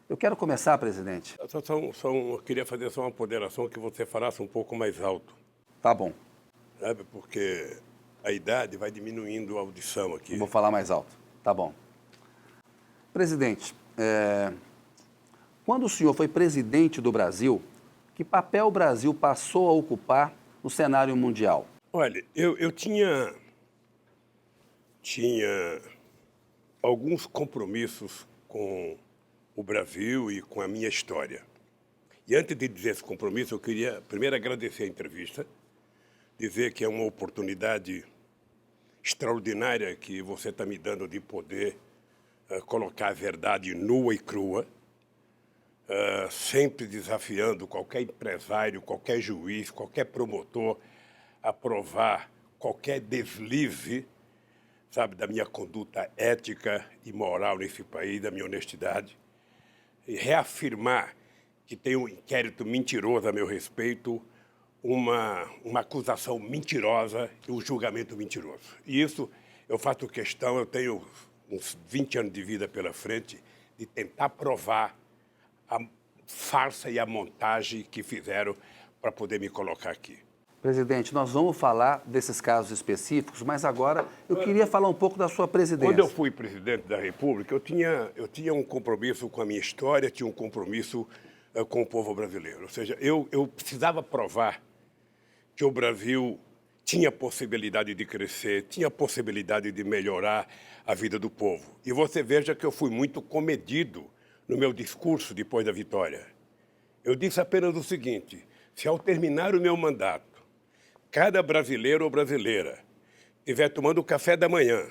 Eu quero começar, presidente. Eu queria fazer só uma ponderação que você falasse um pouco mais alto, Tá bom, sabe? Porque a idade vai diminuindo a audição eu aqui. vou falar mais alto. Tá bom. Presidente, quando o senhor foi presidente do Brasil, que papel o Brasil passou a ocupar no cenário mundial? Olha, eu tinha alguns compromissos com o Brasil e com a minha história. E antes de dizer esse compromisso, eu queria primeiro agradecer a entrevista, dizer que é uma oportunidade extraordinária que você está me dando de poder colocar a verdade nua e crua, sempre desafiando qualquer empresário, qualquer juiz, qualquer promotor a provar qualquer deslize, sabe, da minha conduta ética e moral nesse país, da minha honestidade, e reafirmar que tem um inquérito mentiroso a meu respeito, uma acusação mentirosa e um julgamento mentiroso. E isso eu faço questão, eu tenho uns 20 anos de vida pela frente, de tentar provar a farsa e a montagem que fizeram para poder me colocar aqui. Presidente, nós vamos falar desses casos específicos, mas agora eu queria falar um pouco da sua presidência. Quando eu fui presidente da República, eu tinha um compromisso com a minha história, tinha um compromisso com o povo brasileiro. Ou seja, eu precisava provar que o Brasil tinha possibilidade de crescer, tinha possibilidade de melhorar a vida do povo. E você veja que eu fui muito comedido no meu discurso depois da vitória. Eu disse apenas o seguinte: se ao terminar o meu mandato, cada brasileiro ou brasileira estiver tomando café da manhã,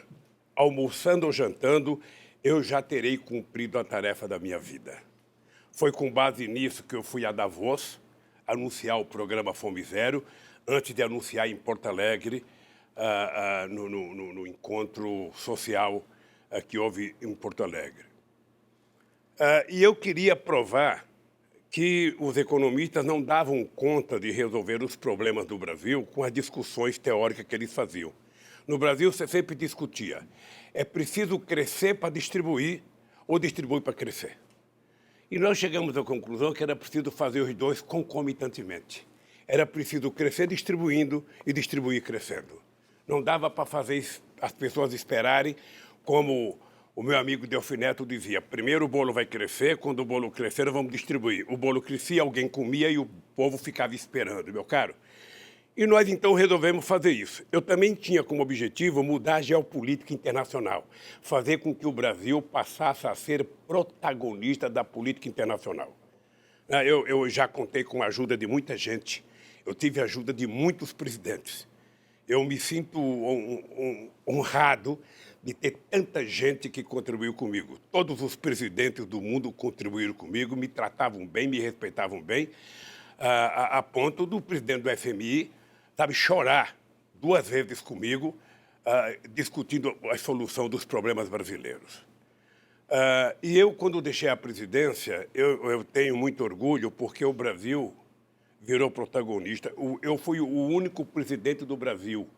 almoçando ou jantando, eu já terei cumprido a tarefa da minha vida. Foi com base nisso que eu fui a Davos anunciar o programa Fome Zero, antes de anunciar em Porto Alegre, no encontro social que houve em Porto Alegre. E eu queria provar que os economistas não davam conta de resolver os problemas do Brasil com as discussões teóricas que eles faziam. No Brasil, você sempre discutia, é preciso crescer para distribuir ou distribuir para crescer. E nós chegamos à conclusão que era preciso fazer os dois concomitantemente. Era preciso crescer distribuindo e distribuir crescendo. Não dava para fazer as pessoas esperarem, como o meu amigo Delfim Neto dizia: primeiro o bolo vai crescer, quando o bolo crescer nós vamos distribuir. O bolo crescia, alguém comia e o povo ficava esperando, meu caro. E nós então resolvemos fazer isso. Eu também tinha como objetivo mudar a geopolítica internacional, fazer com que o Brasil passasse a ser protagonista da política internacional. Eu já contei com a ajuda de muita gente, eu tive a ajuda de muitos presidentes. Eu me sinto honrado de ter tanta gente que contribuiu comigo. Todos os presidentes do mundo contribuíram comigo, me tratavam bem, me respeitavam bem, a ponto do presidente do FMI, sabe, chorar 2 vezes comigo, discutindo a solução dos problemas brasileiros. E eu, quando deixei a presidência, eu tenho muito orgulho, porque o Brasil virou protagonista. Eu fui o único presidente do Brasil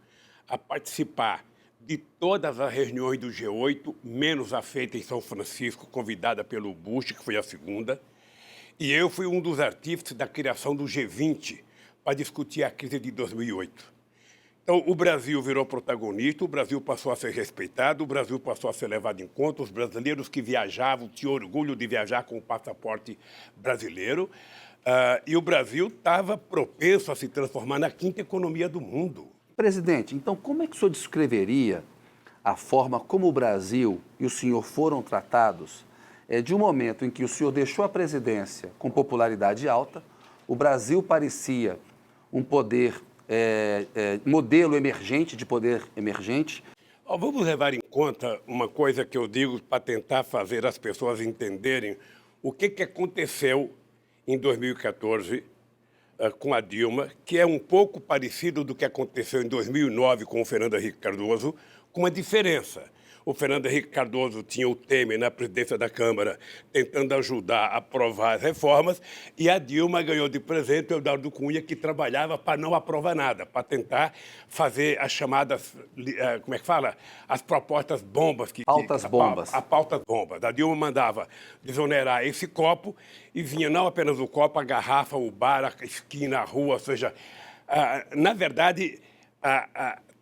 a participar de todas as reuniões do G8, menos a feita em São Francisco, convidada pelo Bush, que foi a segunda. E eu fui um dos artífices da criação do G20 para discutir a crise de 2008. Então, o Brasil virou protagonista, o Brasil passou a ser respeitado, o Brasil passou a ser levado em conta, os brasileiros que viajavam tinham orgulho de viajar com o passaporte brasileiro, e o Brasil estava propenso a se transformar na 5ª economia do mundo. Presidente, então como é que o senhor descreveria a forma como o Brasil e o senhor foram tratados de um momento em que o senhor deixou a presidência com popularidade alta, o Brasil parecia um modelo emergente, de poder emergente? Vamos levar em conta uma coisa que eu digo para tentar fazer as pessoas entenderem o que aconteceu em 2014 com a Dilma, que é um pouco parecido do que aconteceu em 2009 com o Fernando Henrique Cardoso, com uma diferença. O Fernando Henrique Cardoso tinha o Temer na presidência da Câmara, tentando ajudar a aprovar as reformas, e a Dilma ganhou de presente o Eduardo Cunha, que trabalhava para não aprovar nada, para tentar fazer as chamadas, como é que fala? As propostas bombas. Pautas bombas. A pauta bombas. A Dilma mandava desonerar esse copo e vinha não apenas o copo, a garrafa, o bar, a esquina, a rua, ou seja, na verdade,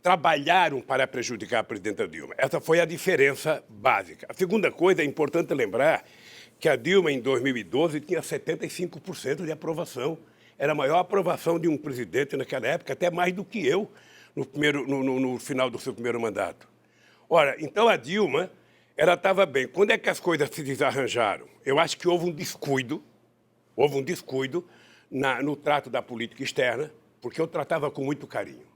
trabalharam para prejudicar a presidenta Dilma. Essa foi a diferença básica. A segunda coisa, é importante lembrar que a Dilma, em 2012, tinha 75% de aprovação. Era a maior aprovação de um presidente naquela época, até mais do que eu, no final do seu primeiro mandato. Ora, então a Dilma, ela estava bem. Quando é que as coisas se desarranjaram? Eu acho que houve um descuido no trato da política externa, porque eu tratava com muito carinho.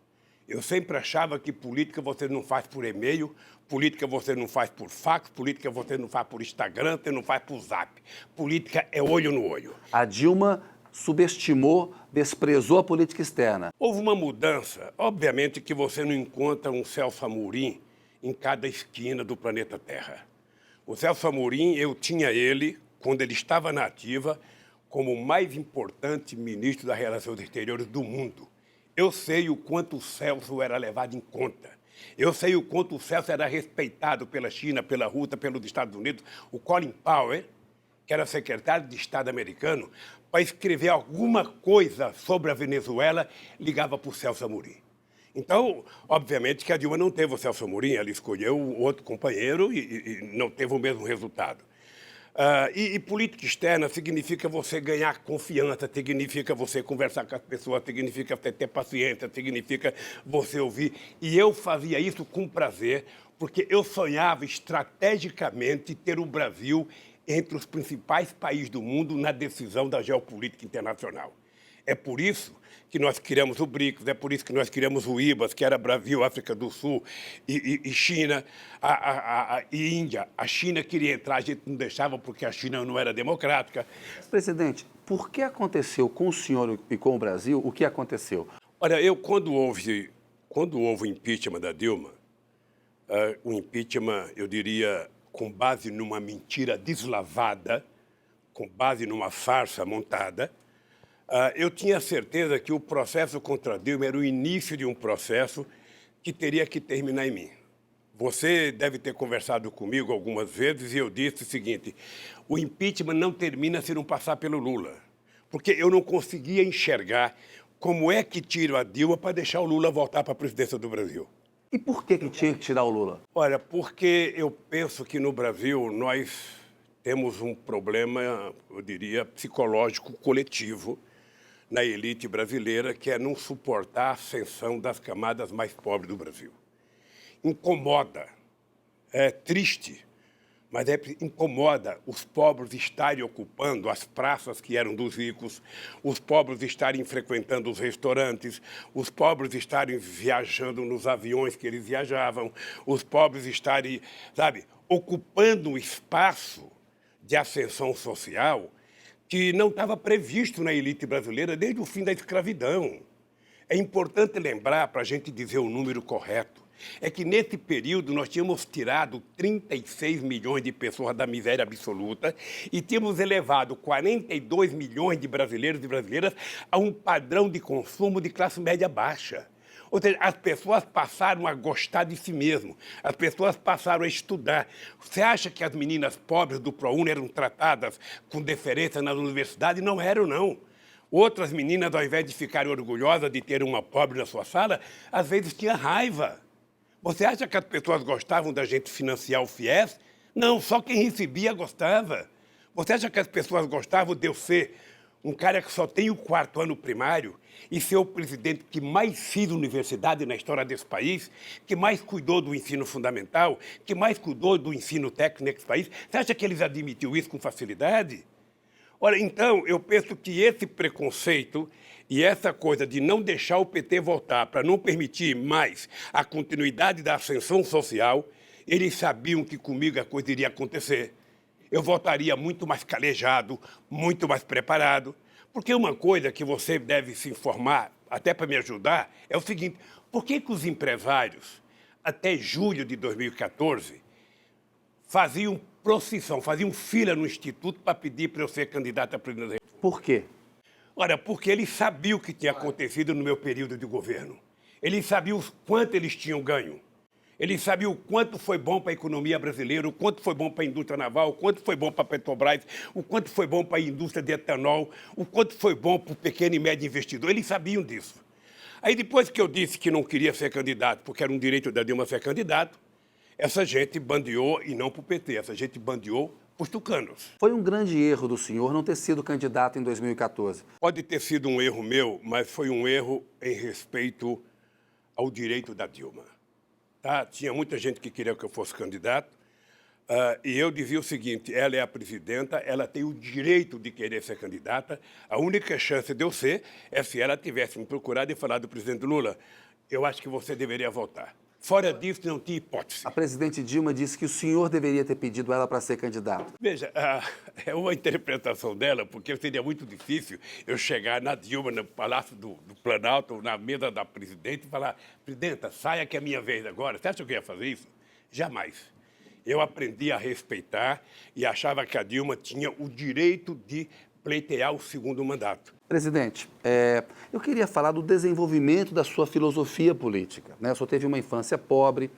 Eu sempre achava que política você não faz por e-mail, política você não faz por fax, política você não faz por Instagram, você não faz por Zap. Política é olho no olho. A Dilma subestimou, desprezou a política externa. Houve uma mudança. Obviamente que você não encontra um Celso Amorim em cada esquina do planeta Terra. O Celso Amorim, eu tinha ele, quando ele estava na ativa, como o mais importante ministro das Relações Exteriores do mundo. Eu sei o quanto o Celso era levado em conta. Eu sei o quanto o Celso era respeitado pela China, pela Rússia, pelos Estados Unidos. O Colin Powell, que era secretário de Estado americano, para escrever alguma coisa sobre a Venezuela, ligava para o Celso Amorim. Então, obviamente que a Dilma não teve o Celso Amorim, ela escolheu outro companheiro e não teve o mesmo resultado. E política externa significa você ganhar confiança, significa você conversar com as pessoas, significa você ter paciência, significa você ouvir. E eu fazia isso com prazer, porque eu sonhava estrategicamente ter o Brasil entre os principais países do mundo na decisão da geopolítica internacional. É por isso que nós criamos o BRICS, é por isso que nós criamos o IBAS, que era Brasil, África do Sul e China e Índia. A China queria entrar, a gente não deixava porque a China não era democrática. Presidente, por que aconteceu com o senhor e com o Brasil o que aconteceu? Olha, quando houve o impeachment da Dilma, o impeachment, eu diria, com base numa mentira deslavada, com base numa farsa montada, eu tinha certeza que o processo contra Dilma era o início de um processo que teria que terminar em mim. Você deve ter conversado comigo algumas vezes e eu disse o seguinte: o impeachment não termina se não passar pelo Lula, porque eu não conseguia enxergar como é que tiro a Dilma para deixar o Lula voltar para a presidência do Brasil. E por que tinha que tirar o Lula? Olha, porque eu penso que no Brasil nós temos um problema, eu diria, psicológico coletivo na elite brasileira, que é não suportar a ascensão das camadas mais pobres do Brasil. Incomoda, é triste, mas incomoda os pobres estarem ocupando as praças que eram dos ricos, os pobres estarem frequentando os restaurantes, os pobres estarem viajando nos aviões que eles viajavam, os pobres estarem, ocupando um espaço de ascensão social que não estava previsto na elite brasileira desde o fim da escravidão. É importante lembrar, para a gente dizer o número correto, é que nesse período nós tínhamos tirado 36 milhões de pessoas da miséria absoluta e tínhamos elevado 42 milhões de brasileiros e brasileiras a um padrão de consumo de classe média baixa. Ou seja, as pessoas passaram a gostar de si mesmo, as pessoas passaram a estudar. Você acha que as meninas pobres do ProUni eram tratadas com deferência nas universidades? Não eram, não. Outras meninas, ao invés de ficarem orgulhosas de ter uma pobre na sua sala, às vezes tinham raiva. Você acha que as pessoas gostavam da gente financiar o FIES? Não, só quem recebia gostava. Você acha que as pessoas gostavam de eu ser um cara que só tem o 4º ano primário e ser o presidente que mais fez universidade na história desse país, que mais cuidou do ensino fundamental, que mais cuidou do ensino técnico nesse país? Você acha que eles admitiram isso com facilidade? Ora, então, eu penso que esse preconceito e essa coisa de não deixar o PT voltar para não permitir mais a continuidade da ascensão social, eles sabiam que comigo a coisa iria acontecer. Eu voltaria muito mais calejado, muito mais preparado, porque uma coisa que você deve se informar, até para me ajudar, é o seguinte: por que os empresários, até julho de 2014, faziam procissão, faziam fila no Instituto para pedir para eu ser candidato a presidente da República. Por quê? Olha, porque eles sabiam o que tinha acontecido no meu período de governo. Eles sabiam o quanto eles tinham ganho. Eles sabiam o quanto foi bom para a economia brasileira, o quanto foi bom para a indústria naval, o quanto foi bom para a Petrobras, o quanto foi bom para a indústria de etanol, o quanto foi bom para o pequeno e médio investidor. Eles sabiam disso. Aí depois que eu disse que não queria ser candidato, porque era um direito da Dilma ser candidato, essa gente bandeou, e não para o PT, essa gente bandeou para os tucanos. Foi um grande erro do senhor não ter sido candidato em 2014. Pode ter sido um erro meu, mas foi um erro em respeito ao direito da Dilma. Tá? Tinha muita gente que queria que eu fosse candidato, e eu dizia o seguinte: ela é a presidenta, ela tem o direito de querer ser candidata, a única chance de eu ser é se ela tivesse me procurado e falado do presidente Lula, eu acho que você deveria votar. Fora disso, não tinha hipótese. A presidente Dilma disse que o senhor deveria ter pedido ela para ser candidato. Veja, é uma interpretação dela, porque seria muito difícil eu chegar na Dilma, no Palácio do Planalto, na mesa da presidente, e falar: presidenta, saia que é minha vez agora. Você acha que eu ia fazer isso? Jamais. Eu aprendi a respeitar e achava que a Dilma tinha o direito de pleitear o segundo mandato. Presidente, eu queria falar do desenvolvimento da sua filosofia política, né? O senhor teve uma infância pobre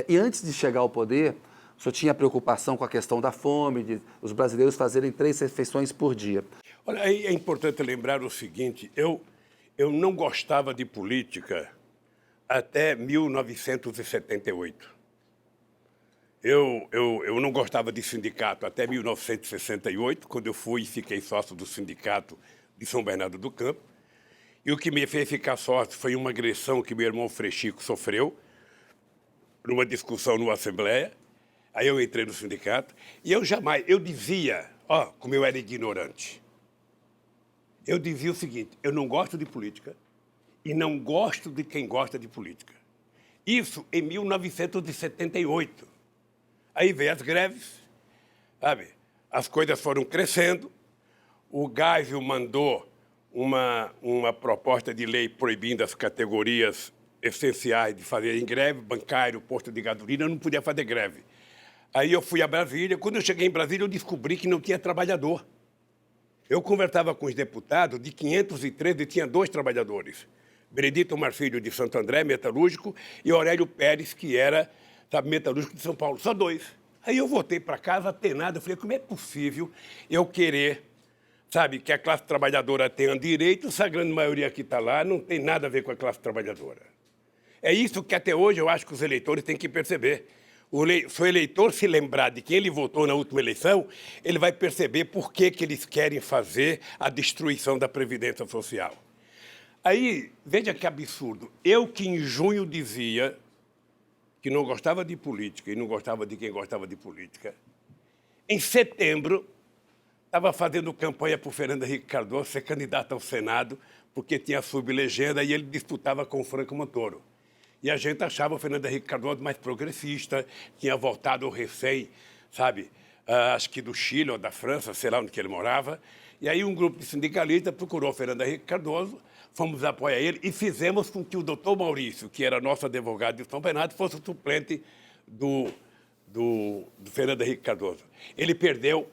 e antes de chegar ao poder, o senhor tinha preocupação com a questão da fome, de os brasileiros fazerem 3 refeições por dia. Olha, aí é importante lembrar o seguinte: eu não gostava de política até 1978. Eu não gostava de sindicato até 1968, quando eu fui e fiquei sócio do sindicato de São Bernardo do Campo. E o que me fez ficar sócio foi uma agressão que meu irmão Frechico sofreu, numa discussão numa assembleia. Aí eu entrei no sindicato e eu dizia, como eu era ignorante, eu dizia o seguinte: eu não gosto de política e não gosto de quem gosta de política. Isso em 1978. Aí veio as greves, sabe? As coisas foram crescendo. O Geisel mandou uma proposta de lei proibindo as categorias essenciais de fazerem greve, bancário, posto de gasolina, eu não podia fazer greve. Aí eu fui a Brasília. Quando eu cheguei em Brasília, eu descobri que não tinha trabalhador. Eu conversava com os deputados, de 513 tinha 2 trabalhadores. Benedito Marfilho, de Santo André, metalúrgico, e Aurélio Pérez, que era metalúrgico de São Paulo, só 2. Aí eu voltei para casa atenado, eu falei: como é possível eu querer, que a classe trabalhadora tenha direito, se a grande maioria que está lá não tem nada a ver com a classe trabalhadora? É isso que até hoje eu acho que os eleitores têm que perceber. Se o eleitor se lembrar de quem ele votou na última eleição, ele vai perceber por que eles querem fazer a destruição da Previdência Social. Aí, veja que absurdo. Eu que em junho dizia que não gostava de política e não gostava de quem gostava de política, em setembro estava fazendo campanha para o Fernando Henrique Cardoso ser candidato ao Senado, porque tinha sublegenda e ele disputava com o Franco Montoro. E a gente achava o Fernando Henrique Cardoso mais progressista, tinha voltado recém, acho que do Chile ou da França, sei lá onde que ele morava. E aí um grupo de sindicalistas procurou o Fernando Henrique Cardoso, fomos apoiar ele e fizemos com que o doutor Maurício, que era nosso advogado de São Bernardo, fosse o suplente do Fernando Henrique Cardoso. Ele perdeu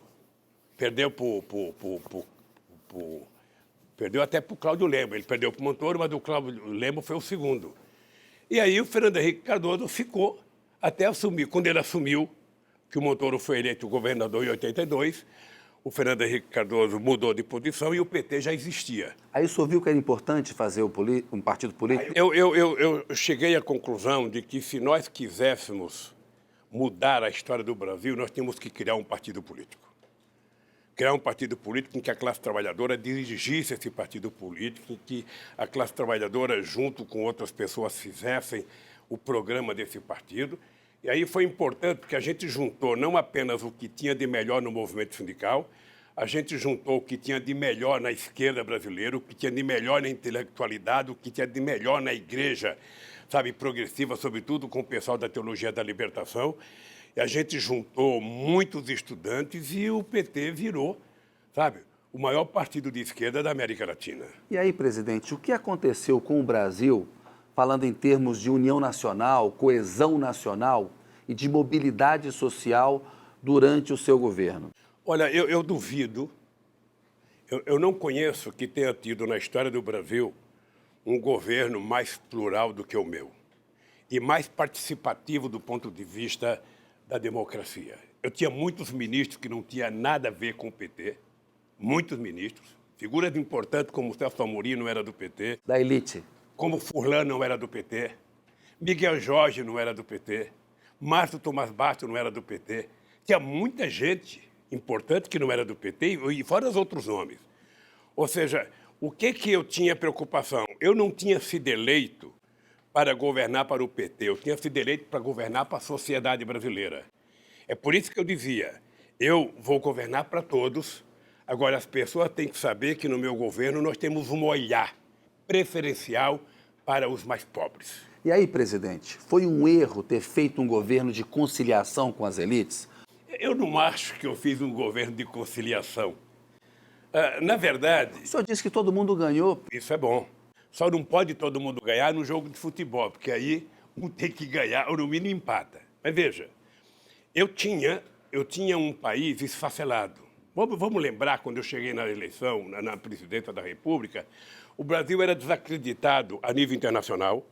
até para o Cláudio Lemos. Ele perdeu para o Montoro, mas o Cláudio Lemos foi o segundo. E aí o Fernando Henrique Cardoso ficou até assumir. Quando ele assumiu, que o Montoro foi eleito governador em 82, o Fernando Henrique Cardoso mudou de posição e o PT já existia. Aí o senhor viu que era importante fazer um partido político? Eu cheguei à conclusão de que se nós quiséssemos mudar a história do Brasil, nós tínhamos que criar um partido político. Criar um partido político em que a classe trabalhadora dirigisse esse partido político, em que a classe trabalhadora, junto com outras pessoas, fizessem o programa desse partido. E aí foi importante porque a gente juntou não apenas o que tinha de melhor no movimento sindical, a gente juntou o que tinha de melhor na esquerda brasileira, o que tinha de melhor na intelectualidade, o que tinha de melhor na igreja, progressiva, sobretudo com o pessoal da teologia da libertação. E a gente juntou muitos estudantes e o PT virou, o maior partido de esquerda da América Latina. E aí, presidente, o que aconteceu com o Brasil, falando em termos de união nacional, coesão nacional e de mobilidade social durante o seu governo? Olha, eu duvido, eu não conheço que tenha tido na história do Brasil um governo mais plural do que o meu e mais participativo do ponto de vista da democracia. Eu tinha muitos ministros que não tinham nada a ver com o PT, muitos ministros, figuras importantes como Celso Amorim não era do PT, Da elite. como Furlan não era do PT, Miguel Jorge não era do PT, Márcio Tomás Bastos não era do PT. Tinha muita gente importante que não era do PT e fora os outros nomes. Ou seja, o que eu tinha preocupação? Eu não tinha sido eleito para governar para o PT, eu tinha sido eleito para governar para a sociedade brasileira. É por isso que eu dizia, eu vou governar para todos, agora as pessoas têm que saber que no meu governo nós temos um olhar preferencial para os mais pobres. E aí, presidente, foi um erro ter feito um governo de conciliação com as elites? Eu não acho que eu fiz um governo de conciliação. Na verdade, O senhor disse que todo mundo ganhou. isso é bom. Só não pode todo mundo ganhar no jogo de futebol, porque aí um tem que ganhar, ou no mínimo empata. Mas veja, eu tinha um país esfacelado. Vamos lembrar, quando eu cheguei na eleição, na presidência da República, o Brasil era desacreditado a nível internacional.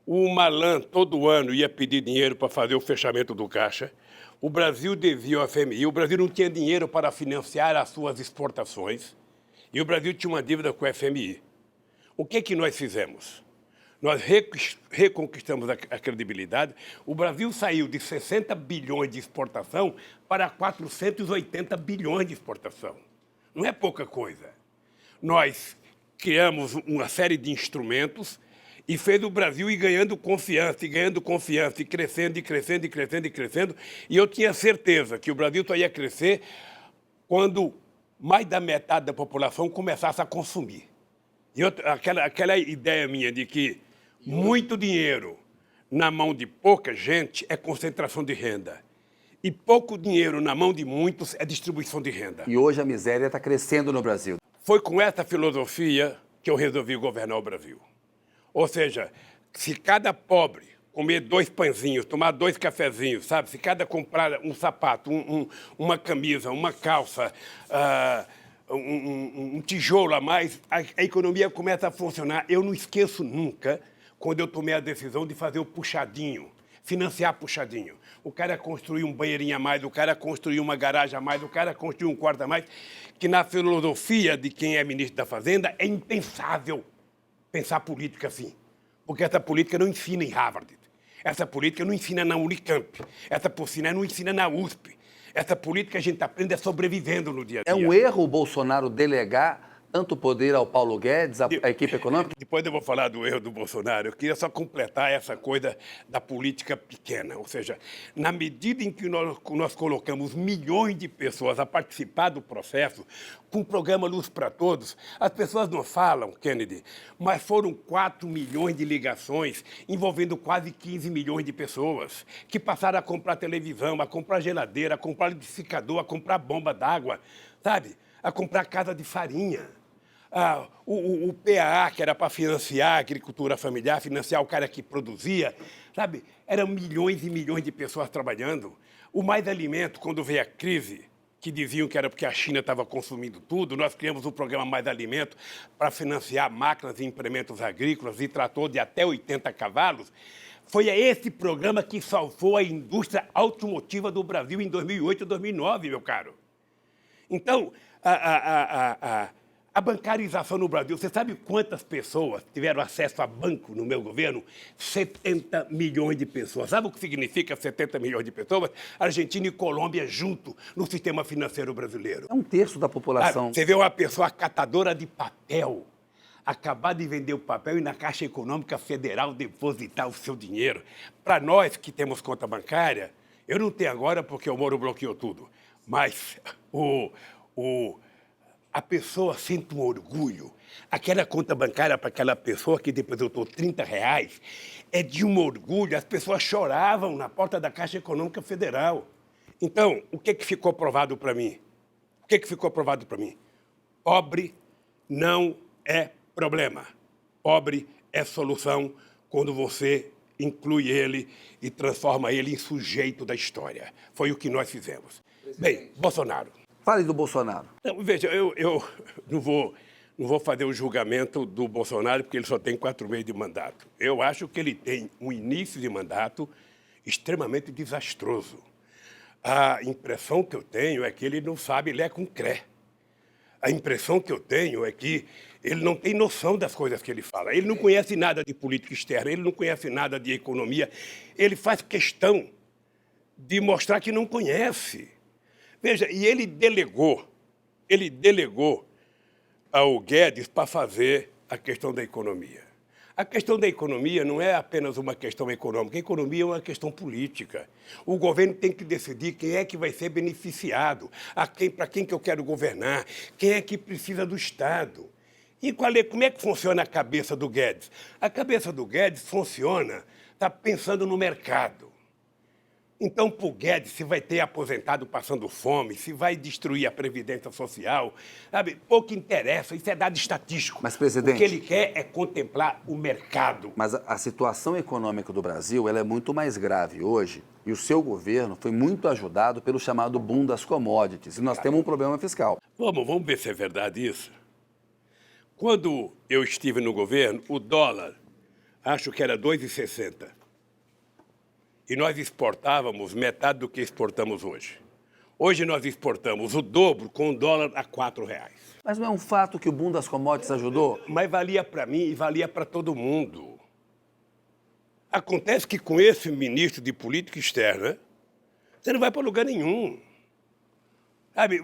O Malan, todo ano, ia pedir dinheiro para fazer o fechamento do caixa. O Brasil devia ao FMI. O Brasil não tinha dinheiro para financiar as suas exportações. E o Brasil tinha uma dívida com o FMI. O que nós fizemos? Nós reconquistamos a credibilidade. O Brasil saiu de 60 bilhões de exportação para 480 bilhões de exportação. Não é pouca coisa. Nós criamos uma série de instrumentos e fez o Brasil ir ganhando confiança, e crescendo, e crescendo, e crescendo, e crescendo. E eu tinha certeza que o Brasil só ia crescer quando mais da metade da população começasse a consumir. E aquela ideia minha de que muito dinheiro na mão de pouca gente é concentração de renda. E pouco dinheiro na mão de muitos é distribuição de renda. E hoje a miséria está crescendo no Brasil. Foi com essa filosofia que eu resolvi governar o Brasil. Ou seja, se cada pobre comer 2 pãezinhos, tomar 2 cafezinhos, sabe? Se cada comprar um sapato, uma camisa, uma calça, um tijolo a mais, a economia começa a funcionar. Eu não esqueço nunca quando eu tomei a decisão de fazer o puxadinho, financiar puxadinho. O cara construiu um banheirinho a mais, o cara construiu uma garagem a mais, o cara construiu um quarto a mais, que na filosofia de quem é ministro da Fazenda é impensável pensar política assim. Porque essa política não ensina em Harvard. Essa política não ensina na Unicamp. Essa política não ensina na USP. Essa política a gente aprende é sobrevivendo no dia a dia. É um erro o Bolsonaro delegar tanto poder ao Paulo Guedes, à equipe econômica? Depois eu vou falar do erro do Bolsonaro. Eu queria só completar essa coisa da política pequena. Ou seja, na medida em que nós colocamos milhões de pessoas a participar do processo, com o programa Luz para Todos, as pessoas não falam, Kennedy, mas foram 4 milhões de ligações envolvendo quase 15 milhões de pessoas que passaram a comprar televisão, a comprar geladeira, a comprar liquidificador, a comprar bomba d'água, sabe? A comprar casa de farinha. O PAA, que era para financiar a agricultura familiar, financiar o cara que produzia, sabe? Eram milhões e milhões de pessoas trabalhando. O Mais Alimento, quando veio a crise, que diziam que era porque a China estava consumindo tudo, nós criamos o programa Mais Alimento para financiar máquinas e implementos agrícolas e trator de até 80 cavalos. Foi esse programa que salvou a indústria automotiva do Brasil em 2008 e 2009, meu caro. Então, a bancarização no Brasil, você sabe quantas pessoas tiveram acesso a banco no meu governo? 70 milhões de pessoas. Sabe o que significa 70 milhões de pessoas? Argentina e Colômbia junto no sistema financeiro brasileiro. É 1/3 da população. Você vê uma pessoa catadora de papel acabar de vender o papel e na Caixa Econômica Federal depositar o seu dinheiro. Para nós que temos conta bancária, eu não tenho agora porque o Moro bloqueou tudo, mas a pessoa sente um orgulho. Aquela conta bancária para aquela pessoa que depositou R$30 é de um orgulho. As pessoas choravam na porta da Caixa Econômica Federal. Então, o que ficou provado para mim? O que ficou provado para mim? Pobre não é problema. Pobre é solução quando você inclui ele e transforma ele em sujeito da história. Foi o que nós fizemos. Bem, Bolsonaro. Fale do Bolsonaro. Então, veja, eu não vou fazer o julgamento do Bolsonaro porque ele só tem 4 meses de mandato. Eu acho que ele tem um início de mandato extremamente desastroso. A impressão que eu tenho é que ele não sabe ler com cré. A impressão que eu tenho é que ele não tem noção das coisas que ele fala. Ele não conhece nada de política externa, ele não conhece nada de economia. Ele faz questão de mostrar que não conhece. Veja, e ele delegou ao Guedes para fazer a questão da economia. A questão da economia não é apenas uma questão econômica, a economia é uma questão política. O governo tem que decidir quem é que vai ser beneficiado, para quem que eu quero governar, quem é que precisa do Estado. E como é que funciona a cabeça do Guedes? A cabeça do Guedes funciona, está pensando no mercado. Então, para o Guedes, se vai ter aposentado passando fome, se vai destruir a Previdência Social, sabe? Pouco interessa, isso é dado estatístico. Mas, presidente... O que ele quer é contemplar o mercado. Mas a situação econômica do Brasil ela é muito mais grave hoje e o seu governo foi muito ajudado pelo chamado boom das commodities. E nós temos um problema fiscal. Vamos ver se é verdade isso. Quando eu estive no governo, o dólar, acho que era 2,60. E nós exportávamos metade do que exportamos hoje. Hoje nós exportamos o dobro com o dólar a R$4. Mas não é um fato que o boom das commodities ajudou? Mas valia para mim e valia para todo mundo. Acontece que com esse ministro de política externa, você não vai para lugar nenhum. Sabe,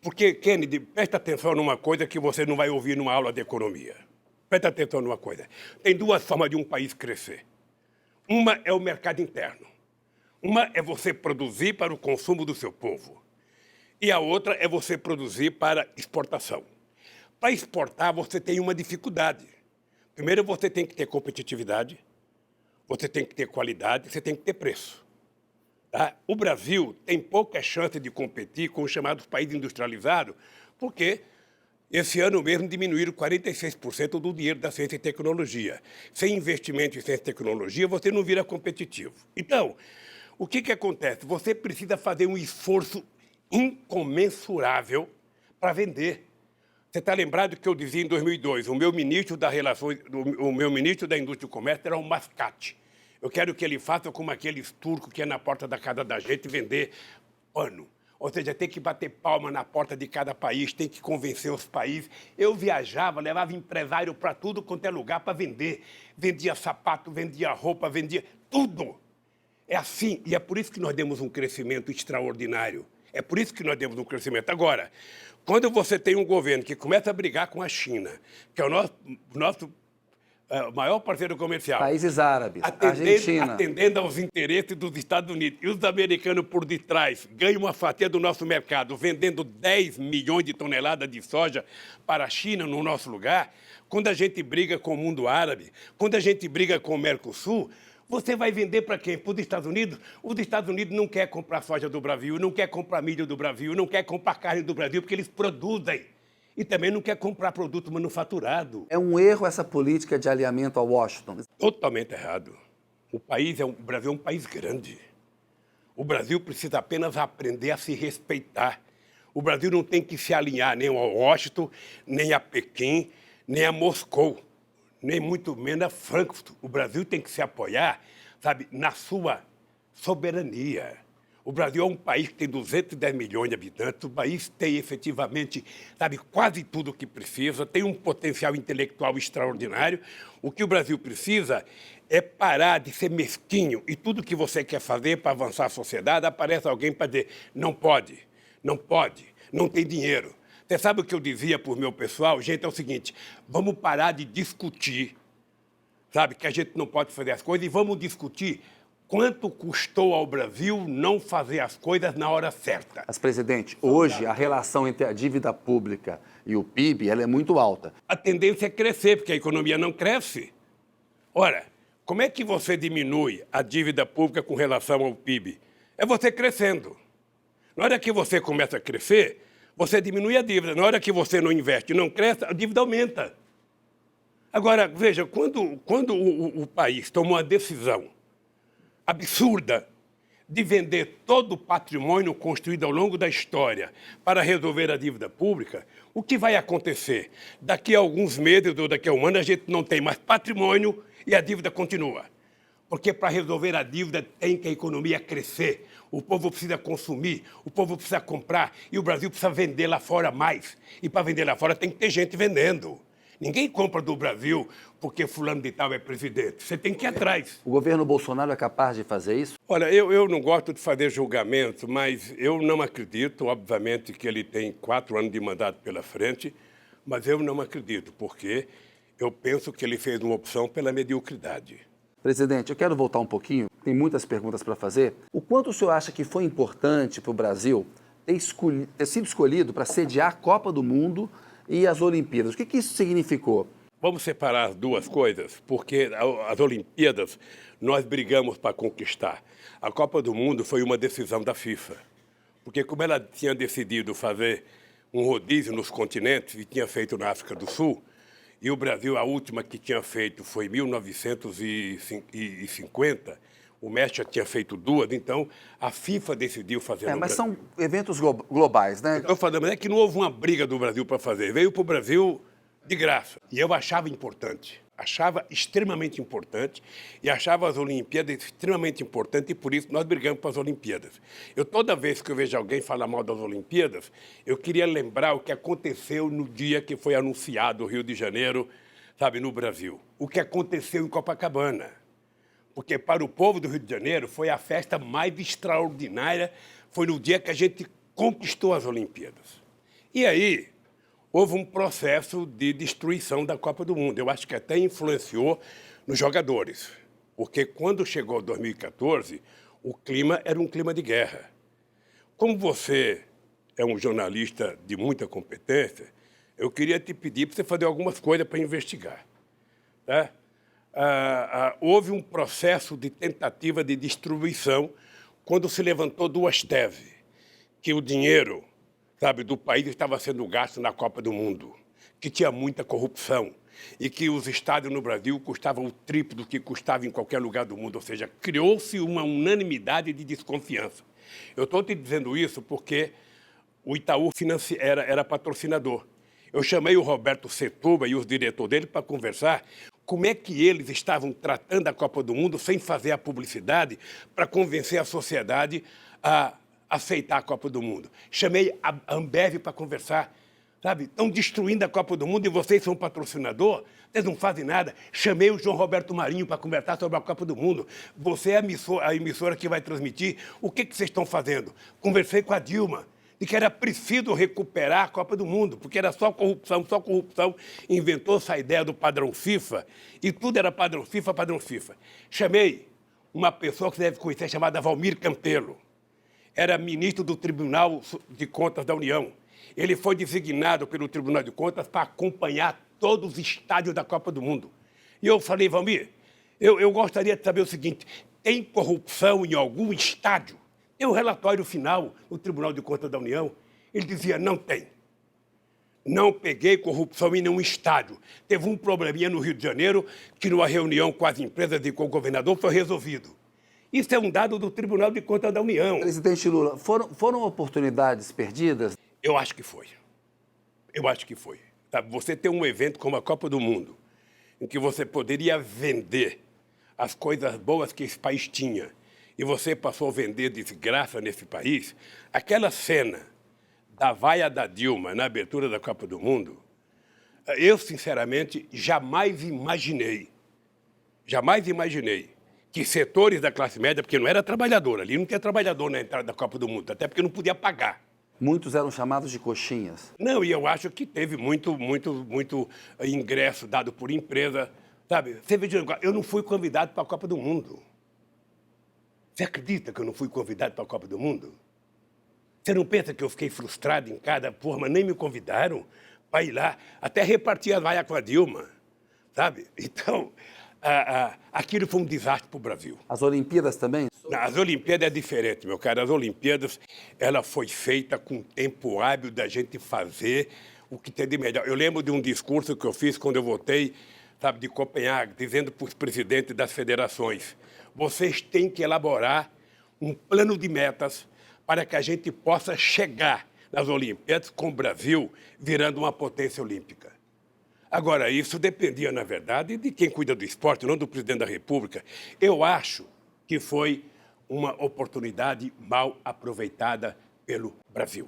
porque, Kennedy, presta atenção numa coisa que você não vai ouvir numa aula de economia. Presta atenção numa coisa. Tem 2 formas de um país crescer. Uma é o mercado interno. Uma é você produzir para o consumo do seu povo. E a outra é você produzir para exportação. Para exportar, você tem uma dificuldade. Primeiro, você tem que ter competitividade, você tem que ter qualidade, você tem que ter preço. Tá? O Brasil tem pouca chance de competir com os chamados países industrializados, porque esse ano mesmo diminuíram 46% do dinheiro da ciência e tecnologia. Sem investimento em ciência e tecnologia, você não vira competitivo. Então, o que acontece? Você precisa fazer um esforço incomensurável para vender. Você está lembrado que eu dizia em 2002, o meu ministro da Indústria e Comércio era um mascate. Eu quero que ele faça como aqueles turcos que é na porta da casa da gente vender pano. Ou seja, tem que bater palma na porta de cada país, tem que convencer os países. Eu viajava, levava empresário para tudo quanto é lugar para vender. Vendia sapato, vendia roupa, vendia tudo. É assim, e é por isso que nós demos um crescimento extraordinário. É por isso que nós demos um crescimento. Agora, quando você tem um governo que começa a brigar com a China, que é o nosso maior parceiro comercial. Países árabes, Argentina. Atendendo aos interesses dos Estados Unidos. E os americanos por detrás ganham uma fatia do nosso mercado, vendendo 10 milhões de toneladas de soja para a China no nosso lugar. Quando a gente briga com o mundo árabe, quando a gente briga com o Mercosul, você vai vender para quem? Para os Estados Unidos? Os Estados Unidos não querem comprar soja do Brasil, não quer comprar milho do Brasil, não quer comprar carne do Brasil, porque eles produzem. E também não quer comprar produto manufaturado. É um erro essa política de alinhamento a Washington? Totalmente errado. O Brasil é um país grande. O Brasil precisa apenas aprender a se respeitar. O Brasil não tem que se alinhar nem a Washington, nem a Pequim, nem a Moscou, nem muito menos a Frankfurt. O Brasil tem que se apoiar, sabe, na sua soberania. O Brasil é um país que tem 210 milhões de habitantes, o país tem efetivamente, sabe, quase tudo o que precisa, tem um potencial intelectual extraordinário. O que o Brasil precisa é parar de ser mesquinho e tudo que você quer fazer para avançar a sociedade, aparece alguém para dizer, não pode, não tem dinheiro. Você sabe o que eu dizia para o meu pessoal? Gente, é o seguinte, vamos parar de discutir, sabe, que a gente não pode fazer as coisas e vamos discutir quanto custou ao Brasil não fazer as coisas na hora certa. Mas, presidente, hoje a relação entre a dívida pública e o PIB ela é muito alta. A tendência é crescer, porque a economia não cresce. Ora, como é que você diminui a dívida pública com relação ao PIB? É você crescendo. Na hora que você começa a crescer, você diminui a dívida. Na hora que você não investe e não cresce, a dívida aumenta. Agora, veja, quando o país toma uma decisão absurda de vender todo o patrimônio construído ao longo da história para resolver a dívida pública, o que vai acontecer? Daqui a alguns meses ou daqui a um ano, a gente não tem mais patrimônio e a dívida continua. Porque para resolver a dívida tem que a economia crescer, o povo precisa consumir, o povo precisa comprar e o Brasil precisa vender lá fora mais. E para vender lá fora tem que ter gente vendendo. Ninguém compra do Brasil porque fulano de tal é presidente. Você tem que ir atrás. O governo Bolsonaro é capaz de fazer isso? Olha, eu não gosto de fazer julgamento, mas eu não acredito, obviamente, que ele tem 4 anos de mandato pela frente, mas eu não acredito, porque eu penso que ele fez uma opção pela mediocridade. Presidente, eu quero voltar um pouquinho, tem muitas perguntas para fazer. O quanto o senhor acha que foi importante para o Brasil ter sido escolhido para sediar a Copa do Mundo e as Olimpíadas? O que isso significou? Vamos separar as duas coisas, porque as Olimpíadas nós brigamos para conquistar. A Copa do Mundo foi uma decisão da FIFA, porque como ela tinha decidido fazer um rodízio nos continentes e tinha feito na África do Sul, e o Brasil, a última que tinha feito foi em 1950, o México já tinha feito 2, então a FIFA decidiu fazer no Mas Brasil. são eventos globais, né? Estou falando, mas é que não houve uma briga do Brasil para fazer, veio para o Brasil de graça. E eu achava importante, achava extremamente importante e achava as Olimpíadas extremamente importantes e por isso nós brigamos para as Olimpíadas. Toda vez que eu vejo alguém falar mal das Olimpíadas, eu queria lembrar o que aconteceu no dia que foi anunciado o Rio de Janeiro, sabe, no Brasil. O que aconteceu em Copacabana. Porque para o povo do Rio de Janeiro foi a festa mais extraordinária, foi no dia que a gente conquistou as Olimpíadas. E aí houve um processo de destruição da Copa do Mundo. Eu acho que até influenciou nos jogadores, porque quando chegou 2014, o clima era um clima de guerra. Como você é um jornalista de muita competência, eu queria te pedir para você fazer algumas coisas para investigar. Tá? Houve um processo de tentativa de destruição quando se levantou 2 teses, que o dinheiro, sabe, do país estava sendo gasto na Copa do Mundo, que tinha muita corrupção e que os estádios no Brasil custavam o triplo do que custava em qualquer lugar do mundo, ou seja, criou-se uma unanimidade de desconfiança. Eu estou te dizendo isso porque o Itaú era patrocinador. Eu chamei o Roberto Setúbal e os diretores dele para conversar como é que eles estavam tratando a Copa do Mundo sem fazer a publicidade para convencer a sociedade a aceitar a Copa do Mundo. Chamei a Ambev para conversar, sabe? Estão destruindo a Copa do Mundo e vocês são patrocinador, vocês não fazem nada. Chamei o João Roberto Marinho para conversar sobre a Copa do Mundo. Você é a emissora que vai transmitir. O que vocês estão fazendo? Conversei com a Dilma, de que era preciso recuperar a Copa do Mundo, porque era só corrupção, só corrupção. Inventou-se a ideia do padrão FIFA e tudo era padrão FIFA, padrão FIFA. Chamei uma pessoa que você deve conhecer, chamada Valmir Campelo. Era ministro do Tribunal de Contas da União. Ele foi designado pelo Tribunal de Contas para acompanhar todos os estádios da Copa do Mundo. E eu falei, Valmir, eu gostaria de saber o seguinte, tem corrupção em algum estádio? Tem um relatório final no Tribunal de Contas da União. Ele dizia, não tem. Não peguei corrupção em nenhum estádio. Teve um probleminha no Rio de Janeiro, que numa reunião com as empresas e com o governador foi resolvido. Isso é um dado do Tribunal de Contas da União. Presidente Lula, foram oportunidades perdidas? Eu acho que foi. Eu acho que foi. Sabe, você tem um evento como a Copa do Mundo, em que você poderia vender as coisas boas que esse país tinha, e você passou a vender desgraça nesse país, aquela cena da vaia da Dilma na abertura da Copa do Mundo, eu, sinceramente, jamais imaginei que setores da classe média, porque não era trabalhador, ali não tinha trabalhador na entrada da Copa do Mundo, até porque não podia pagar. Muitos eram chamados de coxinhas. Não, e eu acho que teve muito ingresso dado por empresa, sabe? Você vê, eu não fui convidado para a Copa do Mundo. Você acredita que eu não fui convidado para a Copa do Mundo? Você não pensa que eu fiquei frustrado em cada forma? Nem me convidaram para ir lá, até repartir as vaias com a Dilma, sabe? Então, aquilo foi um desastre para o Brasil. As Olimpíadas também? Não, as Olimpíadas é diferente, meu cara. As Olimpíadas, ela foi feita com tempo hábil da gente fazer o que tem de melhor. Eu lembro de um discurso que eu fiz quando eu voltei, sabe, de Copenhague, dizendo para os presidentes das federações, vocês têm que elaborar um plano de metas para que a gente possa chegar nas Olimpíadas com o Brasil virando uma potência olímpica. Agora, isso dependia, na verdade, de quem cuida do esporte, não do presidente da República. Eu acho que foi uma oportunidade mal aproveitada pelo Brasil.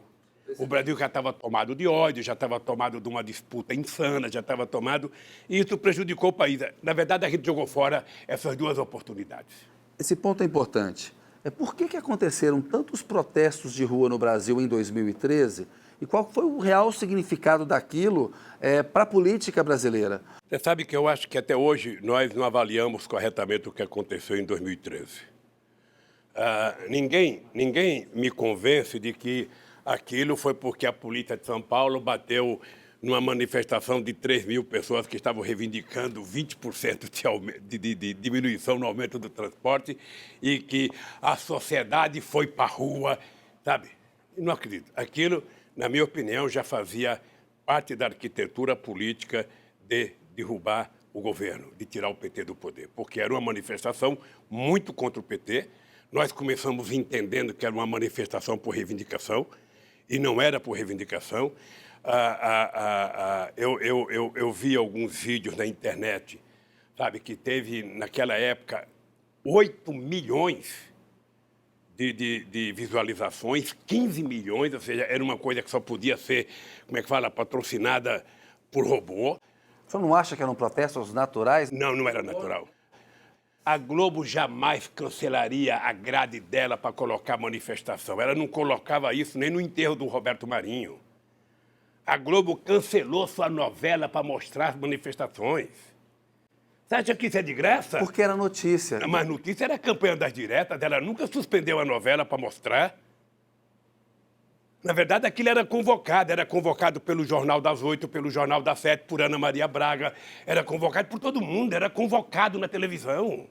O Brasil já estava tomado de ódio, já estava tomado de uma disputa insana, já estava tomado, e isso prejudicou o país. Na verdade, a gente jogou fora essas duas oportunidades. Esse ponto é importante. Por que aconteceram tantos protestos de rua no Brasil em 2013 e qual foi o real significado daquilo para a política brasileira? Você sabe que eu acho que até hoje nós não avaliamos corretamente o que aconteceu em 2013. Ninguém me convence de que aquilo foi porque a polícia de São Paulo bateu numa manifestação de 3 mil pessoas que estavam reivindicando 20% de diminuição no aumento do transporte e que a sociedade foi para a rua, sabe? Não acredito. Aquilo, na minha opinião, já fazia parte da arquitetura política de derrubar o governo, de tirar o PT do poder, porque era uma manifestação muito contra o PT. Nós começamos entendendo que era uma manifestação por reivindicação, e não era por reivindicação. Eu vi alguns vídeos na internet, sabe, que teve, naquela época, 8 milhões de visualizações, 15 milhões, ou seja, era uma coisa que só podia ser, como é que fala, patrocinada por robô. O senhor não acha que eram protestos naturais? Não, não era natural. A Globo jamais cancelaria a grade dela para colocar manifestação. Ela não colocava isso nem no enterro do Roberto Marinho. A Globo cancelou sua novela para mostrar as manifestações. Você acha que isso é de graça? Porque era notícia. Mas notícia era a campanha das diretas, ela nunca suspendeu a novela para mostrar. Na verdade, aquilo era convocado pelo Jornal das 8, pelo Jornal das 7, por Ana Maria Braga, era convocado por todo mundo, era convocado na televisão.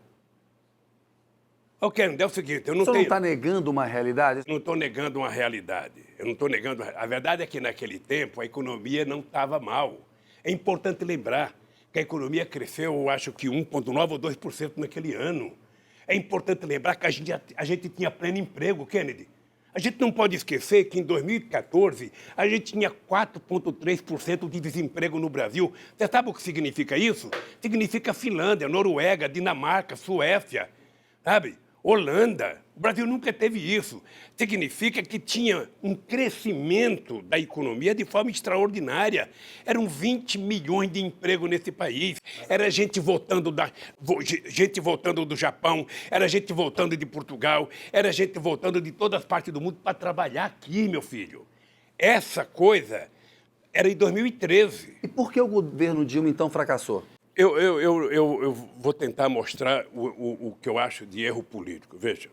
Ok, é o seguinte, eu não tenho... O senhor não está negando uma realidade? Não estou negando uma realidade. Eu não estou negando... A verdade é que naquele tempo a economia não estava mal. É importante lembrar que a economia cresceu, eu acho que 1,9% ou 2% naquele ano. É importante lembrar que a gente tinha pleno emprego, Kennedy. A gente não pode esquecer que em 2014 a gente tinha 4,3% de desemprego no Brasil. Você sabe o que significa isso? Significa Finlândia, Noruega, Dinamarca, Suécia, sabe? Holanda. O Brasil nunca teve isso. Significa que tinha um crescimento da economia de forma extraordinária. Eram 20 milhões de empregos nesse país. Era gente voltando do Japão, era gente voltando de Portugal, era gente voltando de todas as partes do mundo para trabalhar aqui, meu filho. Essa coisa era em 2013. E por que o governo Dilma, então, fracassou? Eu vou tentar mostrar o que eu acho de erro político. Veja,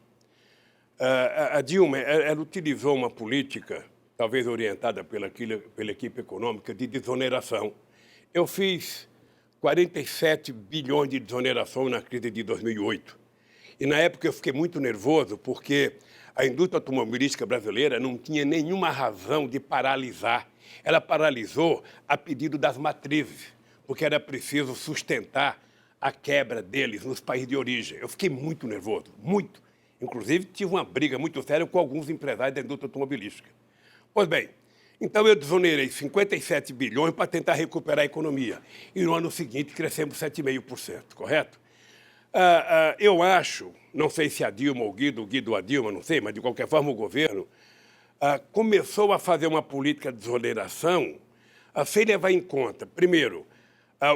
a Dilma ela utilizou uma política, talvez orientada pela equipe econômica, de desoneração. Eu fiz 47 bilhões de desoneração na crise de 2008. E, na época, eu fiquei muito nervoso porque a indústria automobilística brasileira não tinha nenhuma razão de paralisar. Ela paralisou a pedido das matrizes, porque era preciso sustentar a quebra deles nos países de origem. Eu fiquei muito nervoso, muito. Inclusive, tive uma briga muito séria com alguns empresários da indústria automobilística. Pois bem, então eu desonerei 57 bilhões para tentar recuperar a economia. E no ano seguinte crescemos 7,5%, correto? Eu acho, não sei se a Dilma ou o Guido a Dilma, não sei, mas de qualquer forma o governo começou a fazer uma política de desoneração sem levar em conta, primeiro,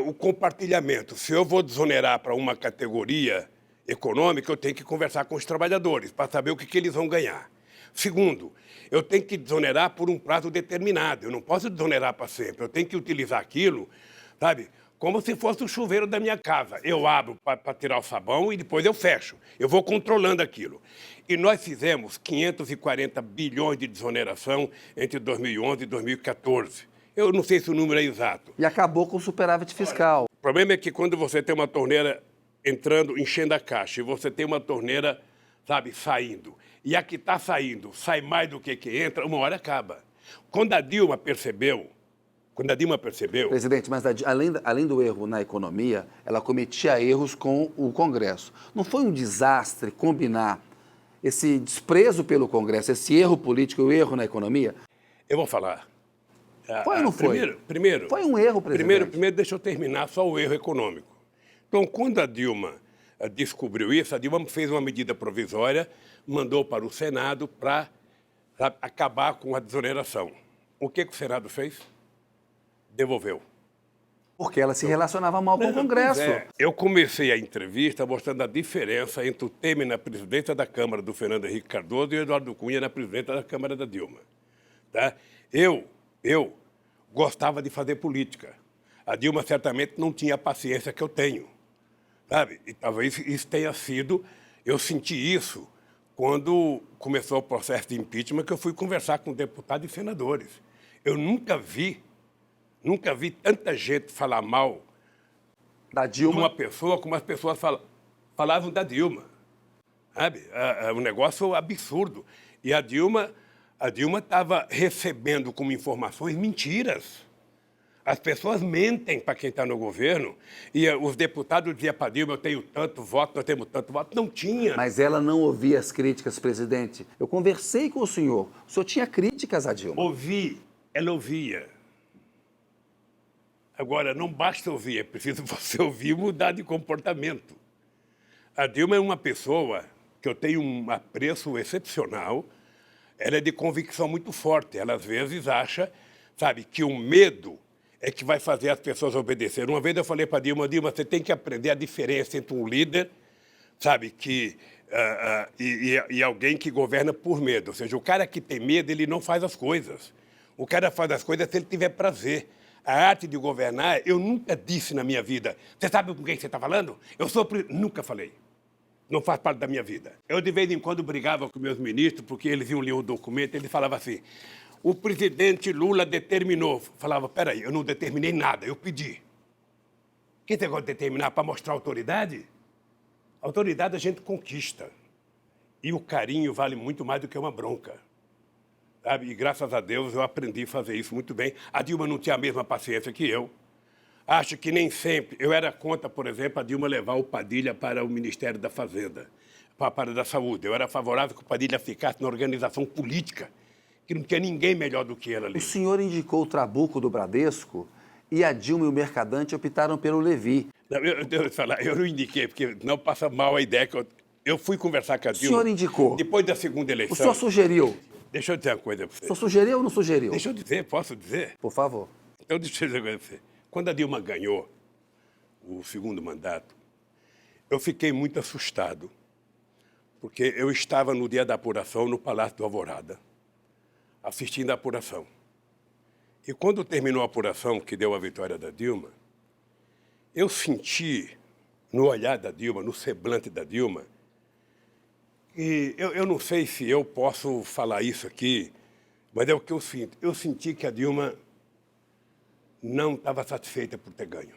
o compartilhamento. Se eu vou desonerar para uma categoria econômica, eu tenho que conversar com os trabalhadores para saber o que eles vão ganhar. Segundo, eu tenho que desonerar por um prazo determinado. Eu não posso desonerar para sempre. Eu tenho que utilizar aquilo, sabe, como se fosse o chuveiro da minha casa. Eu abro para tirar o sabão e depois eu fecho. Eu vou controlando aquilo. E nós fizemos 540 bilhões de desoneração entre 2011 e 2014. Eu não sei se o número é exato. E acabou com o superávit fiscal. O problema é que quando você tem uma torneira entrando, enchendo a caixa, e você tem uma torneira, sabe, saindo, e a que está saindo sai mais do que entra, uma hora acaba. Quando a Dilma percebeu... Presidente, mas além do erro na economia, ela cometia erros com o Congresso. Não foi um desastre combinar esse desprezo pelo Congresso, esse erro político e o erro na economia? Eu vou falar. Foi ou não foi? Primeiro, Foi um erro, presidente. Primeiro, deixa eu terminar só o erro econômico. Então, quando a Dilma descobriu isso, a Dilma fez uma medida provisória, mandou para o Senado para acabar com a desoneração. O que o Senado fez? Devolveu. Porque ela se relacionava mal com o Congresso. Eu comecei a entrevista mostrando a diferença entre o Temer na presidência da Câmara do Fernando Henrique Cardoso e o Eduardo Cunha na presidência da Câmara da Dilma. Tá? Eu gostava de fazer política. A Dilma certamente não tinha a paciência que eu tenho. Sabe? E talvez isso tenha sido... Eu senti isso quando começou o processo de impeachment, que eu fui conversar com deputados e senadores. Eu nunca vi tanta gente falar mal Da Dilma. de uma pessoa como as pessoas falavam da Dilma. Sabe? É um negócio absurdo. E a Dilma estava recebendo como informações mentiras. As pessoas mentem para quem está no governo. E os deputados diziam para a Dilma, eu tenho tanto voto, nós temos tanto voto. Não tinha. Mas ela não ouvia as críticas, presidente. Eu conversei com o senhor tinha críticas à Dilma. Ela ouvia. Agora, não basta ouvir, é preciso você ouvir e mudar de comportamento. A Dilma é uma pessoa que eu tenho um apreço excepcional. Ela é de convicção muito forte. Ela, às vezes, acha, sabe, que o medo é que vai fazer as pessoas obedecerem. Uma vez eu falei para a Dilma, você tem que aprender a diferença entre um líder, sabe, e alguém que governa por medo. Ou seja, o cara que tem medo, ele não faz as coisas. O cara faz as coisas se ele tiver prazer. A arte de governar, eu nunca disse na minha vida. Você sabe com quem você está falando? Nunca falei. Não faz parte da minha vida. Eu, de vez em quando, brigava com meus ministros, porque eles iam ler o documento, ele falava assim, o presidente Lula determinou. Falava, peraí, eu não determinei nada, eu pedi. O que você gosta de determinar? Para mostrar autoridade? Autoridade a gente conquista. E o carinho vale muito mais do que uma bronca. Sabe? E graças a Deus eu aprendi a fazer isso muito bem. A Dilma não tinha a mesma paciência que eu. Acho que nem sempre. Eu era contra, por exemplo, a Dilma levar o Padilha para o Ministério da Fazenda, para a área da saúde. Eu era favorável que o Padilha ficasse na organização política, que não tinha ninguém melhor do que ela ali. O senhor indicou o Trabuco do Bradesco e a Dilma e o Mercadante optaram pelo Levi. Não, eu não indiquei, porque não passa mal a ideia que eu fui conversar com a Dilma. O senhor indicou. Depois da segunda eleição. O senhor sugeriu. Deixa eu dizer uma coisa para você. O senhor sugeriu ou não sugeriu? Deixa eu dizer, posso dizer? Por favor. Então, deixa eu dizer uma coisa para você. Quando a Dilma ganhou o segundo mandato, eu fiquei muito assustado, porque eu estava no dia da apuração no Palácio do Alvorada, assistindo a apuração. E quando terminou a apuração, que deu a vitória da Dilma, eu senti no olhar da Dilma, no semblante da Dilma, e eu não sei se eu posso falar isso aqui, mas é o que eu sinto. Eu senti que a Dilma não estava satisfeita por ter ganho.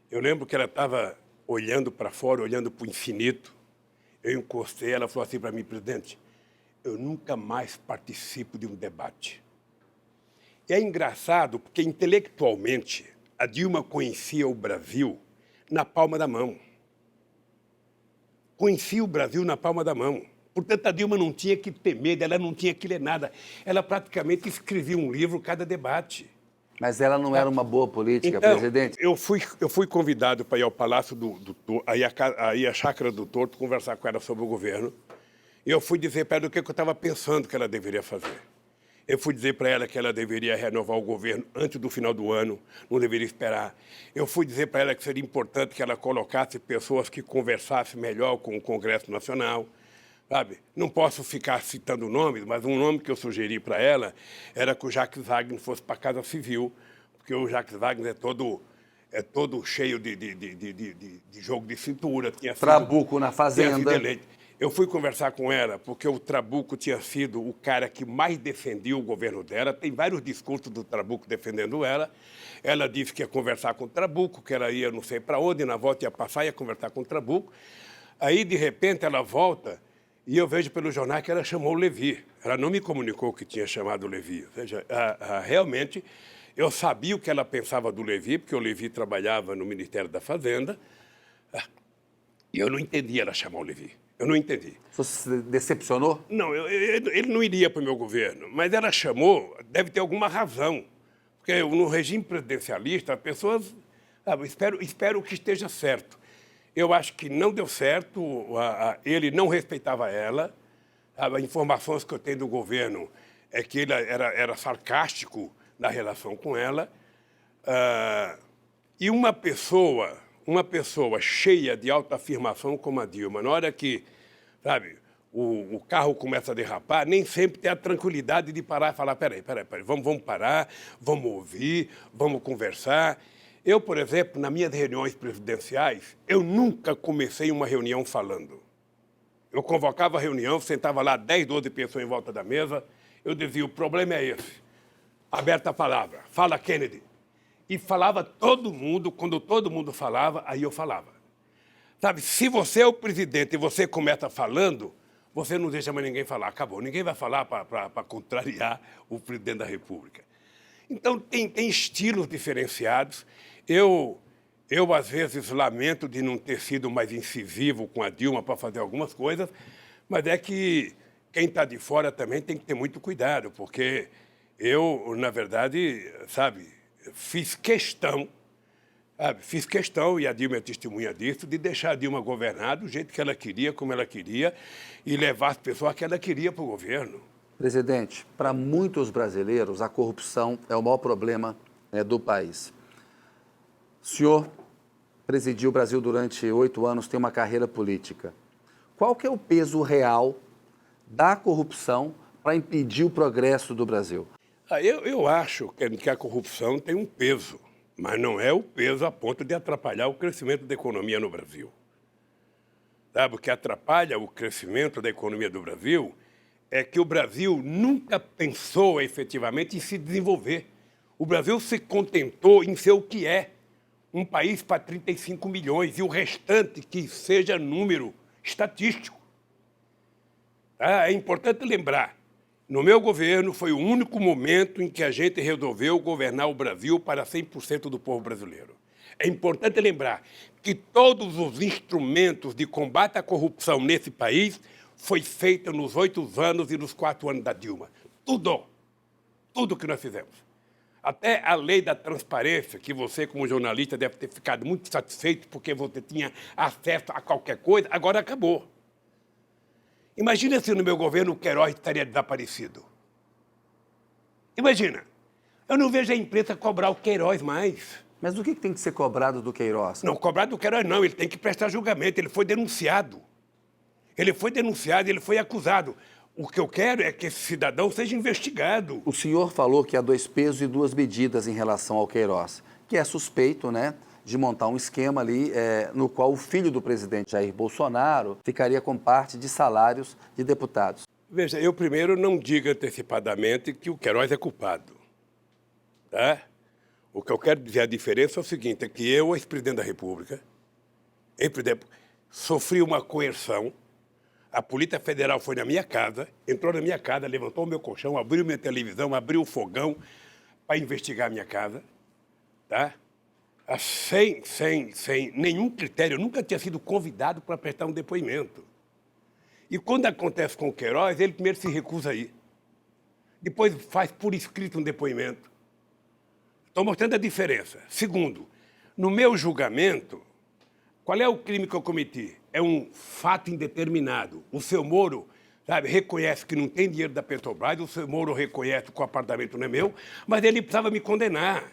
Eu lembro que ela estava olhando para fora, olhando para o infinito. Eu encostei, ela falou assim para mim, presidente, eu nunca mais participo de um debate. E é engraçado, porque intelectualmente a Dilma conhecia o Brasil na palma da mão. Conhecia o Brasil na palma da mão. Portanto, a Dilma não tinha que ter medo, ela não tinha que ler nada. Ela praticamente escrevia um livro cada debate. Mas ela não era uma boa política, Então, presidente? Eu fui convidado para ir ao Palácio do Torto, aí a Chácara do Torto, conversar com ela sobre o governo. E eu fui dizer para ela o que eu estava pensando que ela deveria fazer. Eu fui dizer para ela que ela deveria renovar o governo antes do final do ano, não deveria esperar. Eu fui dizer para ela que seria importante que ela colocasse pessoas que conversassem melhor com o Congresso Nacional. Sabe? Não posso ficar citando nomes, mas um nome que eu sugeri para ela era que o Jacques Wagner fosse para a Casa Civil, porque o Jacques Wagner é todo cheio de jogo de cintura. Trabuco na Fazenda. Eu fui conversar com ela porque o Trabuco tinha sido o cara que mais defendia o governo dela. Tem vários discursos do Trabuco defendendo ela. Ela disse que ia conversar com o Trabuco, que ela ia não sei para onde, na volta ia passar e ia conversar com o Trabuco. Aí, de repente, ela volta e eu vejo pelo jornal que ela chamou o Levi. Ela não me comunicou que tinha chamado o Levi. Ou seja, realmente, eu sabia o que ela pensava do Levi, porque o Levi trabalhava no Ministério da Fazenda, e eu não entendia ela chamar o Levi. Eu não entendi. O senhor se decepcionou? Não, ele não iria para o meu governo, mas ela chamou, deve ter alguma razão. Porque no regime presidencialista, as pessoas... Sabe, espero que esteja certo. Eu acho que não deu certo, ele não respeitava ela. As informações que eu tenho do governo é que ele era sarcástico na relação com ela. E uma pessoa cheia de autoafirmação como a Dilma, na hora que, sabe, o carro começa a derrapar, nem sempre tem a tranquilidade de parar e falar, peraí, vamos parar, vamos ouvir, vamos conversar. Eu, por exemplo, nas minhas reuniões presidenciais, eu nunca comecei uma reunião falando. Eu convocava a reunião, sentava lá 10, 12 pessoas em volta da mesa, eu dizia, o problema é esse. Aberta a palavra, fala Kennedy. E falava todo mundo, quando todo mundo falava, aí eu falava. Sabe, se você é o presidente e você começa falando, você não deixa mais ninguém falar. Acabou, ninguém vai falar para contrariar o presidente da República. Então, tem estilos diferenciados. Eu, às vezes, lamento de não ter sido mais incisivo com a Dilma para fazer algumas coisas, mas é que quem está de fora também tem que ter muito cuidado, porque eu, na verdade, sabe, fiz questão, e a Dilma é testemunha disso, de deixar a Dilma governar do jeito que ela queria, como ela queria, e levar as pessoas que ela queria para o governo. Presidente, para muitos brasileiros, a corrupção é o maior problema do país. O senhor presidiu o Brasil durante 8 anos, tem uma carreira política. Qual que é o peso real da corrupção para impedir o progresso do Brasil? Eu acho que a corrupção tem um peso, mas não é o peso a ponto de atrapalhar o crescimento da economia no Brasil. Sabe, o que atrapalha o crescimento da economia do Brasil é que o Brasil nunca pensou efetivamente em se desenvolver. O Brasil se contentou em ser o que é, um país para 35 milhões, e o restante que seja número estatístico. É importante lembrar, no meu governo foi o único momento em que a gente resolveu governar o Brasil para 100% do povo brasileiro. É importante lembrar que todos os instrumentos de combate à corrupção nesse país foi feito nos 8 anos e nos 4 anos da Dilma. Tudo que nós fizemos. Até a lei da transparência, que você, como jornalista, deve ter ficado muito satisfeito porque você tinha acesso a qualquer coisa, agora acabou. Imagina se no meu governo o Queiroz estaria desaparecido. Imagina. Eu não vejo a imprensa cobrar o Queiroz mais. Mas o que tem que ser cobrado do Queiroz? Não, cobrado do Queiroz não, ele tem que prestar julgamento, ele foi denunciado. Ele foi acusado. O que eu quero é que esse cidadão seja investigado. O senhor falou que há 2 pesos e 2 medidas em relação ao Queiroz, que é suspeito, né, de montar um esquema ali no qual o filho do presidente Jair Bolsonaro ficaria com parte de salários de deputados. Veja, eu primeiro não digo antecipadamente que o Queiroz é culpado. Tá? O que eu quero dizer, a diferença é o seguinte, é que eu, ex-presidente da República, sofri uma coerção. A Polícia Federal foi na minha casa, entrou na minha casa, levantou o meu colchão, abriu minha televisão, abriu o fogão para investigar a minha casa, tá? Sem nenhum critério. Eu nunca tinha sido convidado para prestar um depoimento. E quando acontece com o Queiroz, ele primeiro se recusa a ir. Depois faz por escrito um depoimento. Estou mostrando a diferença. Segundo, no meu julgamento, qual é o crime que eu cometi? É um fato indeterminado. O seu Moro, sabe, reconhece que não tem dinheiro da Petrobras, o seu Moro reconhece que o apartamento não é meu, mas ele precisava me condenar.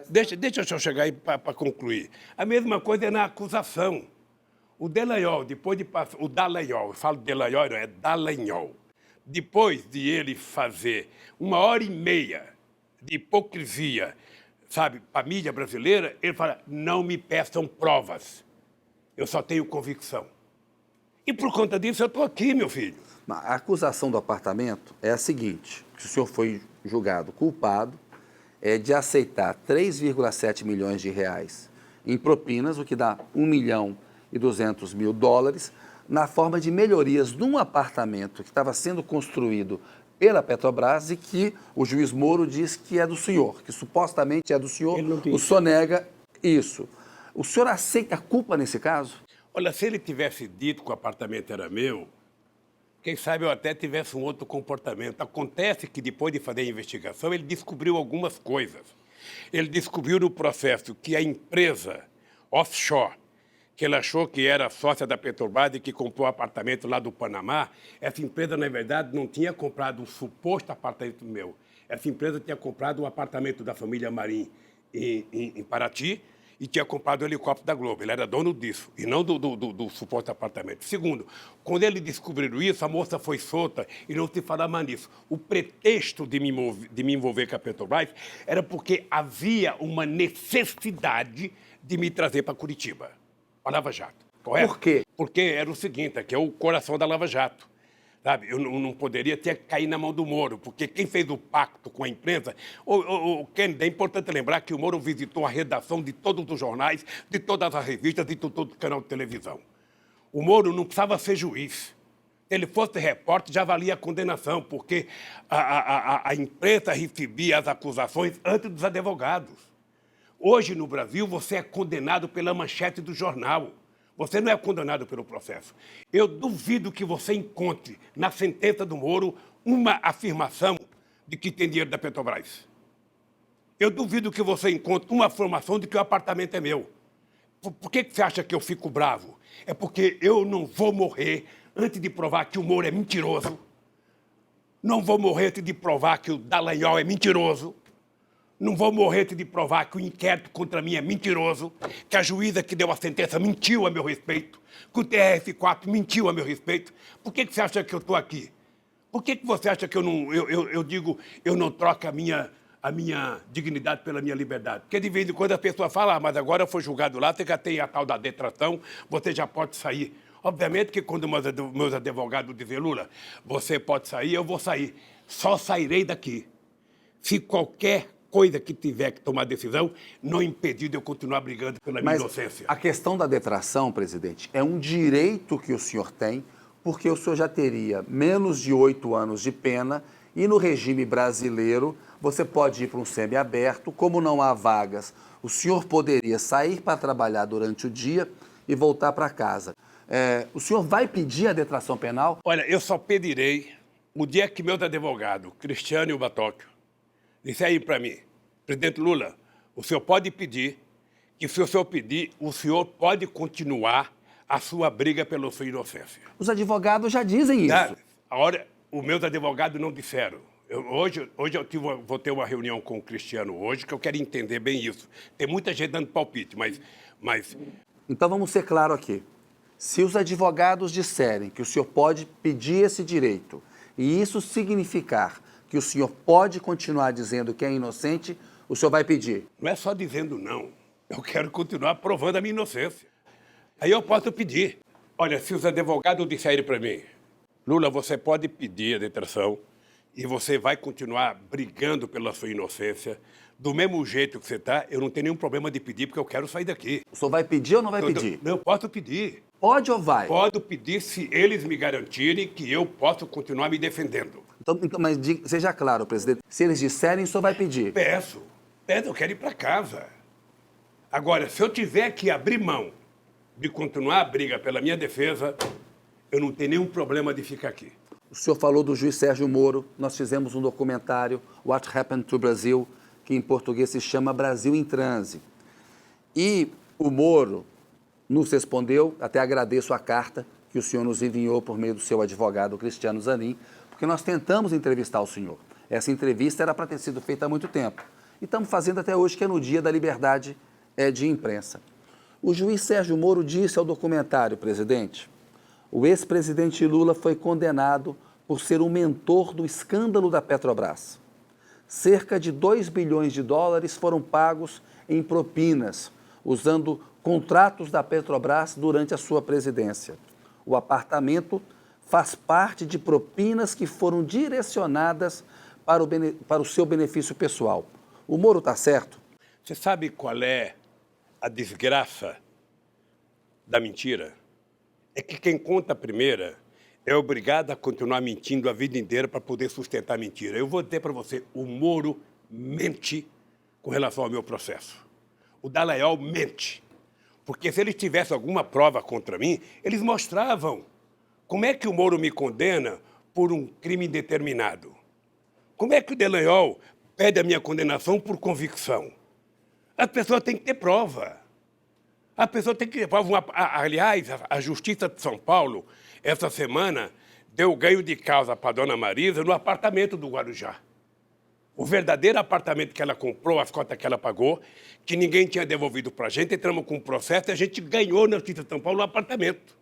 Deixa eu chegar aí para concluir. A mesma coisa é na acusação. O Dallagnol, depois de passar... O Dallagnol, eu falo Dallagnol, não é Dallagnol. Depois de ele fazer 1h30 de hipocrisia, sabe, para a mídia brasileira, ele fala, não me peçam provas. Eu só tenho convicção. E por conta disso eu estou aqui, meu filho. A acusação do apartamento é a seguinte, que o senhor foi julgado culpado de aceitar 3,7 milhões de reais em propinas, o que dá $1.200.000, na forma de melhorias num apartamento que estava sendo construído pela Petrobras e que o juiz Moro diz que é do senhor, que supostamente é do senhor, o senhor nega isso. O senhor aceita a culpa nesse caso? Olha, se ele tivesse dito que o apartamento era meu, quem sabe eu até tivesse um outro comportamento. Acontece que depois de fazer a investigação, ele descobriu algumas coisas. Ele descobriu no processo que a empresa offshore, que ele achou que era sócia da Petrobras e que comprou o apartamento lá do Panamá, essa empresa, na verdade, não tinha comprado um suposto apartamento meu. Essa empresa tinha comprado um apartamento da família Marim em Paraty e tinha comprado o helicóptero da Globo. Ele era dono disso, e não do suposto apartamento. Segundo, quando ele descobriu isso, a moça foi solta e não se falava mais nisso. O pretexto de me envolver com a Petrobras era porque havia uma necessidade de me trazer para Curitiba, para Lava Jato. Correto? Por quê? Porque era o seguinte, aqui é o coração da Lava Jato. Sabe? Eu não poderia ter que cair na mão do Moro, porque quem fez o pacto com a imprensa... O Kennedy, é importante lembrar que o Moro visitou a redação de todos os jornais, de todas as revistas, de todo o canal de televisão. O Moro não precisava ser juiz. Se ele fosse repórter, já valia a condenação, porque a imprensa recebia as acusações antes dos advogados. Hoje, no Brasil, você é condenado pela manchete do jornal. Você não é condenado pelo processo. Eu duvido que você encontre na sentença do Moro uma afirmação de que tem dinheiro da Petrobras. Eu duvido que você encontre uma afirmação de que o apartamento é meu. Por que você acha que eu fico bravo? É porque eu não vou morrer antes de provar que o Moro é mentiroso. Não vou morrer antes de provar que o Dallagnol é mentiroso. Não vou morrer antes de provar que o inquérito contra mim é mentiroso, que a juíza que deu a sentença mentiu a meu respeito, que o TRF4 mentiu a meu respeito. Por que você acha que eu estou aqui? Por que você acha que eu não troco a minha dignidade pela minha liberdade? Porque de vez em quando a pessoa fala, mas agora foi julgado lá, você já tem a tal da detração, você já pode sair. Obviamente que quando meus advogados dizem, Lula, você pode sair, eu vou sair. Só sairei daqui. Se qualquer coisa que tiver que tomar decisão, não impedir de eu continuar brigando pela minha inocência. A questão da detração, presidente, é um direito que o senhor tem, porque o senhor já teria menos de 8 anos de pena e no regime brasileiro você pode ir para um semiaberto, como não há vagas, o senhor poderia sair para trabalhar durante o dia e voltar para casa. O senhor vai pedir a detração penal? Olha, eu só pedirei o dia que meus advogados, Cristiano e o Batóquio, disse aí para mim, presidente Lula, o senhor pode pedir, que se o senhor pedir, o senhor pode continuar a sua briga pela sua inocência. Os advogados já dizem isso. Os meus advogados não disseram. Hoje vou ter uma reunião com o Cristiano hoje, que eu quero entender bem isso. Tem muita gente dando palpite, mas... Então vamos ser claros aqui. Se os advogados disserem que o senhor pode pedir esse direito, e isso significar que o senhor pode continuar dizendo que é inocente, o senhor vai pedir? Não é só dizendo não. Eu quero continuar provando a minha inocência. Aí eu posso pedir. Olha, se os advogados disserem para mim, Lula, você pode pedir a detração e você vai continuar brigando pela sua inocência, do mesmo jeito que você está, eu não tenho nenhum problema de pedir, porque eu quero sair daqui. O senhor vai pedir ou não vai pedir? Eu posso pedir. Pode ou vai? Posso pedir se eles me garantirem que eu posso continuar me defendendo. Então, mas seja claro, presidente, se eles disserem, o senhor vai pedir? Peço, eu quero ir para casa. Agora, se eu tiver que abrir mão de continuar a briga pela minha defesa, eu não tenho nenhum problema de ficar aqui. O senhor falou do juiz Sérgio Moro, nós fizemos um documentário, What Happened to Brazil, que em português se chama Brasil em Transe. E o Moro nos respondeu, até agradeço a carta que o senhor nos enviou por meio do seu advogado Cristiano Zanin, porque nós tentamos entrevistar o senhor. Essa entrevista era para ter sido feita há muito tempo. E estamos fazendo até hoje, que é no dia da liberdade de imprensa. O juiz Sérgio Moro disse ao documentário, presidente, o ex-presidente Lula foi condenado por ser um mentor do escândalo da Petrobras. Cerca de 2 bilhões de dólares foram pagos em propinas, usando contratos da Petrobras durante a sua presidência. O apartamento faz parte de propinas que foram direcionadas para o seu benefício pessoal. O Moro está certo? Você sabe qual é a desgraça da mentira? É que quem conta a primeira é obrigado a continuar mentindo a vida inteira para poder sustentar a mentira. Eu vou dizer para você, o Moro mente com relação ao meu processo. O Dallagnol mente. Porque se eles tivessem alguma prova contra mim, eles mostravam. Como é que o Moro me condena por um crime indeterminado? Como é que o Dallagnol pede a minha condenação por convicção? A pessoa tem que ter prova. A pessoa tem que ter prova. Aliás, a Justiça de São Paulo, essa semana, deu ganho de causa para a dona Marisa no apartamento do Guarujá. O verdadeiro apartamento que ela comprou, as cotas que ela pagou, que ninguém tinha devolvido para a gente, entramos com um processo e a gente ganhou na Justiça de São Paulo o apartamento.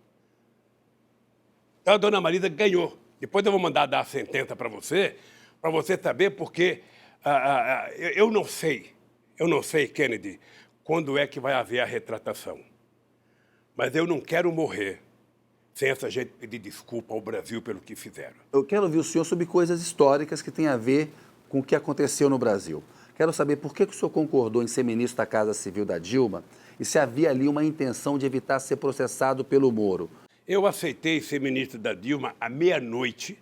Então a dona Marisa ganhou. Depois eu vou mandar dar a sentença para você saber, porque eu não sei, Kennedy, quando é que vai haver a retratação. Mas eu não quero morrer sem essa gente pedir desculpa ao Brasil pelo que fizeram. Eu quero ouvir o senhor sobre coisas históricas que têm a ver com o que aconteceu no Brasil. Quero saber por que o senhor concordou em ser ministro da Casa Civil da Dilma e se havia ali uma intenção de evitar ser processado pelo Moro. Eu aceitei ser ministro da Dilma à meia-noite,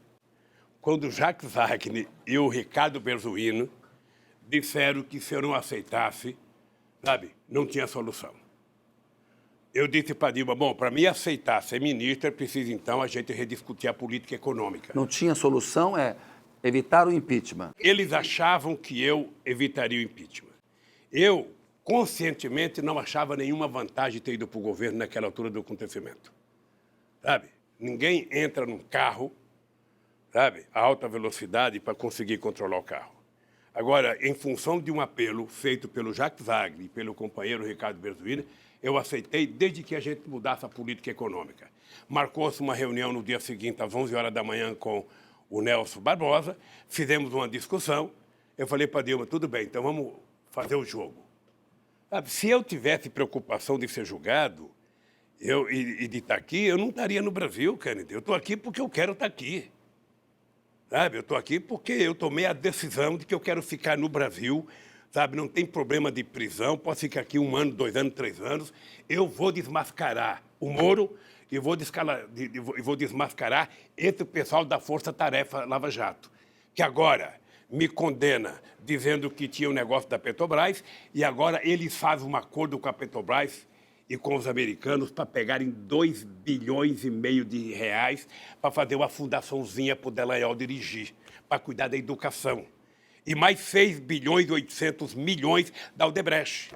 quando o Jacques Wagner e o Ricardo Berzoino disseram que se eu não aceitasse, não tinha solução. Eu disse para a Dilma, bom, para mim aceitar ser ministro, é preciso então a gente rediscutir a política econômica. Não tinha solução, evitar o impeachment. Eles achavam que eu evitaria o impeachment. Eu, conscientemente, não achava nenhuma vantagem ter ido para o governo naquela altura do acontecimento. Ninguém entra num carro, a alta velocidade para conseguir controlar o carro. Agora, em função de um apelo feito pelo Jacques Wagner e pelo companheiro Ricardo Berzoino, eu aceitei desde que a gente mudasse a política econômica. Marcou-se uma reunião no dia seguinte, às 11 horas da manhã, com o Nelson Barbosa, fizemos uma discussão, eu falei para a Dilma, tudo bem, então vamos fazer o jogo. Se eu tivesse preocupação de ser julgado e de estar aqui, eu não estaria no Brasil, Kennedy. Eu estou aqui porque eu quero estar aqui. Eu estou aqui porque eu tomei a decisão de que eu quero ficar no Brasil, não tem problema de prisão, posso ficar aqui 1 ano, 2 anos, 3 anos, eu vou desmascarar o Moro e vou desmascarar esse pessoal da Força Tarefa Lava Jato, que agora me condena dizendo que tinha um negócio da Petrobras e agora eles fazem um acordo com a Petrobras e com os americanos para pegarem 2,5 bilhões de reais para fazer uma fundaçãozinha para o Dallagnol dirigir, para cuidar da educação. E mais 6 bilhões e 800 milhões da Odebrecht.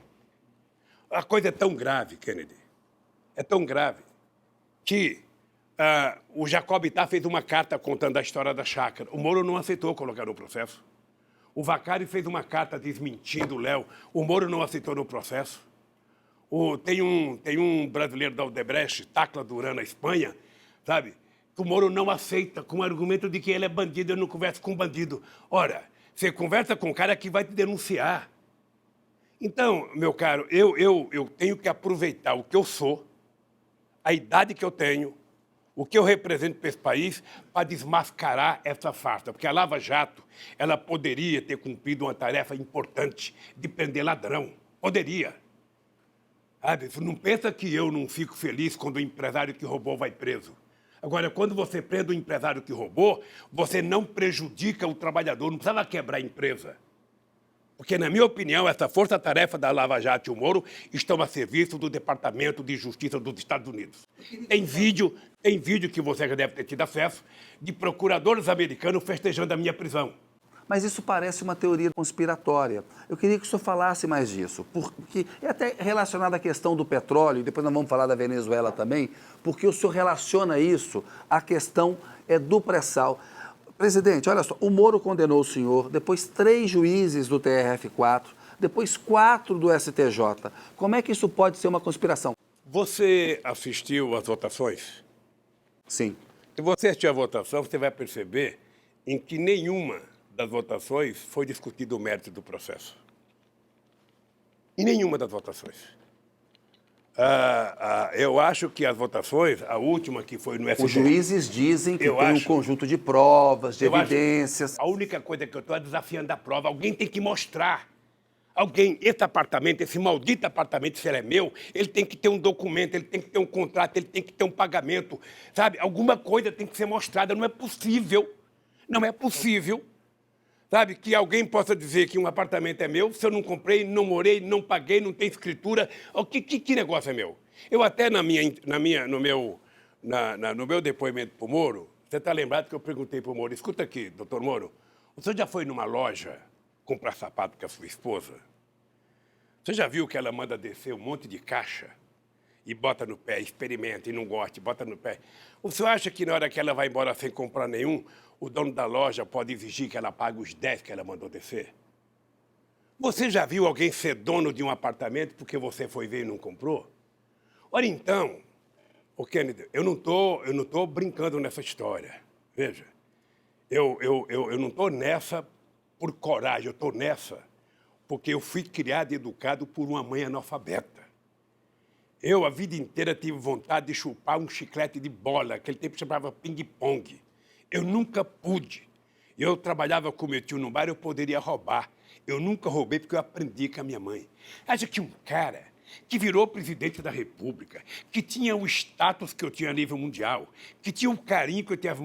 A coisa é tão grave, Kennedy, é tão grave, que o Jacob Itá fez uma carta contando a história da chácara. O Moro não aceitou colocar no processo. O Vacari fez uma carta desmentindo o Léo. O Moro não aceitou no processo. Tem um brasileiro da Odebrecht, Tacla Duran, na Espanha, que o Moro não aceita, com o argumento de que ele é bandido, eu não converso com bandido. Ora, você conversa com um cara que vai te denunciar. Então, meu caro, eu tenho que aproveitar o que eu sou, a idade que eu tenho, o que eu represento para esse país, para desmascarar essa farsa. Porque a Lava Jato, ela poderia ter cumprido uma tarefa importante de prender ladrão. Poderia. Não pensa que eu não fico feliz quando o empresário que roubou vai preso. Agora, quando você prende o empresário que roubou, você não prejudica o trabalhador, não precisava quebrar a empresa. Porque, na minha opinião, essa força-tarefa da Lava Jato e o Moro estão a serviço do Departamento de Justiça dos Estados Unidos. Tem vídeo que você já deve ter tido acesso, de procuradores americanos festejando a minha prisão. Mas isso parece uma teoria conspiratória. Eu queria que o senhor falasse mais disso, porque é até relacionado à questão do petróleo, e depois nós vamos falar da Venezuela também, porque o senhor relaciona isso à questão do pré-sal. Presidente, olha só, o Moro condenou o senhor, depois 3 juízes do TRF4, depois 4 do STJ. Como é que isso pode ser uma conspiração? Você assistiu às votações? Sim. Se você assistir à votação, você vai perceber em que nenhuma das votações foi discutido o mérito do processo. Em nenhuma das votações. Eu acho que as votações, a última que foi no STF... Os juízes dizem que tem um conjunto de provas, de evidências. A única coisa que eu estou é desafiando a prova. Alguém tem que mostrar. Esse apartamento, esse maldito apartamento, se ele é meu, ele tem que ter um documento, ele tem que ter um contrato, ele tem que ter um pagamento. Alguma coisa tem que ser mostrada. Não é possível Sabe, que alguém possa dizer que um apartamento é meu, se eu não comprei, não morei, não paguei, não tem escritura. Que negócio é meu? Eu até no meu depoimento para o Moro, você está lembrado que eu perguntei para o Moro, escuta aqui, doutor Moro, o senhor já foi numa loja comprar sapato com a sua esposa? Você já viu que ela manda descer um monte de caixa e bota no pé, experimenta e não gosta, bota no pé? O senhor acha que na hora que ela vai embora sem comprar nenhum, o dono da loja pode exigir que ela pague os 10 que ela mandou descer? Você já viu alguém ser dono de um apartamento porque você foi ver e não comprou? Ora então, ô Kennedy, eu não tô brincando nessa história. Veja, eu não estou nessa por coragem, eu estou nessa porque eu fui criado e educado por uma mãe analfabeta. Eu, a vida inteira, tive vontade de chupar um chiclete de bola, aquele tempo chamava ping-pong. Eu nunca pude. Eu trabalhava com meu tio no bar, eu poderia roubar. Eu nunca roubei porque eu aprendi com a minha mãe. Acha que um cara que virou presidente da República, que tinha o status que eu tinha a nível mundial, que tinha o carinho que eu tinha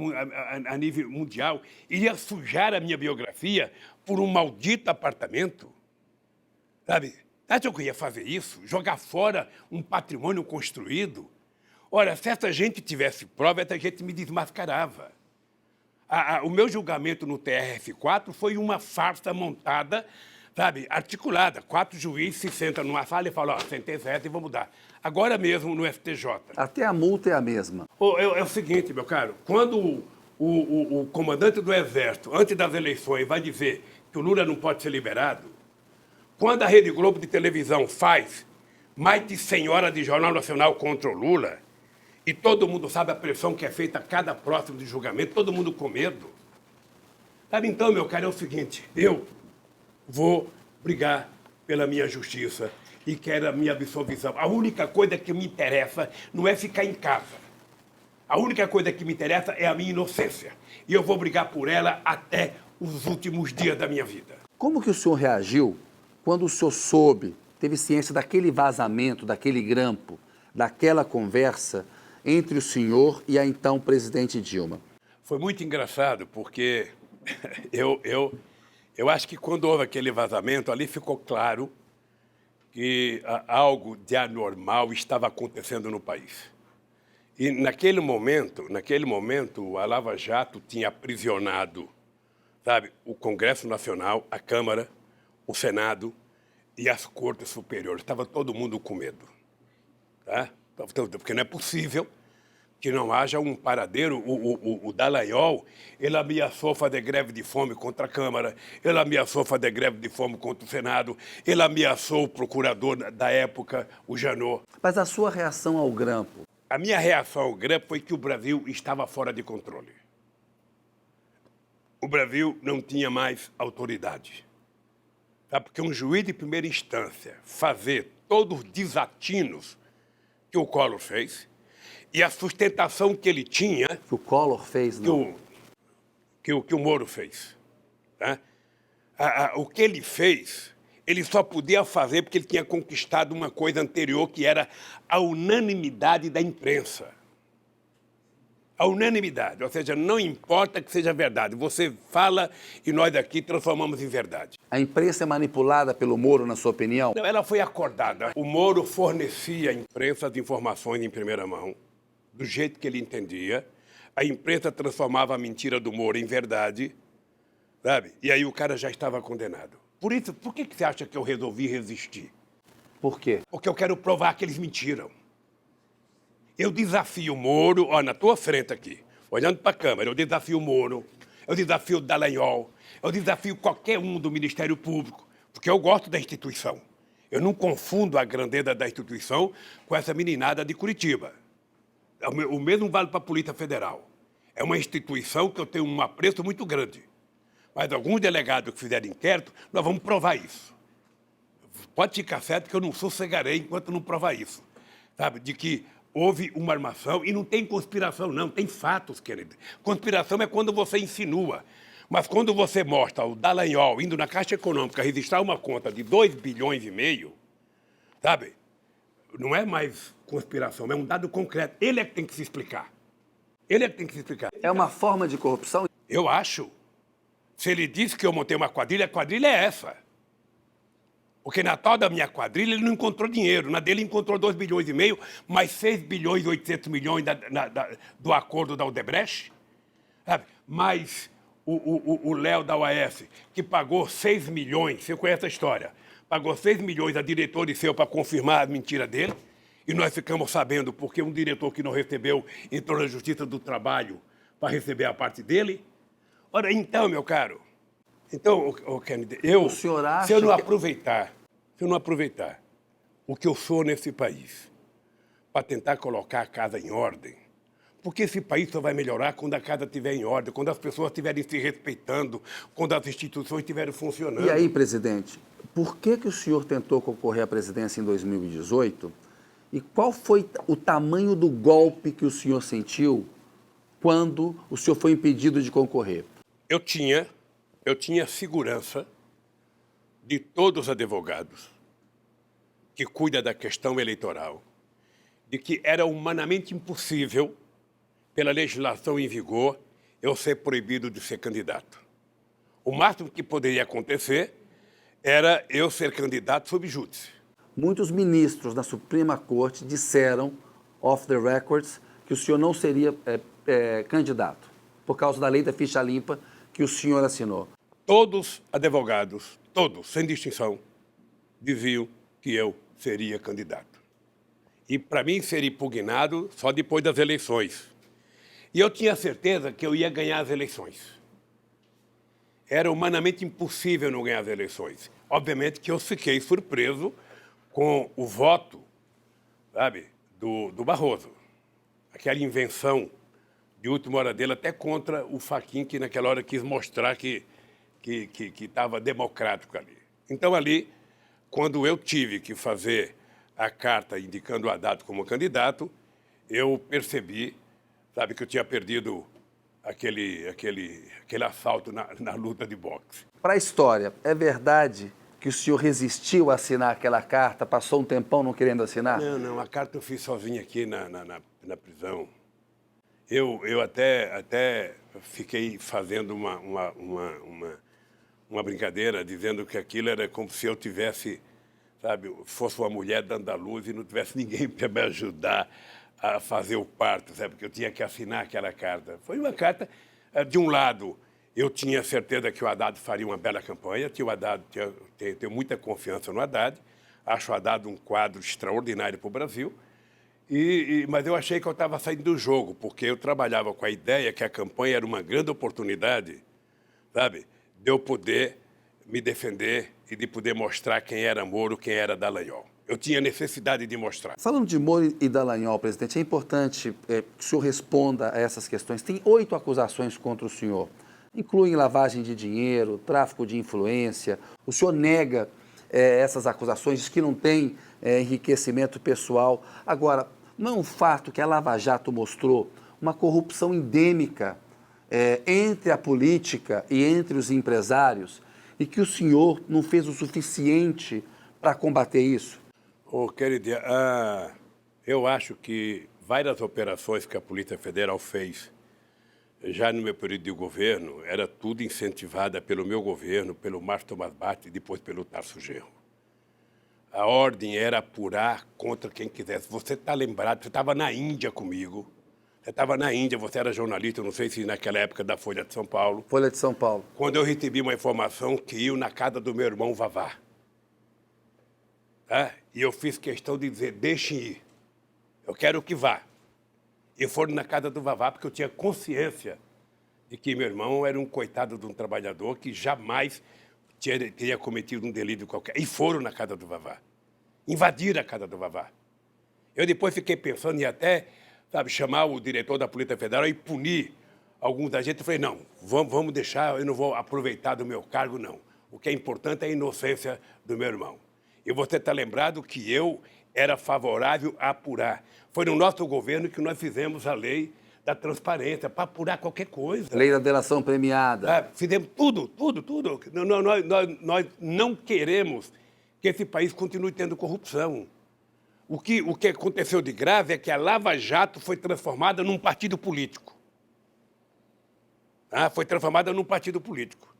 a nível mundial, iria sujar a minha biografia por um maldito apartamento? Sabe? Acha que eu ia fazer isso? Jogar fora um patrimônio construído? Ora, se essa gente tivesse prova, essa gente me desmascarava. O meu julgamento no TRF4 foi uma farsa montada, sabe, articulada. 4 juízes se sentam numa sala e falam, sentença essa e vamos mudar. Agora mesmo no STJ. Até a multa é a mesma. É o seguinte, meu caro, quando o comandante do Exército, antes das eleições, vai dizer que o Lula não pode ser liberado, quando a Rede Globo de televisão faz mais de 100 horas de Jornal Nacional contra o Lula, e todo mundo sabe a pressão que é feita a cada próximo de julgamento, todo mundo com medo. Sabe, então, meu caro, é o seguinte, eu vou brigar pela minha justiça e quero a minha absolvição. A única coisa que me interessa não é ficar em casa. A única coisa que me interessa é a minha inocência. E eu vou brigar por ela até os últimos dias da minha vida. Como que o senhor reagiu quando o senhor soube, teve ciência daquele vazamento, daquele grampo, daquela conversa entre o senhor e a então presidente Dilma? Foi muito engraçado, porque eu acho que quando houve aquele vazamento, ali ficou claro que algo de anormal estava acontecendo no país. E naquele momento, a Lava Jato tinha aprisionado, sabe, o Congresso Nacional, a Câmara, o Senado e as Cortes Superiores. Estava todo mundo com medo. Tá? Porque não é possível que não haja um paradeiro. O Dallagnol, ele ameaçou fazer greve de fome contra a Câmara, ele ameaçou fazer greve de fome contra o Senado, ele ameaçou o procurador da época, o Janot. Mas a sua reação ao grampo? A minha reação ao grampo foi que o Brasil estava fora de controle. O Brasil não tinha mais autoridade. Tá? Porque um juiz de primeira instância fazer todos os desatinos que o Collor fez e a sustentação que ele tinha... Que o Collor fez, não? Que o Moro fez. Tá? O que ele fez, ele só podia fazer porque ele tinha conquistado uma coisa anterior, que era a unanimidade da imprensa. A unanimidade, ou seja, não importa que seja verdade, você fala e nós aqui transformamos em verdade. A imprensa é manipulada pelo Moro, na sua opinião? Não, ela foi acordada. O Moro fornecia à imprensa as informações em primeira mão, do jeito que ele entendia. A imprensa transformava a mentira do Moro em verdade, sabe? E aí o cara já estava condenado. Por isso, por que você acha que eu resolvi resistir? Por quê? Porque eu quero provar que eles mentiram. Eu desafio o Moro, ó, na tua frente aqui, olhando para a câmera, eu desafio o Moro, eu desafio o Dallagnol, eu desafio qualquer um do Ministério Público, porque eu gosto da instituição. Eu não confundo a grandeza da instituição com essa meninada de Curitiba. O mesmo vale para a Polícia Federal. É uma instituição que eu tenho um apreço muito grande. Mas alguns delegados que fizeram inquérito, nós vamos provar isso. Pode ficar certo que eu não sossegarei enquanto não provar isso. Sabe, de que houve uma armação e não tem conspiração, não, tem fatos, querido. Conspiração é quando você insinua. Mas quando você mostra o Dallagnol indo na Caixa Econômica registrar uma conta de 2,5 bilhões, sabe? Não é mais conspiração, é um dado concreto. Ele é que tem que se explicar. Ele é que tem que se explicar. É uma forma de corrupção? Eu acho. Se ele disse que eu montei uma quadrilha, a quadrilha é essa. Porque na tal da minha quadrilha ele não encontrou dinheiro. Na dele encontrou 2,5 bilhões, mais 6 bilhões e 800 milhões do acordo da Odebrecht. Sabe? Mais o Léo da UAS, que pagou 6 milhões, você conhece a história, pagou 6 milhões a diretores seu para confirmar a mentira dele. E nós ficamos sabendo porque um diretor que não recebeu entrou na Justiça do Trabalho para receber a parte dele. Ora, então, meu caro, então, Kennedy, O senhor acha se eu não aproveitar o que eu sou nesse país para tentar colocar a casa em ordem, porque esse país só vai melhorar quando a casa estiver em ordem, quando as pessoas estiverem se respeitando, quando as instituições estiverem funcionando. E aí, presidente, por que o senhor tentou concorrer à presidência em 2018 e qual foi o tamanho do golpe que o senhor sentiu quando o senhor foi impedido de concorrer? Eu tinha segurança de todos os advogados que cuidam da questão eleitoral, de que era humanamente impossível, pela legislação em vigor, eu ser proibido de ser candidato. O máximo que poderia acontecer era eu ser candidato sob júdice. Muitos ministros da Suprema Corte disseram, off the records, que o senhor não seria candidato, por causa da lei da ficha limpa que o senhor assinou. Todos advogados, todos, sem distinção, diziam que eu seria candidato. E para mim seria impugnado só depois das eleições. E eu tinha certeza que eu ia ganhar as eleições. Era humanamente impossível não ganhar as eleições. Obviamente que eu fiquei surpreso com o voto, sabe, do Barroso. Aquela invenção de última hora dele, até contra o Fachin, que naquela hora quis mostrar que estava democrático ali. Então, ali, quando eu tive que fazer a carta indicando o Haddad como candidato, eu percebi, sabe, que eu tinha perdido aquele assalto na luta de boxe. Para a história, é verdade que o senhor resistiu a assinar aquela carta, passou um tempão não querendo assinar? Não, a carta eu fiz sozinho aqui na prisão. Eu até fiquei fazendo uma brincadeira, dizendo que aquilo era como se eu tivesse, sabe, fosse uma mulher dando à luz e não tivesse ninguém para me ajudar a fazer o parto, sabe, porque eu tinha que assinar aquela carta. Foi uma carta, de um lado, eu tinha certeza que o Haddad faria uma bela campanha, tenho muita confiança no Haddad, acho o Haddad um quadro extraordinário para o Brasil, mas eu achei que eu estava saindo do jogo, porque eu trabalhava com a ideia que a campanha era uma grande oportunidade, sabe, de eu poder me defender e de poder mostrar quem era Moro, quem era Dallagnol. Eu tinha necessidade de mostrar. Falando de Moro e Dallagnol, presidente, é importante que o senhor responda a essas questões. Tem 8 acusações contra o senhor. Incluem lavagem de dinheiro, tráfico de influência. O senhor nega essas acusações, diz que não tem enriquecimento pessoal. Agora, não é um fato que a Lava Jato mostrou uma corrupção endêmica entre a política e entre os empresários e que o senhor não fez o suficiente para combater isso? Querida, eu acho que várias operações que a Polícia Federal fez já no meu período de governo, era tudo incentivada pelo meu governo, pelo Márcio Tomás Batti e depois pelo Tarso Genro. A ordem era apurar contra quem quisesse. Você está lembrado, você estava na Índia comigo. Você estava na Índia, você era jornalista, não sei se naquela época da Folha de São Paulo. Folha de São Paulo. Quando eu recebi uma informação que iam na casa do meu irmão Vavá. Tá? E eu fiz questão de dizer, deixem ir. Eu quero que vá. E foram na casa do Vavá porque eu tinha consciência de que meu irmão era um coitado de um trabalhador que jamais teria cometido um delito qualquer. E foram na casa do Vavá. Invadiram a casa do Vavá. Eu depois fiquei pensando em até, sabe, chamar o diretor da Polícia Federal e punir alguns da gente. Eu falei, não, vamos deixar, eu não vou aproveitar do meu cargo, não. O que é importante é a inocência do meu irmão. E você está lembrado que eu era favorável a apurar. Foi no nosso governo que nós fizemos a lei da transparência, para apurar qualquer coisa. Lei da delação premiada. Fizemos tudo. Nós não queremos que esse país continue tendo corrupção. O que aconteceu de grave é que a Lava Jato foi transformada num partido político. Foi transformada num partido político.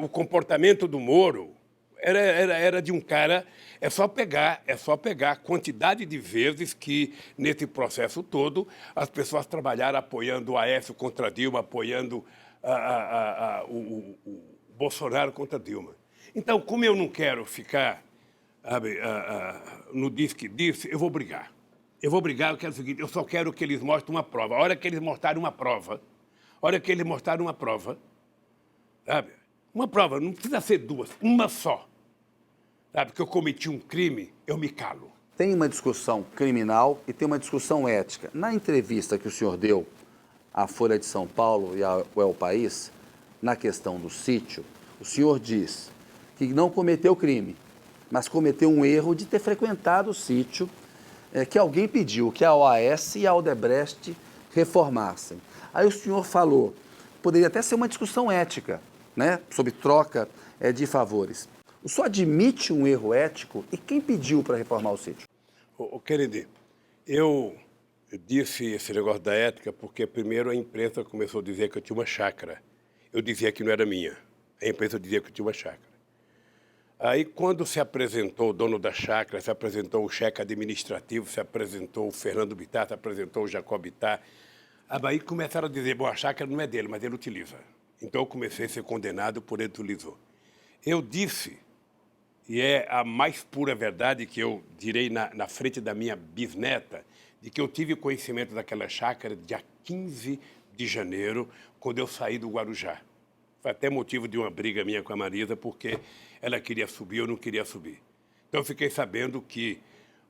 o comportamento do Moro era de um cara... É só pegar a quantidade de vezes que, nesse processo todo, as pessoas trabalharam apoiando o Aécio contra Dilma, apoiando o Bolsonaro contra Dilma. Então, como eu não quero ficar no diz que disse, eu vou brigar. Eu quero o seguinte, eu só quero que eles mostrem uma prova. A hora que eles mostrarem uma prova, sabe? Uma prova, não precisa ser duas, uma só. Sabe, que eu cometi um crime, eu me calo. Tem uma discussão criminal e tem uma discussão ética. Na entrevista que o senhor deu à Folha de São Paulo e ao El País, na questão do sítio, o senhor diz que não cometeu crime, mas cometeu um erro de ter frequentado o sítio que alguém pediu que a OAS e a Odebrecht reformassem. Aí o senhor falou, poderia até ser uma discussão ética, né, sobre troca de favores. O senhor admite um erro ético e quem pediu para reformar o sítio? Kennedy, eu disse esse negócio da ética porque primeiro a imprensa começou a dizer que eu tinha uma chácara. Eu dizia que não era minha. A imprensa dizia que eu tinha uma chácara. Aí, quando se apresentou o dono da chácara, se apresentou o chefe administrativo, se apresentou o Fernando Bittar, se apresentou o Jacob Bittar, aí começaram a dizer, bom, a chácara não é dele, mas ele utiliza. Então, eu comecei a ser condenado por ele utilizou. Eu disse, e é a mais pura verdade que eu direi na frente da minha bisneta, de que eu tive conhecimento daquela chácara dia 15 de janeiro, quando eu saí do Guarujá. Foi até motivo de uma briga minha com a Marisa, porque ela queria subir, eu não queria subir. Então, eu fiquei sabendo que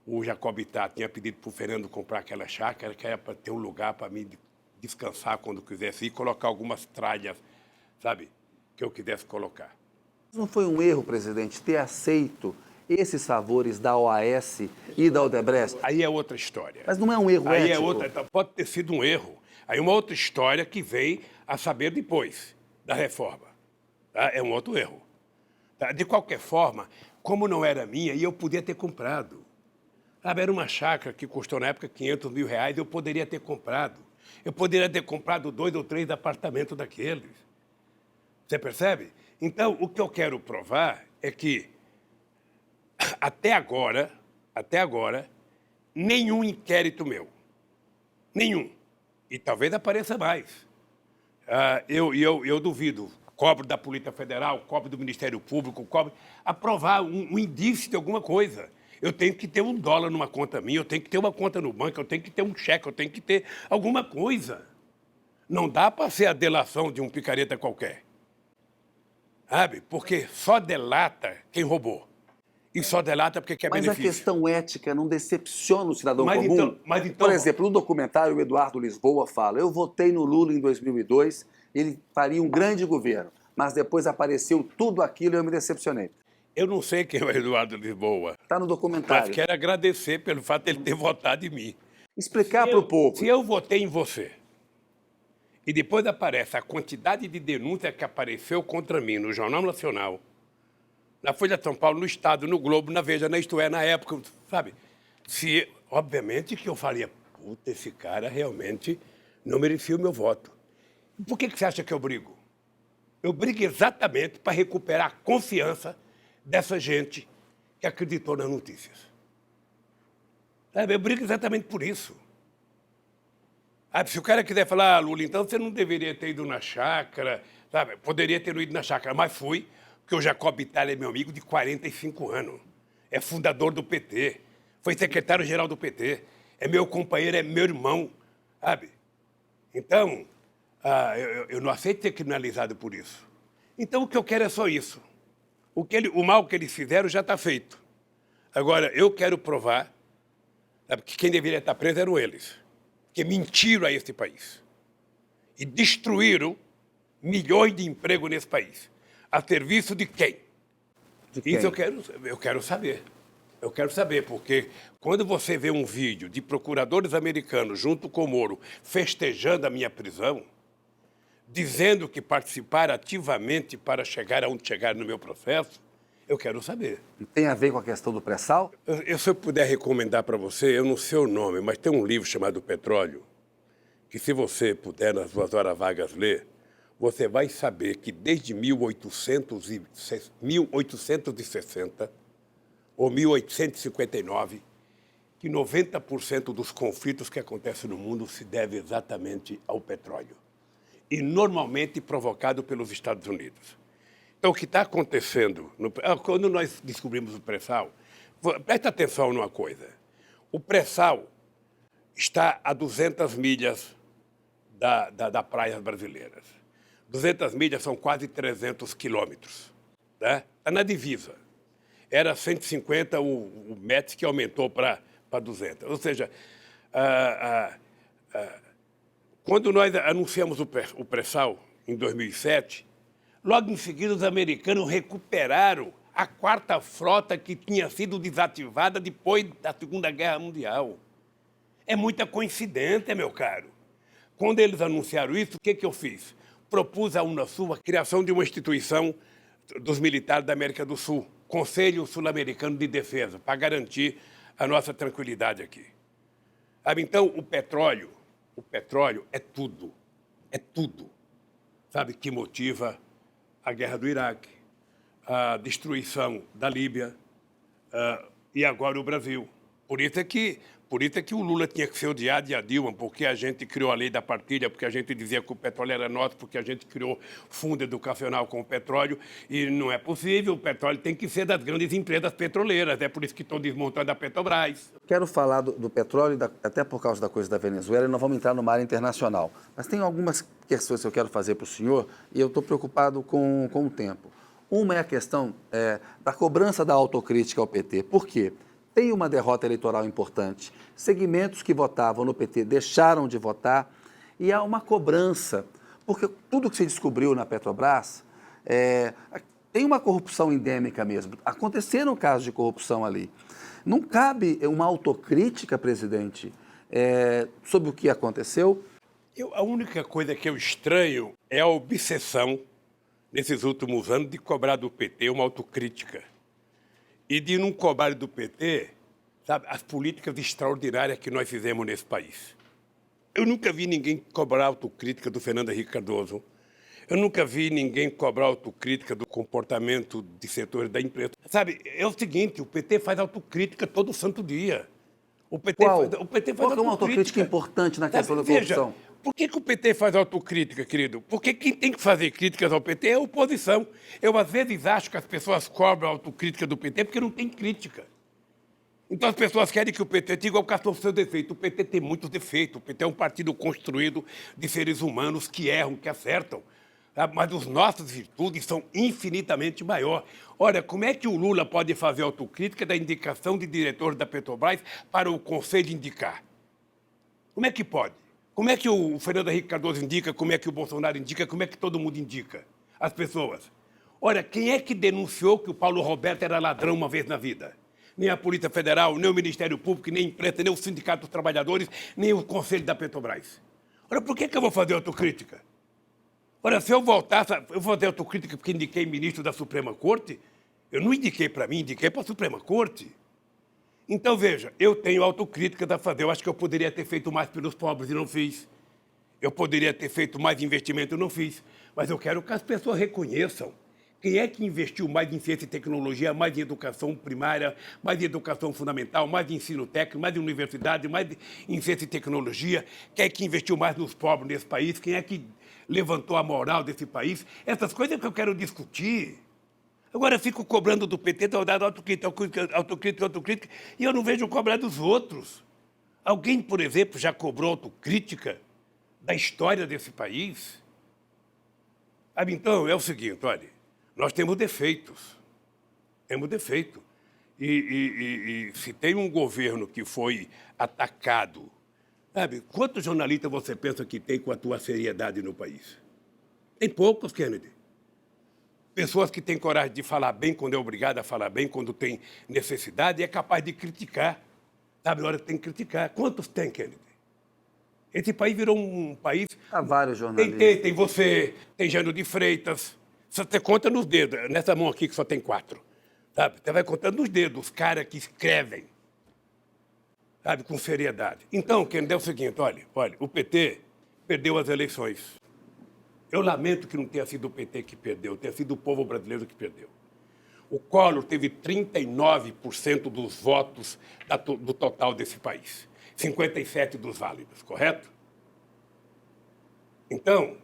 o Jacob Bittar tinha pedido para o Fernando comprar aquela chácara, que era para ter um lugar para mim descansar quando quisesse ir, colocar algumas tralhas, sabe, que eu quisesse colocar. Não foi um erro, presidente, ter aceito esses favores da OAS e da Odebrecht? Aí é outra história. Mas não é um erro aí ético? É outra, então, pode ter sido um erro. Aí uma outra história que veio a saber depois da reforma. Tá? É um outro erro. Tá? De qualquer forma, como não era minha, e eu podia ter comprado. Sabe, era uma chácara que custou na época R$500 mil, eu poderia ter comprado. Eu poderia ter comprado 2 ou 3 apartamentos daqueles. Você percebe? Então, o que eu quero provar é que, até agora, nenhum inquérito meu, nenhum, e talvez apareça mais, eu duvido, cobro da Polícia Federal, cobro do Ministério Público, cobro, aprovar um indício de alguma coisa. Eu tenho que ter $1 numa conta minha, eu tenho que ter uma conta no banco, eu tenho que ter um cheque, eu tenho que ter alguma coisa. Não dá para ser a delação de um picareta qualquer. Sabe? Porque só delata quem roubou. E só delata porque quer benefício. Mas a questão ética não decepciona o cidadão comum? Então, Por exemplo, no documentário, o Eduardo Lisboa fala, eu votei no Lula em 2002, ele faria um grande governo, mas depois apareceu tudo aquilo e eu me decepcionei. Eu não sei quem é o Eduardo Lisboa. Está no documentário. Mas quero agradecer pelo fato de ele ter votado em mim. Explicar para o povo. Se eu votei em você, e depois aparece a quantidade de denúncia que apareceu contra mim no Jornal Nacional, na Folha de São Paulo, no Estado, no Globo, na Veja, na Isto É, na época, sabe? Obviamente que eu faria, puta, esse cara realmente não merecia o meu voto. Por que você acha que eu brigo? Eu brigo exatamente para recuperar a confiança dessa gente que acreditou nas notícias. Sabe? Eu brigo exatamente por isso. Se o cara quiser falar, Lula, então você não deveria ter ido na chácara, sabe? Poderia ter ido na chácara, mas fui, porque o Jacob Bittar é meu amigo de 45 anos. É fundador do PT, foi secretário-geral do PT, é meu companheiro, é meu irmão, sabe? Então, eu não aceito ser criminalizado por isso. Então, o que eu quero é só isso. O mal que eles fizeram já está feito. Agora, eu quero provar, sabe, que quem deveria estar preso eram eles. Que mentiram a este país e destruíram milhões de empregos nesse país. A serviço de quem? De quem? Isso eu quero saber. Eu quero saber, porque quando você vê um vídeo de procuradores americanos junto com o Moro festejando a minha prisão, dizendo que participaram ativamente para chegar aonde chegaram no meu processo, eu quero saber. Tem a ver com a questão do pré-sal? Se eu puder recomendar para você, eu não sei o nome, mas tem um livro chamado Petróleo, que se você puder, nas suas horas vagas, ler, você vai saber que desde 1860 ou 1859, que 90% dos conflitos que acontecem no mundo se deve exatamente ao petróleo. E normalmente provocado pelos Estados Unidos. Então, o que está acontecendo, quando nós descobrimos o pré-sal, presta atenção numa coisa. O pré-sal está a 200 milhas das praias brasileiras. 200 milhas são quase 300 quilômetros. Né? Está na divisa. Era 150 o METS que aumentou para 200. Ou seja, quando nós anunciamos o pré-sal, em 2007, logo em seguida os americanos recuperaram a quarta frota que tinha sido desativada depois da Segunda Guerra Mundial. É muita coincidência, meu caro. Quando eles anunciaram isso, o que eu fiz? Propus à Unasul a criação de uma instituição dos militares da América do Sul, Conselho Sul-Americano de Defesa, para garantir a nossa tranquilidade aqui. Então, o petróleo é tudo, sabe, que motiva a guerra do Iraque, a destruição da Líbia e agora o Brasil. Por isso é que o Lula tinha que ser odiado e a Dilma, porque a gente criou a lei da partilha, porque a gente dizia que o petróleo era nosso, porque a gente criou fundo educacional com o petróleo, e não é possível, o petróleo tem que ser das grandes empresas petroleiras, é por isso que estão desmontando a Petrobras. Quero falar do petróleo, até por causa da coisa da Venezuela, e nós vamos entrar no mar internacional. Mas tem algumas questões que eu quero fazer para o senhor, e eu estou preocupado com o tempo. Uma é a questão da cobrança da autocrítica ao PT. Por quê? Tem uma derrota eleitoral importante. Segmentos que votavam no PT deixaram de votar e há uma cobrança, porque tudo que se descobriu na Petrobras tem uma corrupção endêmica mesmo. Aconteceram casos de corrupção ali. Não cabe uma autocrítica, presidente, sobre o que aconteceu? A única coisa que eu estranho é a obsessão, nesses últimos anos, de cobrar do PT uma autocrítica. E de não cobrar do PT, sabe, as políticas extraordinárias que nós fizemos nesse país. Eu nunca vi ninguém cobrar autocrítica do Fernando Henrique Cardoso. Eu nunca vi ninguém cobrar autocrítica do comportamento de setores da imprensa. Sabe, é o seguinte, o PT faz autocrítica todo santo dia. O PT Qual? faz autocrítica. Qual é uma autocrítica importante na questão da corrupção? Veja, por que o PT faz autocrítica, querido? Porque quem tem que fazer críticas ao PT é a oposição. Eu, às vezes, acho que as pessoas cobram a autocrítica do PT porque não tem crítica. Então, as pessoas querem que o PT diga o cartão seu defeito. O PT tem muitos defeitos. O PT é um partido construído de seres humanos que erram, que acertam. Mas as nossas virtudes são infinitamente maiores. Olha, como é que o Lula pode fazer autocrítica da indicação de diretor da Petrobras para o Conselho indicar? Como é que pode? Como é que o Fernando Henrique Cardoso indica, como é que o Bolsonaro indica, como é que todo mundo indica? As pessoas. Olha, quem é que denunciou que o Paulo Roberto era ladrão uma vez na vida? Nem a Polícia Federal, nem o Ministério Público, nem a imprensa, nem o Sindicato dos Trabalhadores, nem o Conselho da Petrobras. Olha, por que eu vou fazer autocrítica? Olha, se eu voltar, eu vou fazer autocrítica porque indiquei ministro da Suprema Corte? Eu não indiquei para mim, indiquei para a Suprema Corte. Então, veja, eu tenho autocrítica a fazer. Eu acho que eu poderia ter feito mais pelos pobres e não fiz. Eu poderia ter feito mais investimento e não fiz. Mas eu quero que as pessoas reconheçam quem é que investiu mais em ciência e tecnologia, mais em educação primária, mais em educação fundamental, mais em ensino técnico, mais em universidade, mais em ciência e tecnologia. Quem é que investiu mais nos pobres nesse país? Quem é que levantou a moral desse país? Essas coisas que eu quero discutir. Agora eu fico cobrando do PT, dando autocrítica, e eu não vejo cobrar dos outros. Alguém, por exemplo, já cobrou autocrítica da história desse país? Então, é o seguinte, olha, nós temos defeitos. Temos defeito. E se tem um governo que foi atacado, sabe, quantos jornalistas você pensa que tem com a tua seriedade no país? Tem poucos, Kennedy. Pessoas que têm coragem de falar bem quando é obrigado a falar bem, quando tem necessidade, e é capaz de criticar. Sabe, na hora que tem que criticar. Quantos tem, Kennedy? Esse país virou um país... Há vários jornalistas. Tem você, tem Jânio de Freitas. Você conta nos dedos, nessa mão aqui que só tem 4. Sabe? Você vai contando nos dedos os caras que escrevem, sabe, com seriedade. Então, Kennedy, é o seguinte, olha, o PT perdeu as eleições. Eu lamento que não tenha sido o PT que perdeu, tenha sido o povo brasileiro que perdeu. O Collor teve 39% dos votos do total desse país. 57% dos válidos, correto? Então,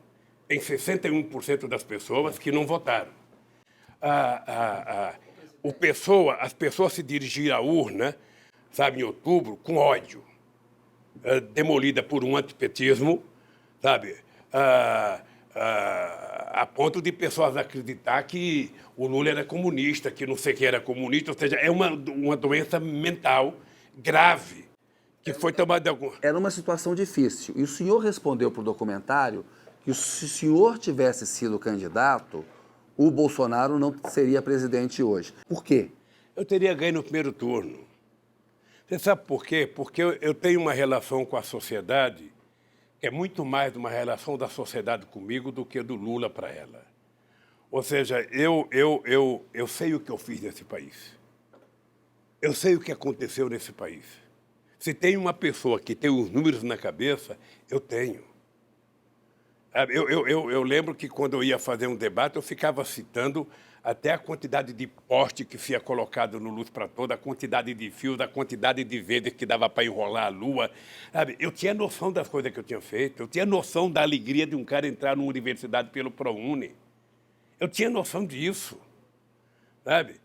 tem 61% das pessoas que não votaram. As pessoas se dirigiram à urna, sabe, em outubro, com ódio, demolida por um antipetismo, sabe, a ponto de pessoas acreditar que o Lula era comunista, que não sei quem era comunista, ou seja, é uma doença mental grave que foi tomada... Era uma situação difícil. E o senhor respondeu para o documentário que se o senhor tivesse sido candidato, o Bolsonaro não seria presidente hoje. Por quê? Eu teria ganho no primeiro turno. Você sabe por quê? Porque eu tenho uma relação com a sociedade que é muito mais uma relação da sociedade comigo do que do Lula para ela. Ou seja, eu sei o que eu fiz nesse país. Eu sei o que aconteceu nesse país. Se tem uma pessoa que tem os números na cabeça, eu tenho. Eu lembro que quando eu ia fazer um debate, eu ficava citando até a quantidade de poste que se ia colocado no Luz para Toda, a quantidade de fios, a quantidade de verdes que dava para enrolar a lua. Sabe? Eu tinha noção das coisas que eu tinha feito, eu tinha noção da alegria de um cara entrar numa universidade pelo ProUni. Eu tinha noção disso. Sabe?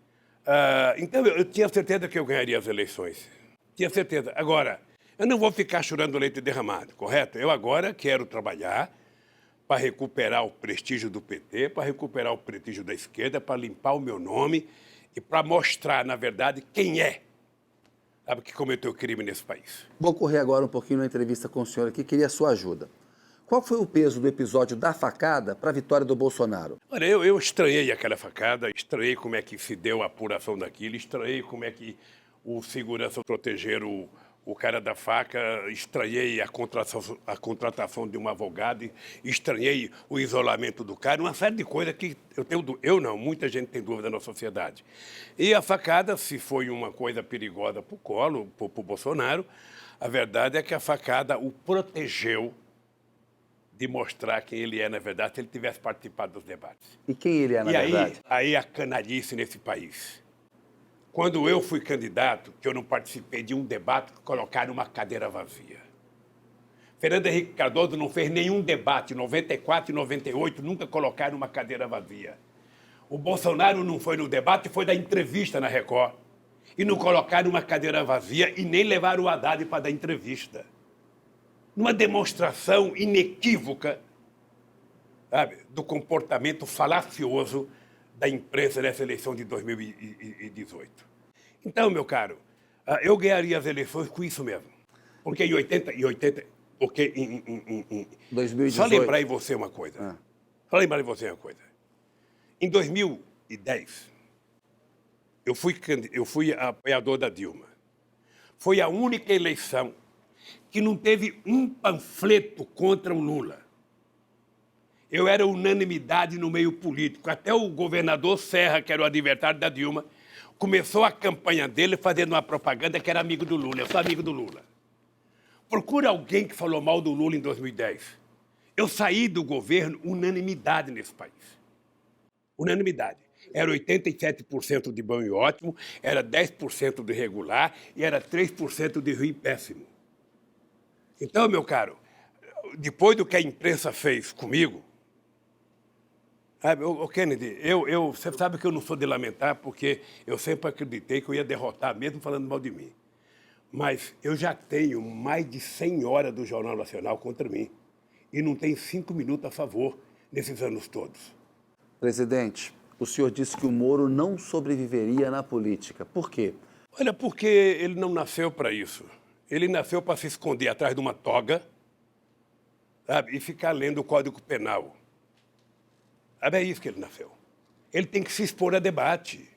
Então, eu tinha certeza que eu ganharia as eleições. Tinha certeza. Agora, eu não vou ficar chorando leite derramado, correto? Eu agora quero trabalhar para recuperar o prestígio do PT, para recuperar o prestígio da esquerda, para limpar o meu nome e para mostrar, na verdade, quem é, sabe, que cometeu crime nesse país. Vou correr agora um pouquinho na entrevista com o senhor aqui, queria a sua ajuda. Qual foi o peso do episódio da facada para a vitória do Bolsonaro? Olha, eu estranhei aquela facada, estranhei como é que se deu a apuração daquilo, estranhei como é que o segurança protegeram o cara da faca, estranhei a contratação de um advogado, estranhei o isolamento do cara, uma série de coisas que muita gente tem dúvida na sociedade. E a facada, se foi uma coisa perigosa para o Collor, para o Bolsonaro, a verdade é que a facada o protegeu de mostrar quem ele é, na verdade, se ele tivesse participado dos debates. E quem ele é, na verdade? Aí a canalice nesse país. Quando eu fui candidato, que eu não participei de um debate, colocaram uma cadeira vazia. Fernando Henrique Cardoso não fez nenhum debate, em 94 e 98, nunca colocaram uma cadeira vazia. O Bolsonaro não foi no debate, foi da entrevista na Record. E não colocaram uma cadeira vazia e nem levaram o Haddad para dar entrevista. Numa demonstração inequívoca, sabe, do comportamento falacioso da imprensa nessa eleição de 2018. Então, meu caro, eu ganharia as eleições com isso mesmo. Porque em 80... Porque em 2018. Só lembrar em você uma coisa. Só lembrar em você uma coisa. Em 2010, eu fui apoiador da Dilma. Foi a única eleição que não teve um panfleto contra o Lula. Eu era unanimidade no meio político. Até o governador Serra, que era o adversário da Dilma, começou a campanha dele fazendo uma propaganda que era amigo do Lula. Eu sou amigo do Lula. Procura alguém que falou mal do Lula em 2010. Eu saí do governo unanimidade nesse país. Unanimidade. Era 87% de bom e ótimo, era 10% de regular e era 3% de ruim e péssimo. Então, meu caro, depois do que a imprensa fez comigo, sabe, Kennedy, você sabe que eu não sou de lamentar, porque eu sempre acreditei que eu ia derrotar, mesmo falando mal de mim. Mas eu já tenho mais de 100 horas do Jornal Nacional contra mim. E não tem 5 minutos a favor nesses anos todos. Presidente, o senhor disse que o Moro não sobreviveria na política. Por quê? Olha, porque ele não nasceu para isso. Ele nasceu para se esconder atrás de uma toga, sabe, e ficar lendo o Código Penal. Sabe, é isso que ele nasceu. Ele tem que se expor a debate.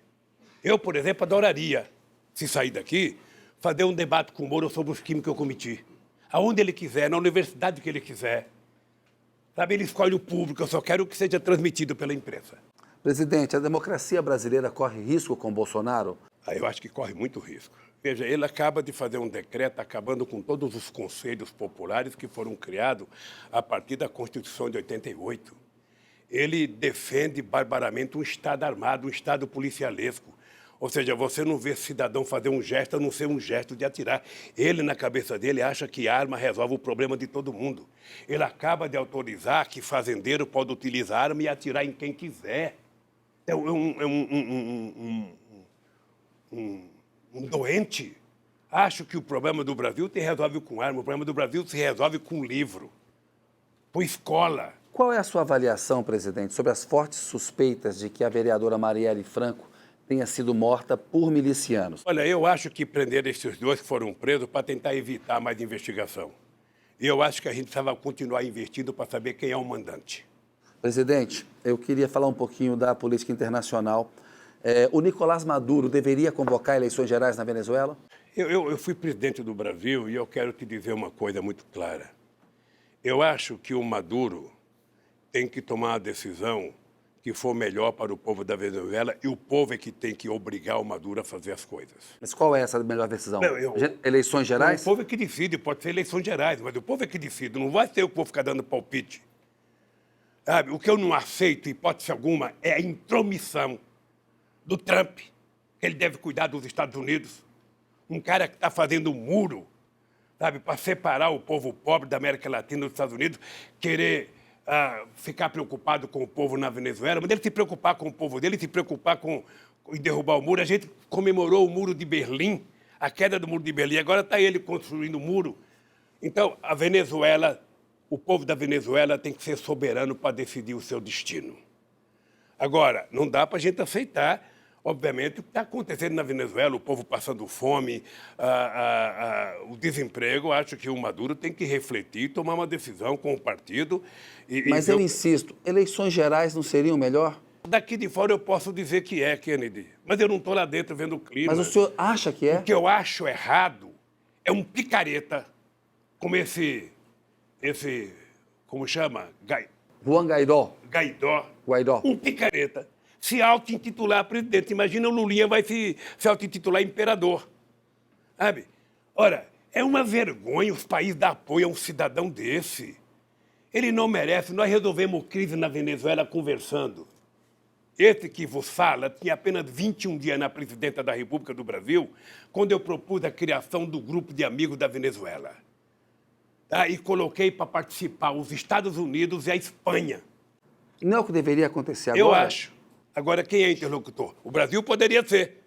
Eu, por exemplo, adoraria, se sair daqui, fazer um debate com o Moro sobre os crimes que eu cometi. Aonde ele quiser, na universidade que ele quiser. Sabe, ele escolhe o público, eu só quero que seja transmitido pela imprensa. Presidente, a democracia brasileira corre risco com Bolsonaro? Eu acho que corre muito risco. Veja, ele acaba de fazer um decreto acabando com todos os conselhos populares que foram criados a partir da Constituição de 88. ele defende barbaramente um Estado armado, um Estado policialesco. Ou seja, você não vê cidadão fazer um gesto a não ser um gesto de atirar. Ele, na cabeça dele, acha que arma resolve o problema de todo mundo. Ele acaba de autorizar que fazendeiro pode utilizar arma e atirar em quem quiser. É um doente. Acho que o problema do Brasil se resolve com arma, o problema do Brasil se resolve com livro, com escola. Qual é a sua avaliação, presidente, sobre as fortes suspeitas de que a vereadora Marielle Franco tenha sido morta por milicianos? Olha, eu acho que prenderam esses dois que foram presos para tentar evitar mais investigação. E eu acho que a gente precisava continuar investindo para saber quem é o mandante. Presidente, eu queria falar um pouquinho da política internacional. O Nicolás Maduro deveria convocar eleições gerais na Venezuela? Eu fui presidente do Brasil e eu quero te dizer uma coisa muito clara. Eu acho que o Maduro tem que tomar a decisão que for melhor para o povo da Venezuela e o povo é que tem que obrigar o Maduro a fazer as coisas. Mas qual é essa melhor decisão? Não, Eleições gerais? O povo é que decide, pode ser eleições gerais, mas o povo é que decide, não vai ser eu que vou ficar dando palpite. Sabe, o que eu não aceito, hipótese alguma, é a intromissão do Trump, que ele deve cuidar dos Estados Unidos. Um cara que está fazendo um muro, sabe, para separar o povo pobre da América Latina dos Estados Unidos, querer ficar preocupado com o povo na Venezuela, mas ele se preocupar com o povo dele, se preocupar em derrubar o muro. A gente comemorou o muro de Berlim, a queda do muro de Berlim, agora está ele construindo o muro. Então, a Venezuela, o povo da Venezuela tem que ser soberano para decidir o seu destino. Agora, não dá para a gente aceitar, obviamente, o que está acontecendo na Venezuela, o povo passando fome, o desemprego. Acho que o Maduro tem que refletir, tomar uma decisão com o partido. Mas eu insisto, eleições gerais não seriam melhor? Daqui de fora eu posso dizer que é, Kennedy, mas eu não estou lá dentro vendo o clima. Mas o senhor acha que é? O que eu acho errado é um picareta como esse como chama? Juan Guaidó. Guaidó. Um picareta. Se auto-intitular presidente. Imagina o Lulinha vai se auto-intitular imperador. Sabe? Ora, é uma vergonha os países dar apoio a um cidadão desse. Ele não merece. Nós resolvemos crise na Venezuela conversando. Esse que vos fala tinha apenas 21 dias na presidência da República do Brasil, quando eu propus a criação do grupo de amigos da Venezuela. Tá? E coloquei para participar os Estados Unidos e a Espanha. Não é o que deveria acontecer agora? Eu acho. Agora, quem é interlocutor? O Brasil poderia ser.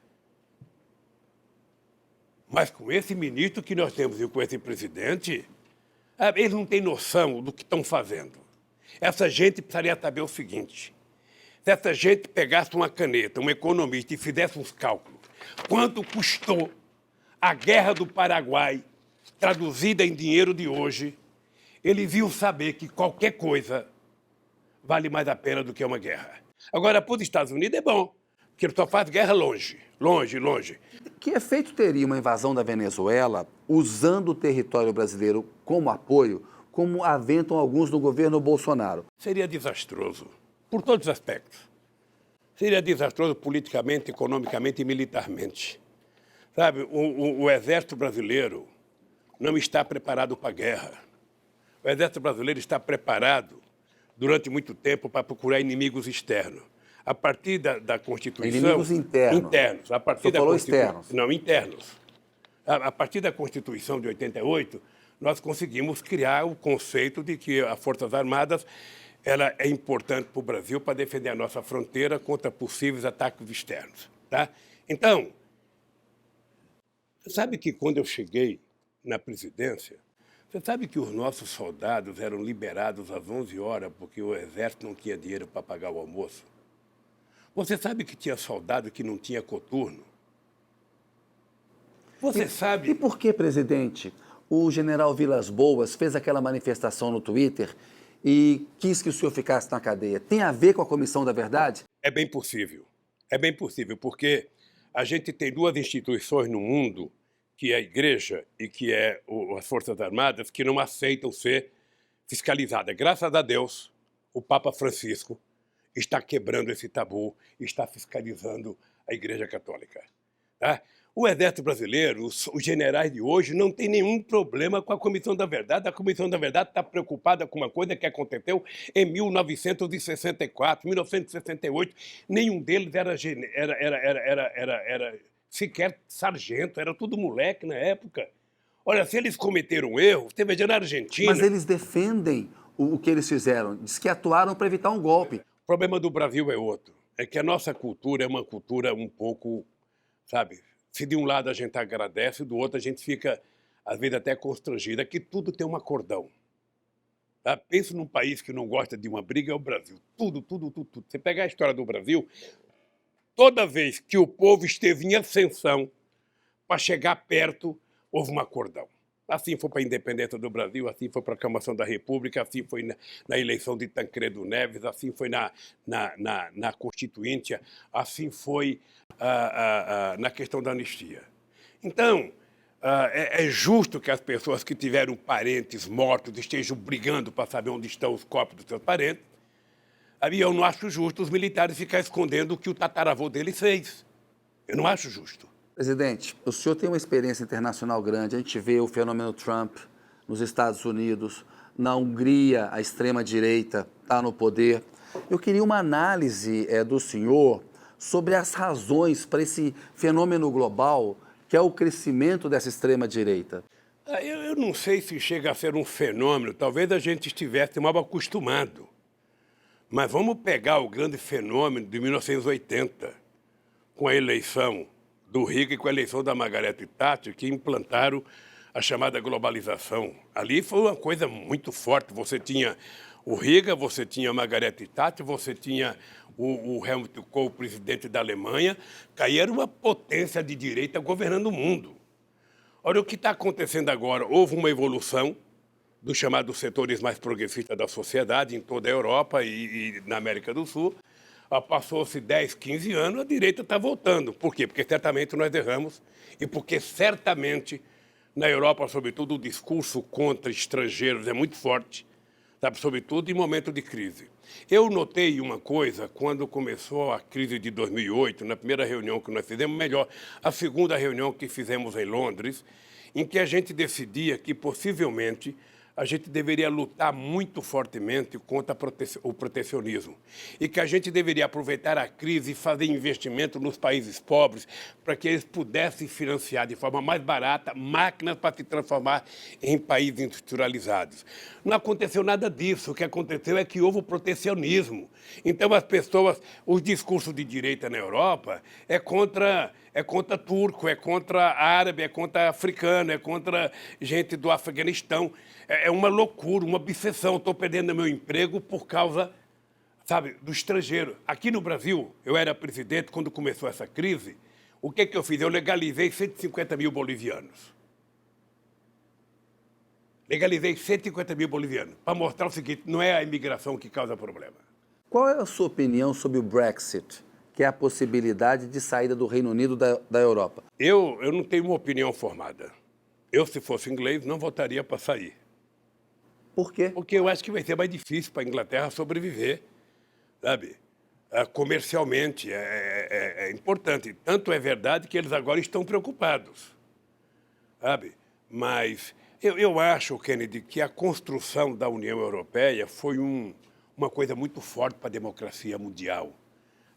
Mas com esse ministro que nós temos e com esse presidente, eles não têm noção do que estão fazendo. Essa gente precisaria saber o seguinte: se essa gente pegasse uma caneta, um economista, e fizesse uns cálculos, quanto custou a Guerra do Paraguai, traduzida em dinheiro de hoje, eles iam saber que qualquer coisa vale mais a pena do que uma guerra. Agora, para os Estados Unidos é bom, porque ele só faz guerra longe, longe, longe. Que efeito teria uma invasão da Venezuela usando o território brasileiro como apoio, como aventam alguns do governo Bolsonaro? Seria desastroso, por todos os aspectos. Seria desastroso politicamente, economicamente e militarmente. Sabe, o Exército brasileiro não está preparado para a guerra. O Exército brasileiro está preparado durante muito tempo para procurar inimigos externos. A partir da Constituição... Inimigos internos. Internos. A partir Você falou externos. Não, internos. A partir da Constituição de 88, nós conseguimos criar o conceito de que as Forças Armadas ela é importante para o Brasil para defender a nossa fronteira contra possíveis ataques externos. Tá? Então, você sabe que quando eu cheguei na presidência, você sabe que os nossos soldados eram liberados às 11 horas porque o Exército não tinha dinheiro para pagar o almoço? Você sabe que tinha soldado que não tinha coturno? Você sabe... E por que, presidente, o general Vilas Boas fez aquela manifestação no Twitter e quis que o senhor ficasse na cadeia? Tem a ver com a Comissão da Verdade? É bem possível. É bem possível, porque a gente tem duas instituições no mundo, que é a Igreja e que é as Forças Armadas, que não aceitam ser fiscalizadas. Graças a Deus, o Papa Francisco está quebrando esse tabu e está fiscalizando a Igreja Católica. Tá? O Exército Brasileiro, os generais de hoje, não tem nenhum problema com a Comissão da Verdade. A Comissão da Verdade está preocupada com uma coisa que aconteceu em 1964, 1968. Nenhum deles era sequer sargento, era tudo moleque na época. Olha, se eles cometeram um erro, você veja na Argentina... Mas eles defendem o que eles fizeram. Diz que atuaram para evitar um golpe. O problema do Brasil é outro. É que a nossa cultura é uma cultura um pouco, sabe... Se de um lado a gente agradece, do outro a gente fica, às vezes, até constrangido. Aqui tudo tem um acordão. Tá? Pensa num país que não gosta de uma briga, é o Brasil. Tudo. Você pegar a história do Brasil, toda vez que o povo esteve em ascensão, para chegar perto, houve um acordão. Assim foi para a independência do Brasil, assim foi para a aclamação da República, assim foi na eleição de Tancredo Neves, assim foi na Constituinte, assim foi na questão da anistia. Então, é justo que as pessoas que tiveram parentes mortos estejam brigando para saber onde estão os corpos dos seus parentes. E eu não acho justo os militares ficarem escondendo o que o tataravô deles fez. Eu não acho justo. Presidente, o senhor tem uma experiência internacional grande. A gente vê o fenômeno Trump nos Estados Unidos, na Hungria, a extrema-direita está no poder. Eu queria uma análise do senhor sobre as razões para esse fenômeno global, que é o crescimento dessa extrema-direita. Eu não sei se chega a ser um fenômeno, talvez a gente estivesse mal acostumado. Mas vamos pegar o grande fenômeno de 1980, com a eleição do Riga e com a eleição da Margaret Thatcher, que implantaram a chamada globalização. Ali foi uma coisa muito forte. Você tinha o Riga, você tinha a Margaret Thatcher, você tinha o Helmut Kohl, presidente da Alemanha, que aí era uma potência de direita governando o mundo. Olha o que está acontecendo agora. Houve uma evolução dos chamados setores mais progressistas da sociedade em toda a Europa e na América do Sul. Passou-se 10, 15 anos, a direita está voltando. Por quê? Porque certamente nós erramos e porque certamente na Europa, sobretudo, o discurso contra estrangeiros é muito forte, sabe? Sobretudo em momento de crise. Eu notei uma coisa quando começou a crise de 2008, na primeira reunião que nós fizemos, melhor, a segunda reunião que fizemos em Londres, em que a gente decidia que possivelmente a gente deveria lutar muito fortemente contra o protecionismo e que a gente deveria aproveitar a crise e fazer investimento nos países pobres para que eles pudessem financiar de forma mais barata máquinas para se transformar em países industrializados. Não aconteceu nada disso. O que aconteceu é que houve o protecionismo. Então, as pessoas, os discursos de direita na Europa é contra turco, é contra árabe, é contra africano, é contra gente do Afeganistão. É uma loucura, uma obsessão. Estou perdendo meu emprego por causa, sabe, do estrangeiro. Aqui no Brasil, eu era presidente quando começou essa crise. O que eu fiz? Eu legalizei 150 mil bolivianos. Legalizei 150 mil bolivianos, para mostrar o seguinte, não é a imigração que causa problema. Qual é a sua opinião sobre o Brexit, que é a possibilidade de saída do Reino Unido da Europa? Eu não tenho uma opinião formada. Eu, se fosse inglês, não votaria para sair. Por quê? Porque eu acho que vai ser mais difícil para a Inglaterra sobreviver, sabe? Comercialmente é importante. Tanto é verdade que eles agora estão preocupados, sabe? Mas eu acho, Kennedy, que a construção da União Europeia foi uma coisa muito forte para a democracia mundial.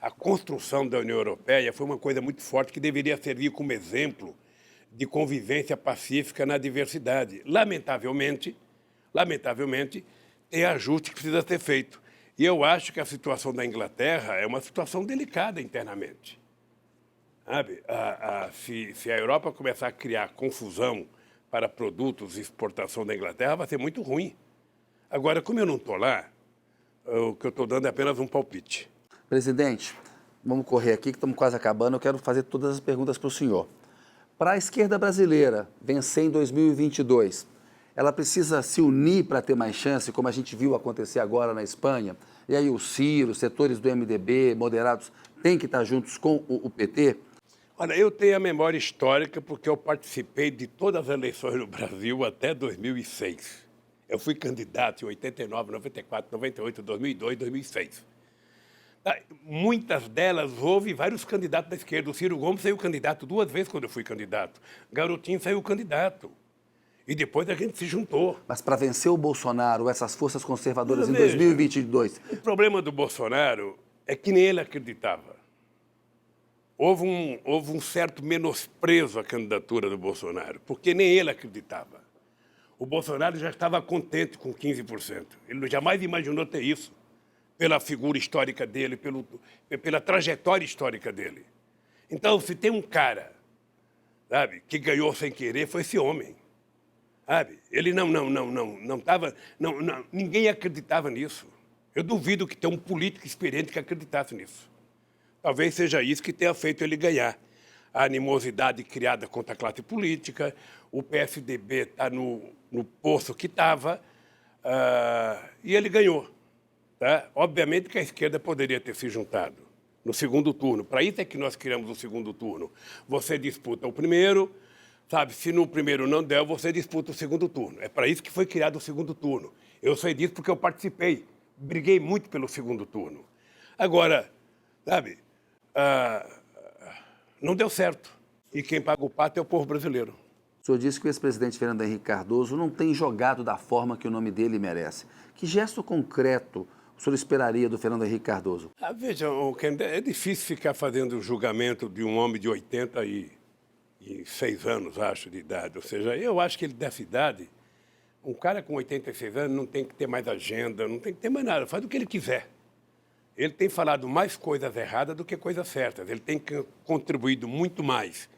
A construção da União Europeia foi uma coisa muito forte que deveria servir como exemplo de convivência pacífica na diversidade. Lamentavelmente, tem ajuste que precisa ser feito. E eu acho que a situação da Inglaterra é uma situação delicada internamente. Sabe? Se a Europa começar a criar confusão para produtos de exportação da Inglaterra, vai ser muito ruim. Agora, como eu não estou lá, o que eu estou dando é apenas um palpite. Presidente, vamos correr aqui que estamos quase acabando. Eu quero fazer todas as perguntas para o senhor. Para a esquerda brasileira vencer em 2022, ela precisa se unir para ter mais chance, como a gente viu acontecer agora na Espanha? E aí o Ciro, setores do MDB, moderados, têm que estar juntos com o PT? Olha, eu tenho a memória histórica porque eu participei de todas as eleições no Brasil até 2006. Eu fui candidato em 89, 94, 98, 2002, 2006. Muitas delas houve vários candidatos da esquerda. O Ciro Gomes saiu candidato 2 vezes quando eu fui candidato. Garotinho saiu candidato. E depois a gente se juntou. Mas para vencer o Bolsonaro, essas forças conservadoras em Veja, 2022... O problema do Bolsonaro é que nem ele acreditava. Houve um certo menosprezo à candidatura do Bolsonaro, porque nem ele acreditava. O Bolsonaro já estava contente com 15%. Ele jamais imaginou ter isso, pela figura histórica dele, pela trajetória histórica dele. Então, se tem um cara, sabe, que ganhou sem querer, foi esse homem. Sabe? Ele não estava... ninguém acreditava nisso. Eu duvido que tenha um político experiente que acreditasse nisso. Talvez seja isso que tenha feito ele ganhar. A animosidade criada contra a classe política, o PSDB está no poço que estava, e ele ganhou. Tá? Obviamente que a esquerda poderia ter se juntado no segundo turno. Para isso é que nós criamos o segundo turno. Você disputa o primeiro, sabe? Se no primeiro não der, você disputa o segundo turno. É para isso que foi criado o segundo turno. Eu sei disso porque eu participei. Briguei muito pelo segundo turno. Agora, sabe, não deu certo. E quem paga o pato é o povo brasileiro. O senhor disse que o ex-presidente Fernando Henrique Cardoso não tem jogado da forma que o nome dele merece. Que gesto concreto o senhor esperaria do Fernando Henrique Cardoso? Veja, é difícil ficar fazendo julgamento de um homem de 86 anos, acho, de idade. Ou seja, eu acho que ele dessa idade, um cara com 86 anos não tem que ter mais agenda, não tem que ter mais nada, faz o que ele quiser. Ele tem falado mais coisas erradas do que coisas certas. Ele tem contribuído muito mais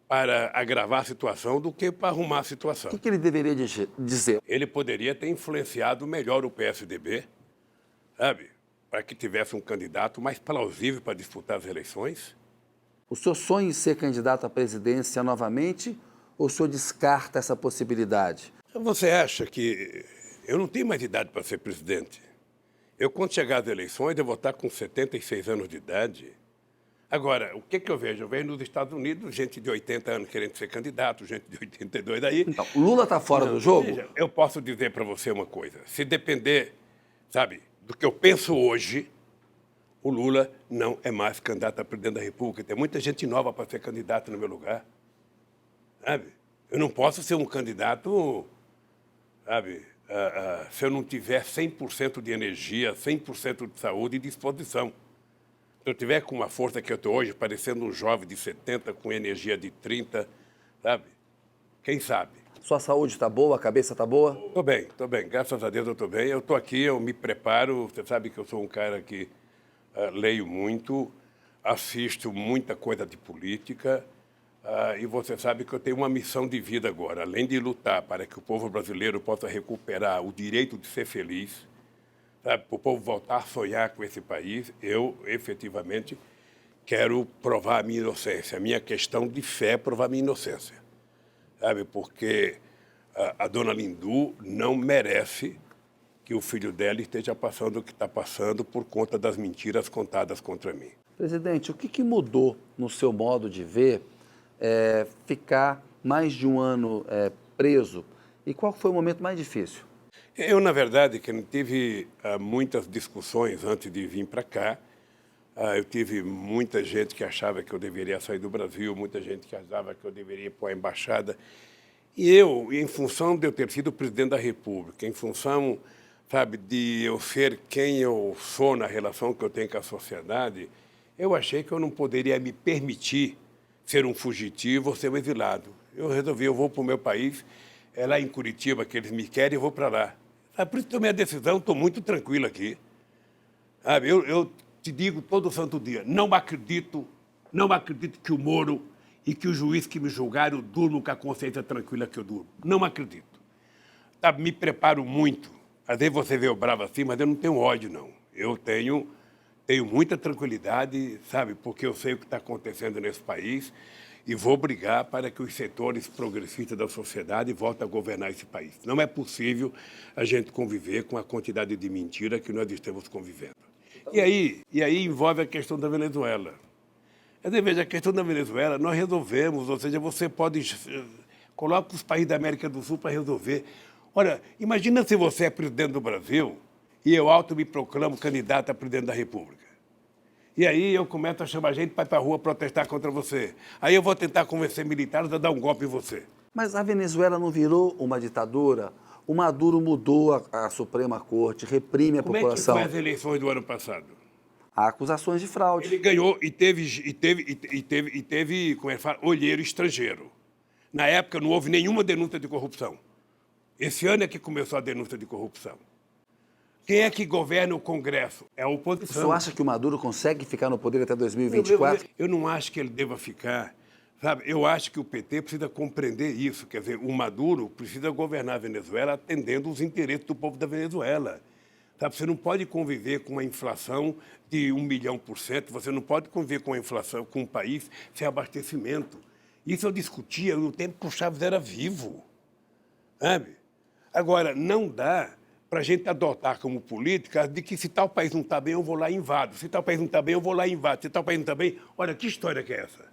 para agravar a situação do que para arrumar a situação. O que ele deveria dizer? Ele poderia ter influenciado melhor o PSDB, sabe, para que tivesse um candidato mais plausível para disputar as eleições. O senhor sonha em ser candidato à presidência novamente ou o senhor descarta essa possibilidade? Você acha que eu não tenho mais idade para ser presidente? Eu, quando chegar às eleições, eu vou estar com 76 anos de idade. Agora, o que eu vejo? Eu vejo nos Estados Unidos gente de 80 anos querendo ser candidato, gente de 82 aí. Então, Lula está fora do jogo? Veja, eu posso dizer para você uma coisa. Se depender, sabe, do que eu penso hoje, o Lula não é mais candidato a presidente da República. Tem muita gente nova para ser candidato no meu lugar. Sabe? Eu não posso ser um candidato, sabe, se eu não tiver 100% de energia, 100% de saúde e disposição. Se eu tiver com uma força que eu estou hoje, parecendo um jovem de 70, com energia de 30, sabe? Quem sabe? Sua saúde está boa? A cabeça está boa? Estou bem. Graças a Deus eu estou bem. Eu estou aqui, eu me preparo. Você sabe que eu sou um cara que leio muito, assisto muita coisa de política, e você sabe que eu tenho uma missão de vida agora. Além de lutar para que o povo brasileiro possa recuperar o direito de ser feliz, para o povo voltar a sonhar com esse país, eu, efetivamente, quero provar a minha inocência. A minha questão de fé é provar a minha inocência. Sabe? Porque a dona Lindu não merece que o filho dela esteja passando o que está passando por conta das mentiras contadas contra mim. Presidente, o que mudou no seu modo de ver ficar mais de um ano preso? E qual foi o momento mais difícil? Eu, na verdade, que não tive muitas discussões antes de vir para cá. Eu tive muita gente que achava que eu deveria sair do Brasil, muita gente que achava que eu deveria ir para a embaixada. E eu, em função de eu ter sido presidente da República, em função, sabe, de eu ser quem eu sou na relação que eu tenho com a sociedade, eu achei que eu não poderia me permitir ser um fugitivo ou ser um exilado. Eu resolvi, eu vou para o meu país, é lá em Curitiba que eles me querem, eu vou para lá. Por isso tomei a decisão, estou muito tranquilo aqui. Sabe, eu te digo todo santo dia, não acredito que o Moro e que o juiz que me julgaram durmam com a consciência tranquila que eu durmo. Não acredito. Me preparo muito. Às vezes você vê eu bravo assim, mas eu não tenho ódio, não. Eu tenho muita tranquilidade, sabe, porque eu sei o que está acontecendo nesse país e vou brigar para que os setores progressistas da sociedade voltem a governar esse país. Não é possível a gente conviver com a quantidade de mentira que nós estamos convivendo. E aí envolve a questão da Venezuela. Veja, a questão da Venezuela nós resolvemos, ou seja, você pode... Coloca os países da América do Sul para resolver. Olha, imagina se você é presidente do Brasil e eu me proclamo candidato a presidente da República. E aí eu começo a chamar gente para ir para a rua protestar contra você. Aí eu vou tentar convencer militares a dar um golpe em você. Mas a Venezuela não virou uma ditadura? O Maduro mudou a Suprema Corte, reprime a Como é que população. foi as eleições do ano passado? Há acusações de fraude. Ele ganhou e teve, como é que fala, olheiro estrangeiro. Na época não houve nenhuma denúncia de corrupção. Esse ano é que começou a denúncia de corrupção. Quem é que governa o Congresso? É a O oposição. senhor acha que o Maduro consegue ficar no poder até 2024? Eu não acho que ele deva ficar. Sabe, eu acho que o PT precisa compreender isso. Quer dizer, o Maduro precisa governar a Venezuela atendendo os interesses do povo da Venezuela. Sabe, você não pode conviver com uma inflação de 1 milhão por cento, você não pode conviver com a inflação, com um país sem abastecimento. Isso eu discutia no tempo que o Chaves era vivo. Sabe? Agora, não dá para a gente adotar como política de que se tal país não está bem, eu vou lá e invado. Se tal país não está bem, eu vou lá e invado. Se tal país não está bem, olha, que história que é essa?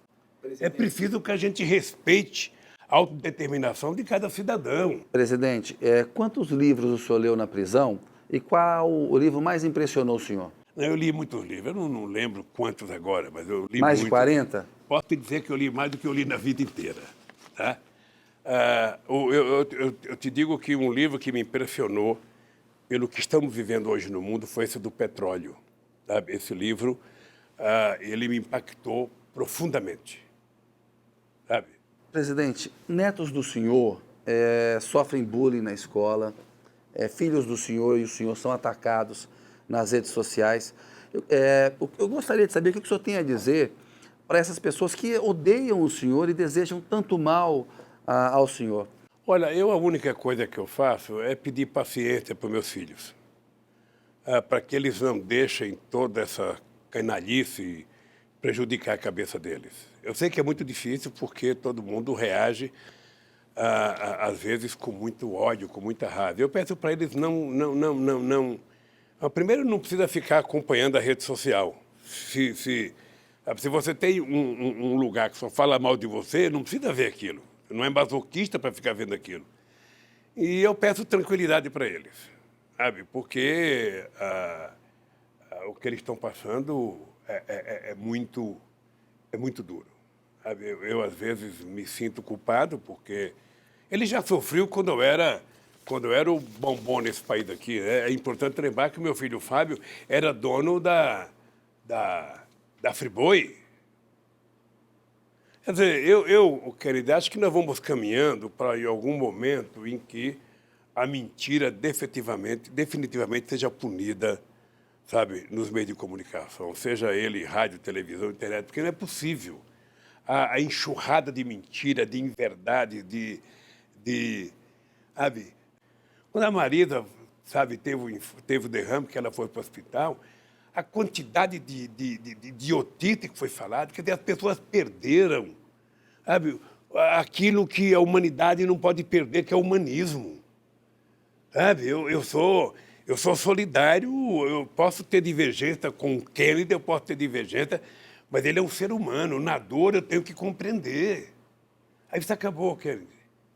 É preciso que a gente respeite a autodeterminação de cada cidadão. Presidente, quantos livros o senhor leu na prisão e qual o livro mais impressionou o senhor? Eu li muitos livros, eu não lembro quantos agora, mas eu li Mais muito. de 40? Posso te dizer que eu li mais do que eu li na vida inteira. Tá? Eu te digo que um livro que me impressionou pelo que estamos vivendo hoje no mundo foi esse do petróleo. Sabe? Esse livro, ele me impactou profundamente. Sabe? Presidente, netos do senhor sofrem bullying na escola, filhos do senhor e o senhor são atacados nas redes sociais. Eu gostaria de saber o que o senhor tem a dizer para essas pessoas que odeiam o senhor e desejam tanto mal ao senhor. Olha, a única coisa que eu faço é pedir paciência para os meus filhos, para que eles não deixem toda essa canalice prejudicar a cabeça deles. Eu sei que é muito difícil porque todo mundo reage, às vezes, com muito ódio, com muita raiva. Eu peço para eles não. Primeiro, não precisa ficar acompanhando a rede social. Se você tem um lugar que só fala mal de você, não precisa ver aquilo. Você não é masoquista para ficar vendo aquilo. E eu peço tranquilidade para eles, sabe? Porque o que eles estão passando é muito duro. Sabe? Eu, às vezes, me sinto culpado porque ele já sofreu quando eu era o bombom nesse país aqui. É importante lembrar que o meu filho Fábio era dono da Friboi. Quer dizer, querido, acho que nós vamos caminhando para em algum momento em que a mentira definitivamente seja punida, sabe, nos meios de comunicação, seja ele rádio, televisão, internet, porque não é possível. A enxurrada de mentira, de inverdade, sabe? Quando a Marisa, sabe, teve o derrame, que ela foi para o hospital, a quantidade de idiotice que foi falado, quer dizer, as pessoas perderam, sabe, aquilo que a humanidade não pode perder, que é o humanismo. Sabe, eu sou solidário, eu posso ter divergência com o Kennedy, eu posso ter divergência, mas ele é um ser humano, na dor eu tenho que compreender. Aí isso acabou, Kennedy,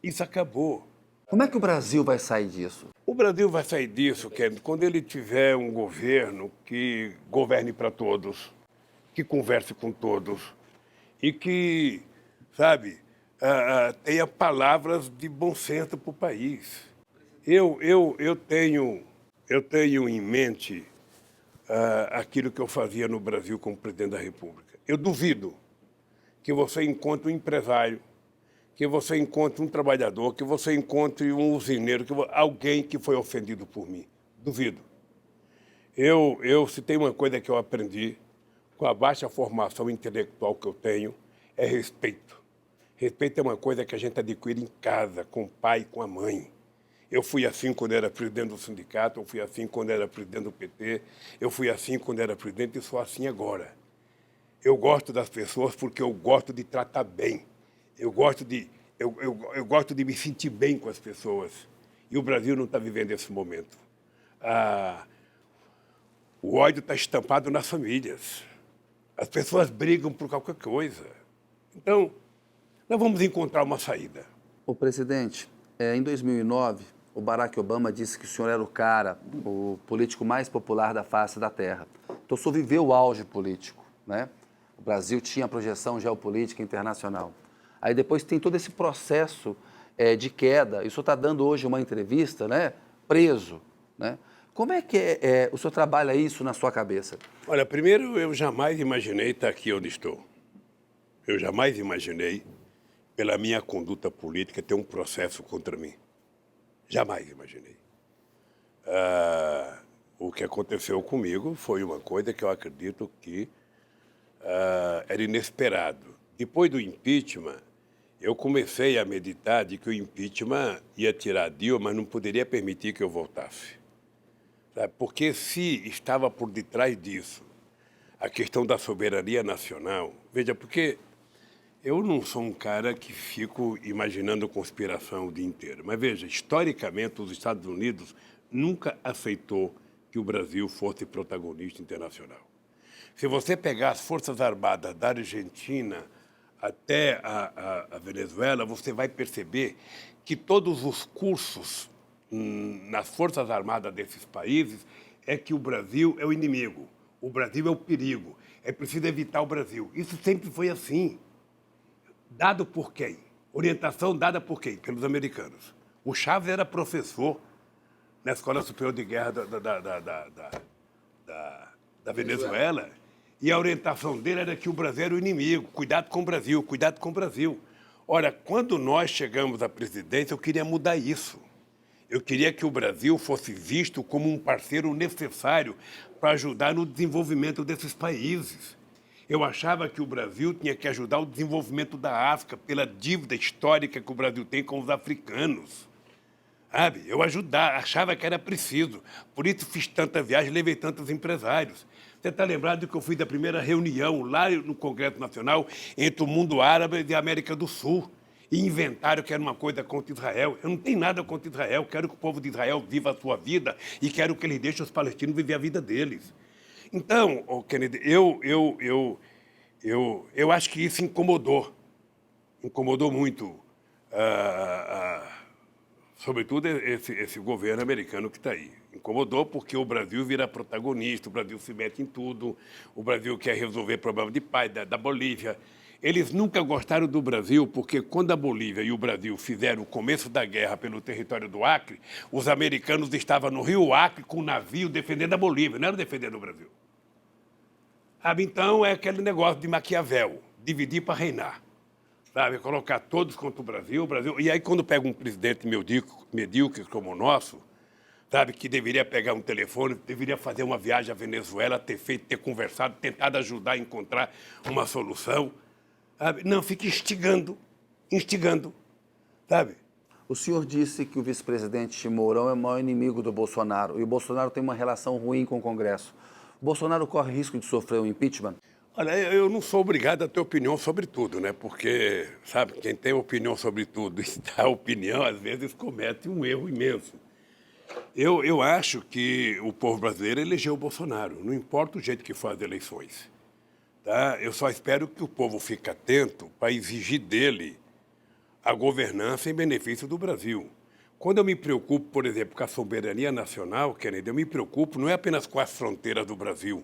isso acabou. Como é que o Brasil vai sair disso? O Brasil vai sair disso, Kennedy, quando ele tiver um governo que governe para todos, que converse com todos e que, sabe, tenha palavras de bom senso para o país. Eu tenho em mente aquilo que eu fazia no Brasil como presidente da República. Eu duvido que você encontre um empresário, que você encontre um trabalhador, que você encontre um usineiro, alguém que foi ofendido por mim. Duvido. Se tem uma coisa que eu aprendi com a baixa formação intelectual que eu tenho, é respeito. Respeito é uma coisa que a gente adquire em casa, com o pai e com a mãe. Eu fui assim quando era presidente do sindicato, eu fui assim quando era presidente do PT, eu fui assim quando era presidente e sou assim agora. Eu gosto das pessoas porque eu gosto de tratar bem. Eu gosto de me sentir bem com as pessoas. E o Brasil não está vivendo esse momento. O ódio está estampado nas famílias. As pessoas brigam por qualquer coisa. Então, nós vamos encontrar uma saída. O presidente, em 2009, o Barack Obama disse que o senhor era o político mais popular da face da Terra. Então, o senhor viveu o auge político, né? O Brasil tinha projeção geopolítica internacional. Aí depois tem todo esse processo de queda. E o senhor está dando hoje uma entrevista, né? Preso, né? Como é que o senhor trabalha isso na sua cabeça? Olha, primeiro, eu jamais imaginei estar aqui onde estou. Eu jamais imaginei, pela minha conduta política, ter um processo contra mim. Jamais imaginei. O que aconteceu comigo foi uma coisa que eu acredito que era inesperado. Depois do impeachment, eu comecei a meditar de que o impeachment ia tirar Dilma, mas não poderia permitir que eu voltasse. Sabe? Porque se estava por detrás disso a questão da soberania nacional, veja, porque eu não sou um cara que fico imaginando conspiração o dia inteiro, mas veja, historicamente os Estados Unidos nunca aceitou que o Brasil fosse protagonista internacional. Se você pegar as Forças Armadas da Argentina até a Venezuela, você vai perceber que todos os cursos nas Forças Armadas desses países é que o Brasil é o inimigo, o Brasil é o perigo, é preciso evitar o Brasil. Isso sempre foi assim. Dado por quem? Orientação dada por quem? Pelos americanos. O Chaves era professor na Escola Superior de Guerra da Venezuela, e a orientação dele era que o Brasil era o inimigo, cuidado com o Brasil, cuidado com o Brasil. Ora, quando nós chegamos à presidência, eu queria mudar isso. Eu queria que o Brasil fosse visto como um parceiro necessário para ajudar no desenvolvimento desses países. Eu achava que o Brasil tinha que ajudar o desenvolvimento da África pela dívida histórica que o Brasil tem com os africanos. Sabe? Eu achava que era preciso. Por isso fiz tanta viagem, levei tantos empresários. Você está lembrado que eu fui da primeira reunião lá no Congresso Nacional entre o mundo árabe e a América do Sul. E inventaram que era uma coisa contra Israel. Eu não tenho nada contra Israel. Quero que o povo de Israel viva a sua vida e quero que eles deixem os palestinos viver a vida deles. Então, Kennedy, eu acho que isso incomodou muito, sobretudo esse governo americano que está aí. Incomodou porque o Brasil vira protagonista, o Brasil se mete em tudo, o Brasil quer resolver problema de paz da Bolívia. Eles nunca gostaram do Brasil porque quando a Bolívia e o Brasil fizeram o começo da guerra pelo território do Acre, os americanos estavam no Rio Acre com um navio defendendo a Bolívia, não era defendendo o Brasil. Sabe? Então é aquele negócio de Maquiavel, dividir para reinar. Sabe? Colocar todos contra o Brasil. E aí quando pega um presidente medíocre como o nosso, sabe, que deveria pegar um telefone, deveria fazer uma viagem à Venezuela, ter conversado, tentado ajudar a encontrar uma solução. Sabe? Não, fica instigando, sabe? O senhor disse que o vice-presidente Mourão é o maior inimigo do Bolsonaro e o Bolsonaro tem uma relação ruim com o Congresso. O Bolsonaro corre risco de sofrer um impeachment? Olha, eu não sou obrigado a ter opinião sobre tudo, né? Porque, sabe, quem tem opinião sobre tudo e dá opinião, às vezes comete um erro imenso. Eu acho que o povo brasileiro elegeu o Bolsonaro, não importa o jeito que faz eleições. Tá? Eu só espero que o povo fique atento para exigir dele a governança em benefício do Brasil. Quando eu me preocupo, por exemplo, com a soberania nacional, Kennedy, eu me preocupo não é apenas com as fronteiras do Brasil,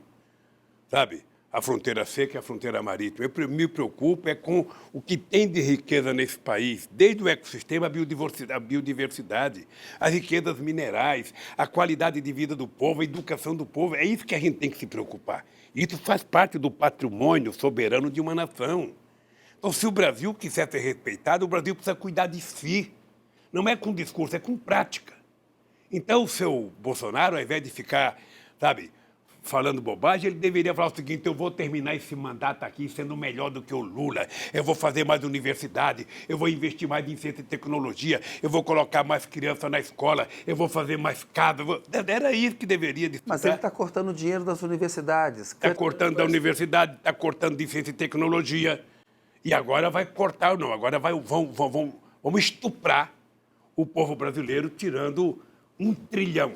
sabe? A fronteira seca e a fronteira marítima. Eu me preocupo é com o que tem de riqueza nesse país, desde o ecossistema, a biodiversidade, as riquezas minerais, a qualidade de vida do povo, a educação do povo. É isso que a gente tem que se preocupar. Isso faz parte do patrimônio soberano de uma nação. Então, se o Brasil quiser ser respeitado, o Brasil precisa cuidar de si. Não é com discurso, é com prática. Então, o seu Bolsonaro, ao invés de ficar, sabe, falando bobagem, ele deveria falar o seguinte: eu vou terminar esse mandato aqui sendo melhor do que o Lula, eu vou fazer mais universidade, eu vou investir mais em ciência e tecnologia, eu vou colocar mais criança na escola, eu vou fazer mais casa. Era isso que deveria disputar. Mas ele está cortando dinheiro das universidades. Está cortando da universidade, está cortando de ciência e tecnologia. E agora vai cortar, não, agora vamos estuprar o povo brasileiro tirando 1 trilhão.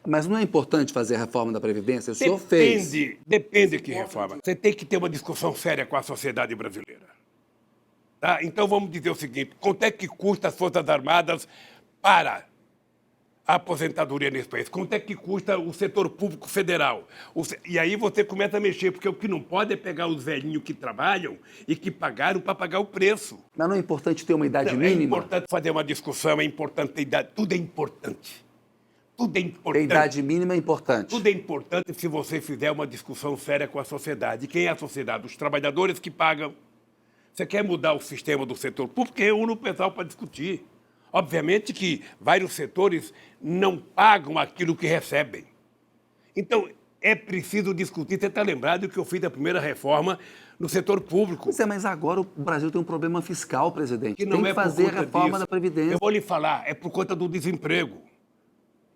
Mas não é importante fazer a reforma da Previdência? O senhor fez. Depende que reforma. Você tem que ter uma discussão séria com a sociedade brasileira. Tá? Então vamos dizer o seguinte: quanto é que custa as Forças Armadas para a aposentadoria nesse país? Quanto é que custa o setor público federal? E aí você começa a mexer, porque o que não pode é pegar os velhinhos que trabalham e que pagaram para pagar o preço. Mas não é importante ter uma idade Não, mínima? é importante fazer uma discussão, é importante ter idade, tudo é importante. Tudo é A importante. idade mínima é importante. Tudo é importante se você fizer uma discussão séria com a sociedade. Quem é a sociedade? Os trabalhadores que pagam. Você quer mudar o sistema do setor público? Reúne o pessoal para discutir. Obviamente que vários setores não pagam aquilo que recebem. Então, é preciso discutir. Você está lembrado que eu fiz a primeira reforma no setor público. Pois é, mas agora o Brasil tem um problema fiscal, presidente. Que não Tem que é por fazer a conta reforma disso. da Previdência. Eu vou lhe falar, é por conta do desemprego.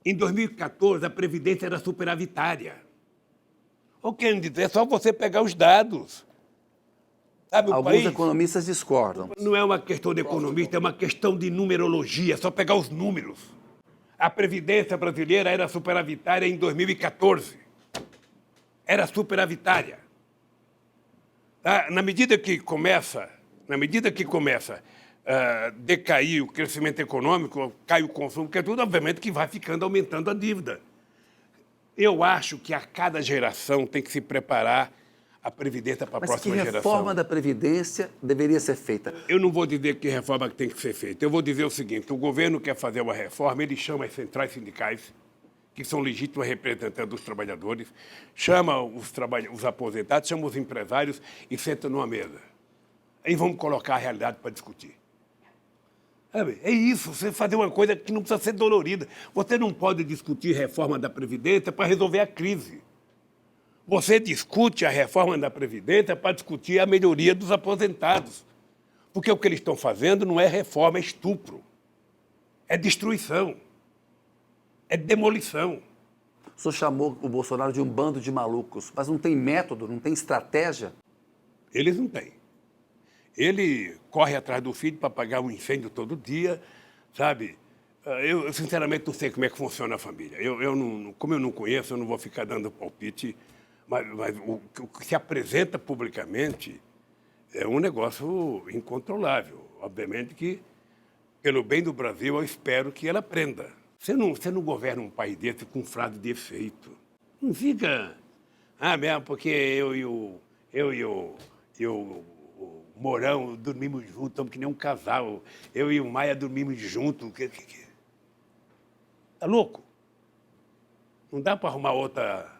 Em 2014, a Previdência era superavitária. O que quer dizer? É só você pegar os dados. Sabe, Alguns economistas discordam. Não é uma questão de economista, é uma questão de numerologia, é só pegar os números. A Previdência brasileira era superavitária em 2014. Era superavitária. Tá? Na medida que começa a decair o crescimento econômico, cai o consumo, que é tudo, obviamente, que vai ficando aumentando a dívida. Eu acho que a cada geração tem que se preparar a Previdência para a próxima geração. Mas que reforma da Previdência deveria ser feita? Eu não vou dizer que reforma tem que ser feita. Eu vou dizer o seguinte, o governo quer fazer uma reforma, ele chama as centrais sindicais, que são legítimos representantes dos trabalhadores, chama os aposentados, chama os empresários e senta numa mesa. Aí vamos colocar a realidade para discutir. É isso, você fazer uma coisa que não precisa ser dolorida. Você não pode discutir reforma da Previdência para resolver a crise. Você discute a reforma da Previdência para discutir a melhoria dos aposentados. Porque o que eles estão fazendo não é reforma, é estupro. É destruição. É demolição. O senhor chamou o Bolsonaro de um bando de malucos, mas não tem método, não tem estratégia? Eles não têm. Ele corre atrás do filho para apagar um incêndio todo dia, sabe? Eu, sinceramente, não sei como é que funciona a família. Como eu não conheço, eu não vou ficar dando palpite, mas o que se apresenta publicamente é um negócio incontrolável. Obviamente que, pelo bem do Brasil, eu espero que ela aprenda. Você não governa um país desse com frase de efeito. Não fica... mesmo porque eu e o Mourão dormimos juntos, estamos que nem um casal. Eu e o Maia dormimos juntos. Tá louco? Não dá para arrumar outra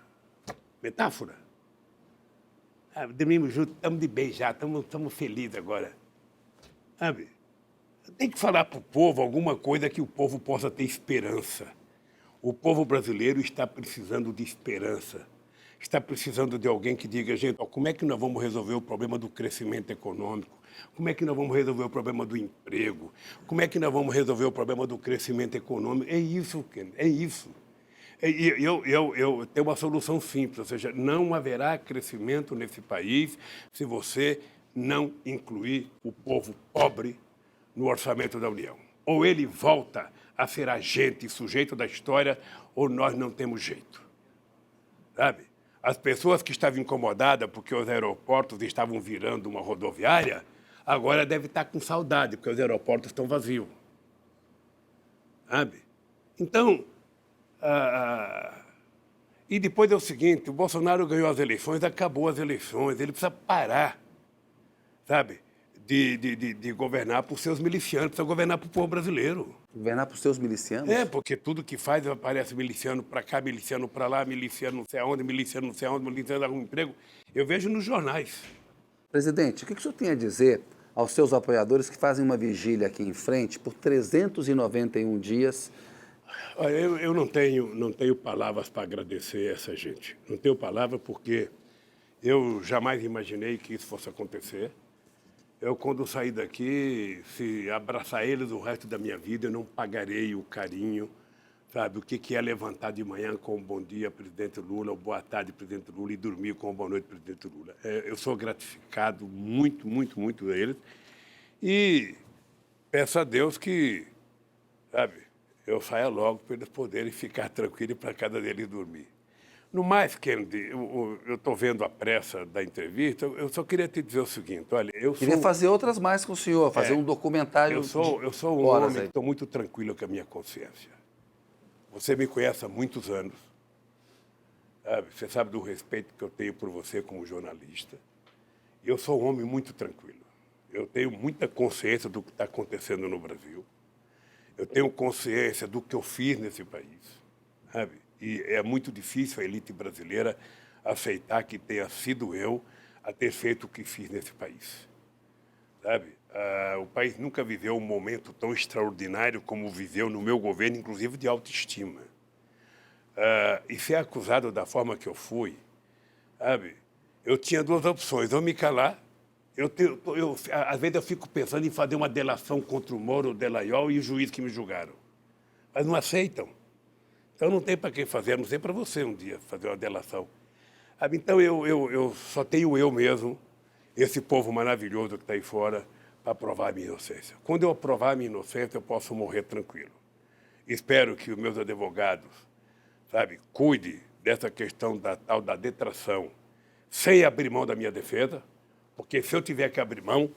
metáfora? Dormimos juntos, estamos de bem já, estamos felizes agora. Sabe? Tem que falar para o povo alguma coisa que o povo possa ter esperança. O povo brasileiro está precisando de esperança. Está precisando de alguém que diga, gente, como é que nós vamos resolver o problema do crescimento econômico? Como é que nós vamos resolver o problema do emprego? Como é que nós vamos resolver o problema do crescimento econômico? É isso, Ken, é isso. Eu tenho uma solução simples, ou seja, não haverá crescimento nesse país se você não incluir o povo pobre no orçamento da União. Ou ele volta a ser agente e sujeito da história, ou nós não temos jeito. Sabe? As pessoas que estavam incomodadas porque os aeroportos estavam virando uma rodoviária, agora devem estar com saudade, porque os aeroportos estão vazios. Sabe? Então, e depois é o seguinte, o Bolsonaro ganhou as eleições, acabou as eleições, ele precisa parar, sabe, de governar por seus milicianos, precisa governar para o povo brasileiro. Governar para os seus milicianos? Porque tudo que faz aparece miliciano para cá, miliciano para lá, miliciano não sei aonde, miliciano não sei aonde, miliciano arruma emprego. Eu vejo nos jornais. Presidente, o que o senhor tem a dizer aos seus apoiadores que fazem uma vigília aqui em frente por 391 dias? Olha, eu não tenho palavras para agradecer essa gente. Não tenho palavra porque eu jamais imaginei que isso fosse acontecer. Eu, quando sair daqui, se abraçar eles o resto da minha vida, eu não pagarei o carinho, sabe? O que é levantar de manhã com bom dia, presidente Lula, ou boa tarde, presidente Lula, e dormir com boa noite, presidente Lula. Eu sou gratificado muito, muito, muito a eles. E peço a Deus que, sabe, eu saia logo para eles poderem ficar tranquilos para cada deles dormir. No mais, Kennedy, eu estou vendo a pressa da entrevista, eu só queria te dizer o seguinte, olha, Queria fazer outras mais com o senhor, fazer um documentário. Eu sou um homem que estou muito tranquilo com a minha consciência. Você me conhece há muitos anos. Sabe? Você sabe do respeito que eu tenho por você como jornalista. Eu sou um homem muito tranquilo. Eu tenho muita consciência do que está acontecendo no Brasil. Eu tenho consciência do que eu fiz nesse país. Sabe? E é muito difícil a elite brasileira aceitar que tenha sido eu a ter feito o que fiz nesse país. Sabe? O país nunca viveu um momento tão extraordinário como viveu no meu governo, inclusive de autoestima. E ser acusado da forma que eu fui, sabe? Eu tinha duas opções, ou me calar, às vezes eu fico pensando em fazer uma delação contra o Moro, o Delaiol e o juiz que me julgaram. Mas não aceitam. Então não tem para quem fazer, a não ser para você um dia fazer uma delação. Sabe? Então eu só tenho eu mesmo, esse povo maravilhoso que está aí fora, para provar a minha inocência. Quando eu provar a minha inocência, eu posso morrer tranquilo. Espero que os meus advogados, sabe, cuide dessa questão da tal da detração, sem abrir mão da minha defesa, porque se eu tiver que abrir mão,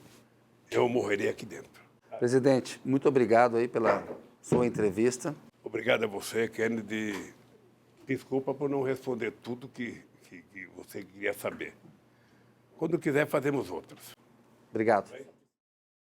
eu morrerei aqui dentro. Presidente, muito obrigado aí pela sua entrevista. Obrigado a você, Kennedy. Desculpa por não responder tudo que você queria saber. Quando quiser, fazemos outras. Obrigado.